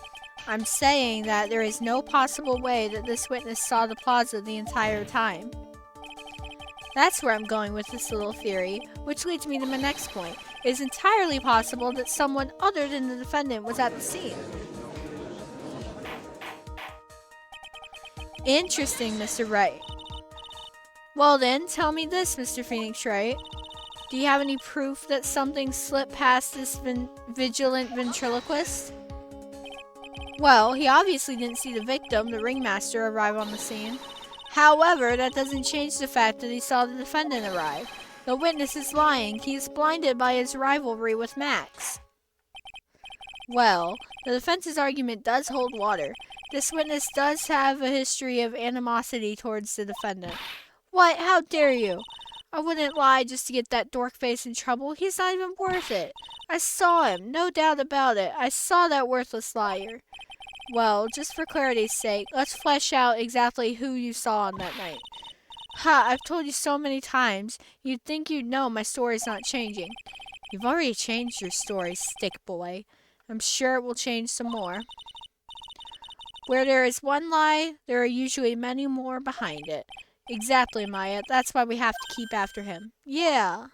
I'm saying that there is no possible way that this witness saw the plaza the entire time. That's where I'm going with this little theory, which leads me to my next point. It is entirely possible that someone other than the defendant was at the scene. Interesting, Mr. Wright. Well then, tell me this, Mr. Phoenix Wright. Do you have any proof that something slipped past this vigilant ventriloquist? Well, he obviously didn't see the victim, the ringmaster, arrive on the scene. However, that doesn't change the fact that he saw the defendant arrive. The witness is lying. He is blinded by his rivalry with Max. Well, the defense's argument does hold water. This witness does have a history of animosity towards the defendant. What? How dare you? I wouldn't lie just to get that dork face in trouble. He's not even worth it. I saw him, no doubt about it. I saw that worthless liar. Well, just for clarity's sake, let's flesh out exactly who you saw on that night. Ha, I've told you so many times. You'd think you'd know my story's not changing. You've already changed your story, stick boy. I'm sure it will change some more. Where there is one lie, there are usually many more behind it. Exactly, Maya. That's why we have to keep after him. Yeah.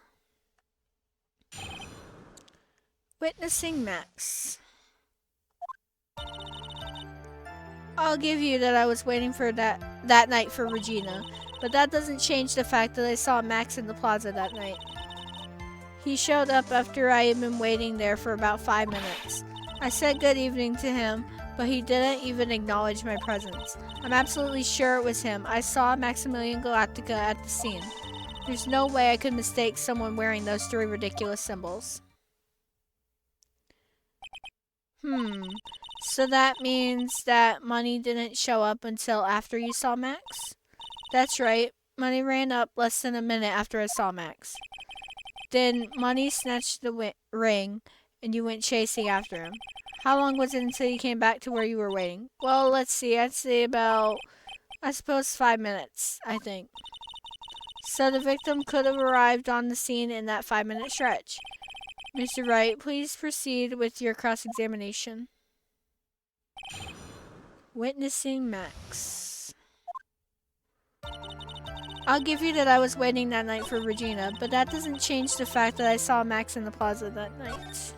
Witnessing Max. I'll give you that I was waiting for that night for Regina, but that doesn't change the fact that I saw Max in the plaza that night. He showed up after I had been waiting there for about 5 minutes. I said good evening to him, but he didn't even acknowledge my presence. I'm absolutely sure it was him. I saw Maximilian Galactica at the scene. There's no way I could mistake someone wearing those 3 ridiculous symbols. So that means that Money didn't show up until after you saw Max? That's right. Money ran up less than a minute after I saw Max. Then Money snatched the ring, and you went chasing after him. How long was it until you came back to where you were waiting? Well, let's see. I'd say about, I suppose, 5 minutes, I think. So the victim could have arrived on the scene in that 5-minute stretch. Mr. Wright, please proceed with your cross-examination. Witnessing Max. I'll give you that I was waiting that night for Regina, but that doesn't change the fact that I saw Max in the plaza that night.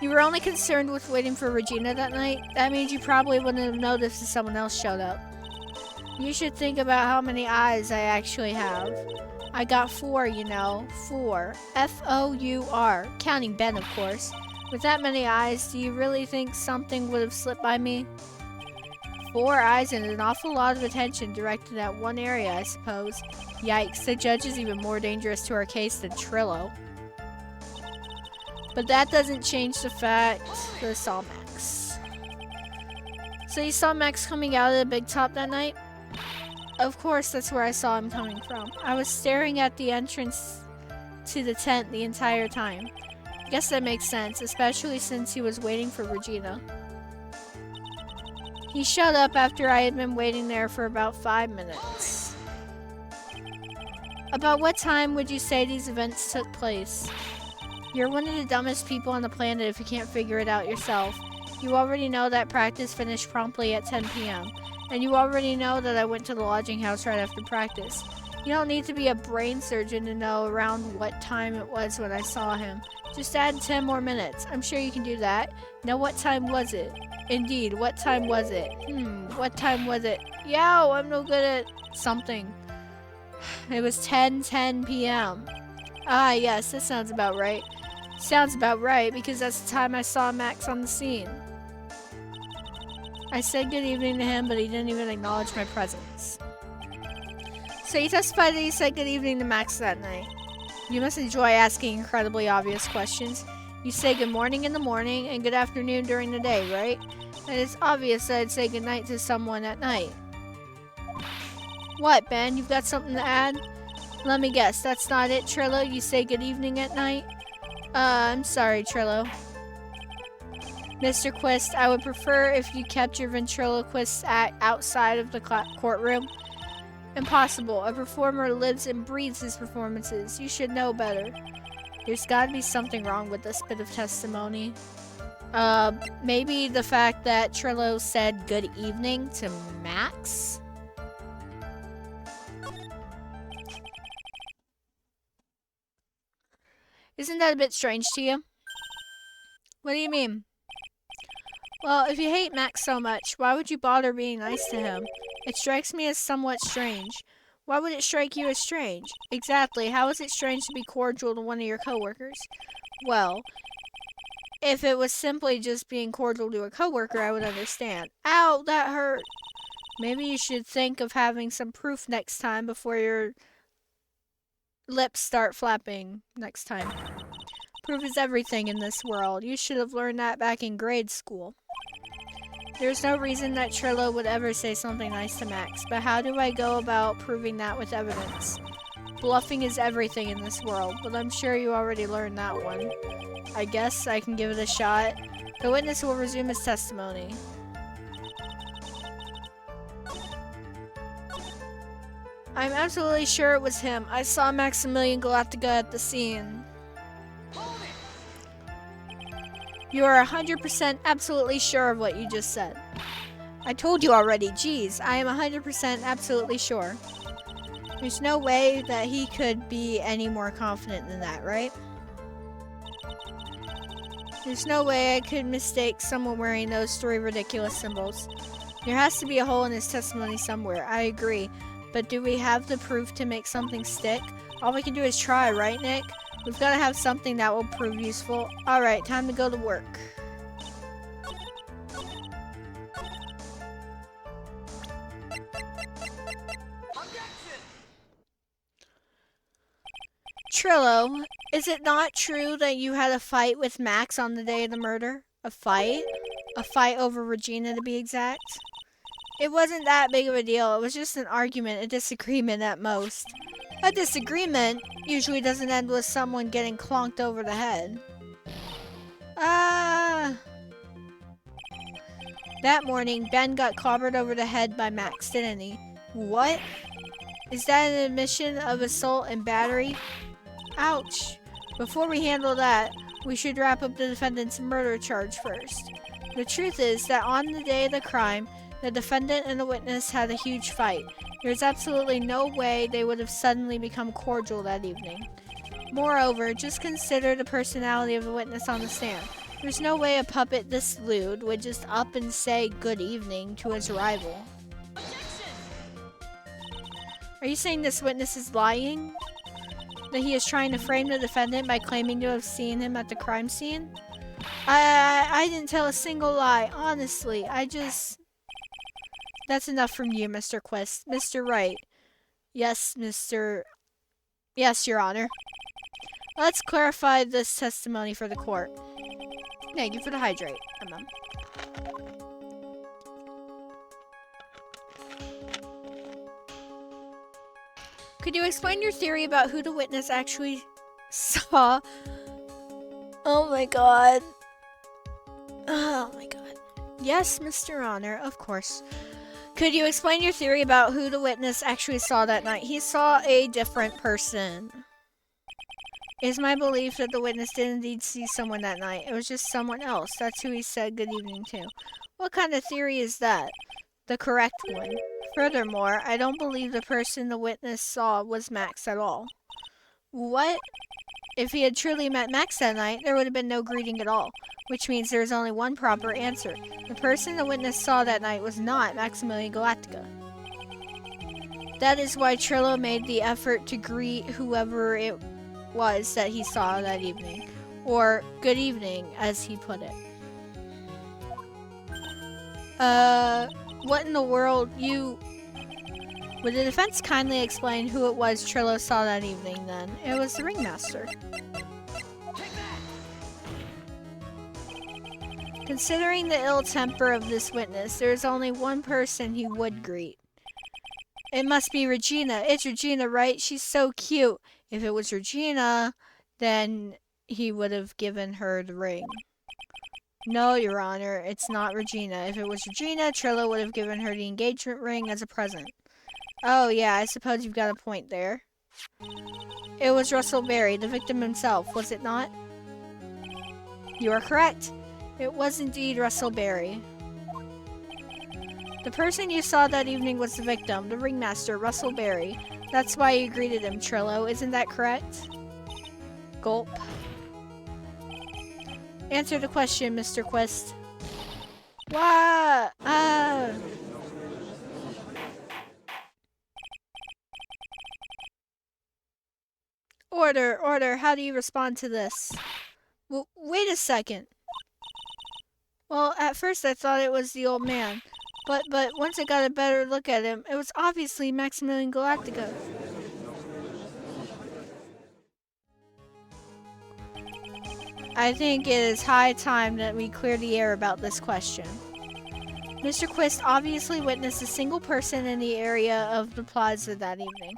You were only concerned with waiting for Regina that night? That means you probably wouldn't have noticed if someone else showed up. You should think about how many eyes I actually have. I got 4, you know. 4. F-O-U-R. Counting Ben, of course. With that many eyes, do you really think something would have slipped by me? 4 eyes and an awful lot of attention directed at one area, I suppose. Yikes, the judge is even more dangerous to our case than Trillo. But that doesn't change the fact that I saw Max. So you saw Max coming out of the big top that night? Of course, that's where I saw him coming from. I was staring at the entrance to the tent the entire time. I guess that makes sense, especially since he was waiting for Regina. He showed up after I had been waiting there for about 5 minutes. About what time would you say these events took place? You're one of the dumbest people on the planet if you can't figure it out yourself. You already know that practice finished promptly at 10 p.m. And you already know that I went to the lodging house right after practice. You don't need to be a brain surgeon to know around what time it was when I saw him. Just add 10 more minutes. I'm sure you can do that. Now what time was it? Indeed, what time was it? What time was it? Yow, I'm no good at something. It was 10:10 p.m. Ah, yes, that sounds about right. Sounds about right, because that's the time I saw Max on the scene. I said good evening to him, but he didn't even acknowledge my presence. So you testified that you said good evening to Max that night. You must enjoy asking incredibly obvious questions. You say good morning in the morning and good afternoon during the day, right? And it's obvious that I'd say good night to someone at night. What, Ben? You've got something to add? Let me guess, that's not it, Trillo? You say good evening at night? I'm sorry, Trillo. Mr. Quist, I would prefer if you kept your ventriloquist act outside of the courtroom. Impossible. A performer lives and breathes his performances. You should know better. There's gotta be something wrong with this bit of testimony. Maybe the fact that Trillo said good evening to Max? Isn't that a bit strange to you? What do you mean? Well, if you hate Max so much, why would you bother being nice to him? It strikes me as somewhat strange. Why would it strike you as strange? Exactly, how is it strange to be cordial to one of your coworkers? Well, if it was simply just being cordial to a coworker, I would understand. Ow, that hurt! Maybe you should think of having some proof next time before your lips start flapping next time. Proof is everything in this world. You should have learned that back in grade school. There's no reason that Trillo would ever say something nice to Max, but how do I go about proving that with evidence? Bluffing is everything in this world, but I'm sure you already learned that one. I guess I can give it a shot. The witness will resume his testimony. I'm absolutely sure it was him. I saw Maximilian Galactica at the scene. You are 100% absolutely sure of what you just said. I told you already, geez, I am 100% absolutely sure. There's no way that he could be any more confident than that, right? There's no way I could mistake someone wearing those 3 ridiculous symbols. There has to be a hole in his testimony somewhere, I agree. But do we have the proof to make something stick? All we can do is try, right, Nick? We've got to have something that will prove useful. Alright, time to go to work. Trillo, is it not true that you had a fight with Max on the day of the murder? A fight? A fight over Regina, to be exact? It wasn't that big of a deal. It was just an argument, a disagreement at most. A disagreement usually doesn't end with someone getting clonked over the head. That morning, Ben got clobbered over the head by Max, didn't he? What? Is that an admission of assault and battery? Ouch. Before we handle that, we should wrap up the defendant's murder charge first. The truth is that on the day of the crime, the defendant and the witness had a huge fight. There's absolutely no way they would have suddenly become cordial that evening. Moreover, just consider the personality of the witness on the stand. There's no way a puppet this lewd would just up and say good evening to his rival. Are you saying this witness is lying? That he is trying to frame the defendant by claiming to have seen him at the crime scene? I didn't tell a single lie, honestly. That's enough from you, Mr. Quest. Mr. Wright. Yes, Yes, Your Honor. Let's clarify this testimony for the court. Thank you for the hydrate. Could you explain your theory about who the witness actually saw? Oh my god. Oh my god. Yes, Mr. Honor, of course. Could you explain your theory about who the witness actually saw that night? He saw a different person. It is my belief that the witness did indeed see someone that night. It was just someone else. That's who he said good evening to. What kind of theory is that? The correct one. Furthermore, I don't believe the person the witness saw was Max at all. What? If he had truly met Max that night, there would have been no greeting at all, which means there is only one proper answer. The person the witness saw that night was not Maximilian Galactica. That is why Trillo made the effort to greet whoever it was that he saw that evening, or good evening, as he put it. What in the world, Would the defense kindly explain who it was Trillo saw that evening, then? It was the ringmaster. Considering the ill temper of this witness, there is only one person he would greet. It must be Regina. It's Regina, right? She's so cute. If it was Regina, then he would have given her the ring. No, Your Honor, it's not Regina. If it was Regina, Trillo would have given her the engagement ring as a present. Oh yeah, I suppose you've got a point there. It was Russell Berry, the victim himself, was it not? You are correct. It was indeed Russell Berry. The person you saw that evening was the victim, the ringmaster, Russell Berry. That's why you greeted him, Trillo. Isn't that correct? Gulp. Answer the question, Mr. Quest. What? Order. How do you respond to this? Wait a second. Well, at first I thought it was the old man. But once I got a better look at him, it was obviously Maximilian Galactica. I think it is high time that we clear the air about this question. Mr. Quist obviously witnessed a single person in the area of the plaza that evening.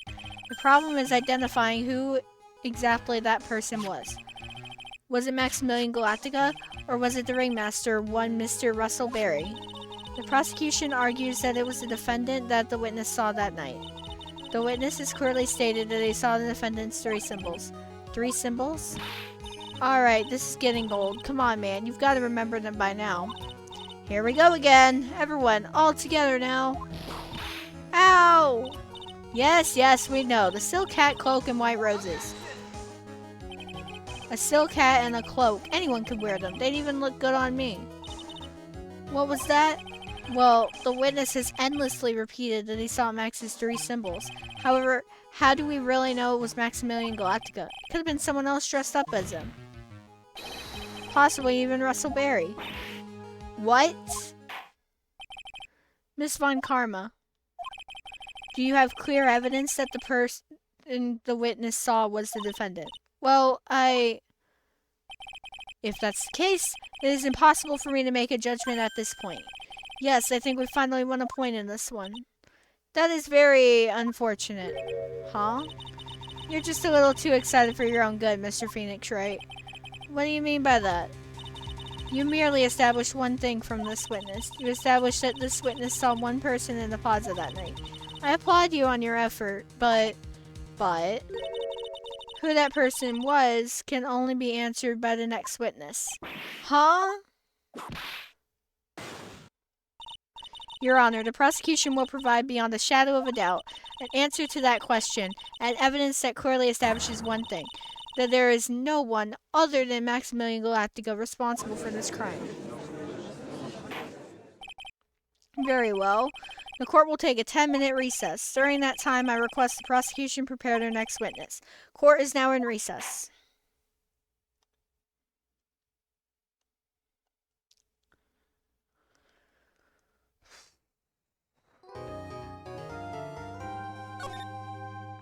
The problem is identifying who exactly that person was. Was it Maximilian Galactica, or was it the ringmaster, one Mr. Russell Berry? The prosecution argues that it was the defendant that the witness saw that night. The witnesses clearly stated that they saw the defendant's 3 symbols. 3 symbols? Alright, this is getting old. Come on, man. You've got to remember them by now. Here we go again. Everyone, all together now. Ow! Yes, yes, we know. The silk hat, cloak, and white roses. A silk hat and a cloak. Anyone could wear them. They'd even look good on me. What was that? Well, the witness has endlessly repeated that he saw Max's 3 symbols. However, how do we really know it was Maximilian Galactica? It could have been someone else dressed up as him. Possibly even Russell Berry. What? Miss Von Karma, do you have clear evidence that the person the witness saw was the defendant? Well, if that's the case, it is impossible for me to make a judgment at this point. Yes, I think we finally won a point in this one. That is very unfortunate. Huh? You're just a little too excited for your own good, Mr. Phoenix, right? What do you mean by that? You merely established one thing from this witness. You established that this witness saw one person in the plaza that night. I applaud you on your effort, but who that person was can only be answered by the next witness. Huh? Your Honor, the prosecution will provide beyond a shadow of a doubt an answer to that question and evidence that clearly establishes one thing, that there is no one other than Maximilian Galactica responsible for this crime. Very well. The court will take a 10-minute recess. During that time, I request the prosecution prepare their next witness. Court is now in recess.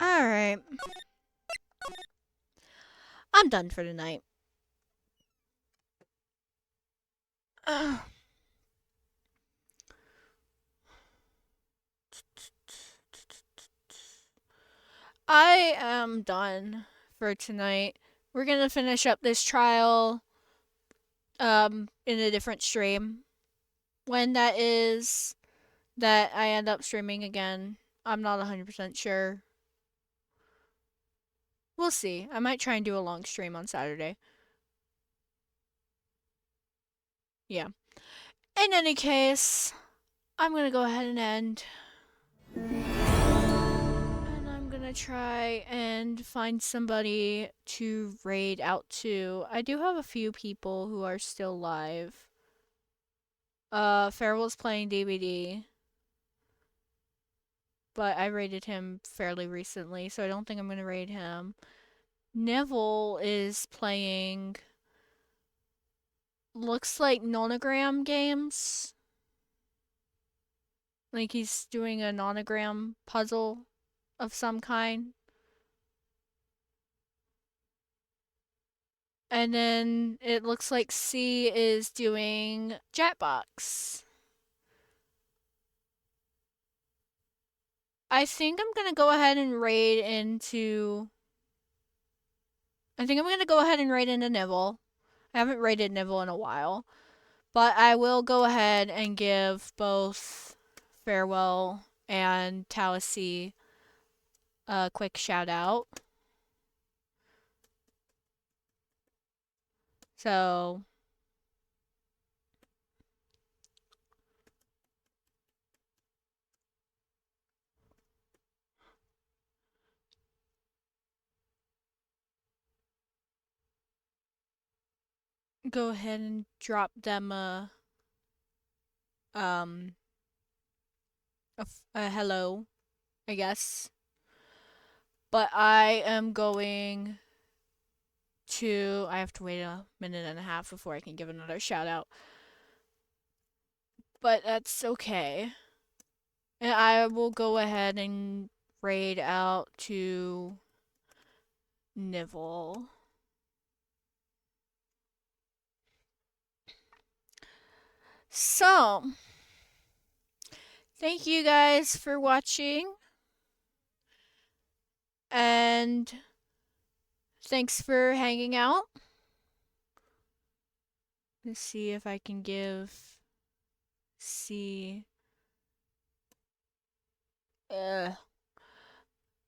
Alright. I'm done for tonight. I am done for tonight. We're gonna finish up this trial in a different stream. When that is that I end up streaming again, I'm not 100% sure. We'll see. I might try and do a long stream on Saturday. Yeah. In any case, I'm gonna go ahead and end. And I'm gonna try and find somebody to raid out to. I do have a few people who are still live. Farewell's playing DVD. But I raided him fairly recently, so I don't think I'm gonna raid him. Neville is playing, looks like nonogram games. Like he's doing a nonogram puzzle of some kind. And then it looks like C is doing Jetbox. I think I'm gonna go ahead and raid into... I think I'm gonna go ahead and raid into Neville. I haven't raided Neville in a while. But I will go ahead and give both Farewell and Talasea a quick shout out. So go ahead and drop them a hello, I guess. But I am going to... I have to wait a minute and a half before I can give another shout out. But that's okay. And I will go ahead and raid out to Nivell. So, thank you guys for watching. And thanks for hanging out. Let's see if I can give C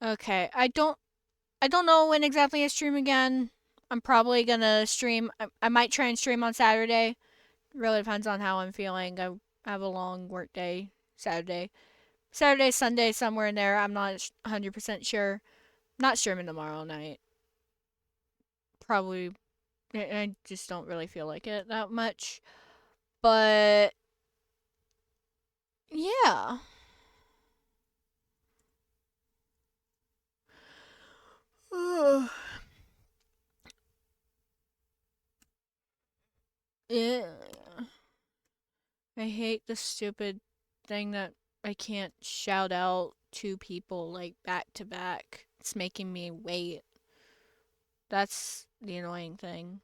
Okay, I don't know when exactly I stream again. I'm probably gonna stream. I might try and stream on Saturday. Really depends on how I'm feeling. I have a long work day Saturday. Saturday, Sunday, somewhere in there. I'm not 100% sure. Not streaming tomorrow night. Probably. I just don't really feel like it that much. But yeah. Yeah. I hate the stupid thing that I can't shout out to people like back to back. It's making me wait. That's the annoying thing.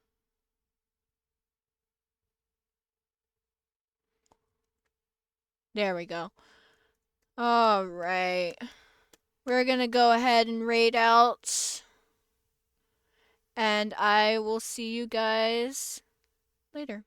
There we go. All right. We're gonna go ahead and raid out. And I will see you guys later.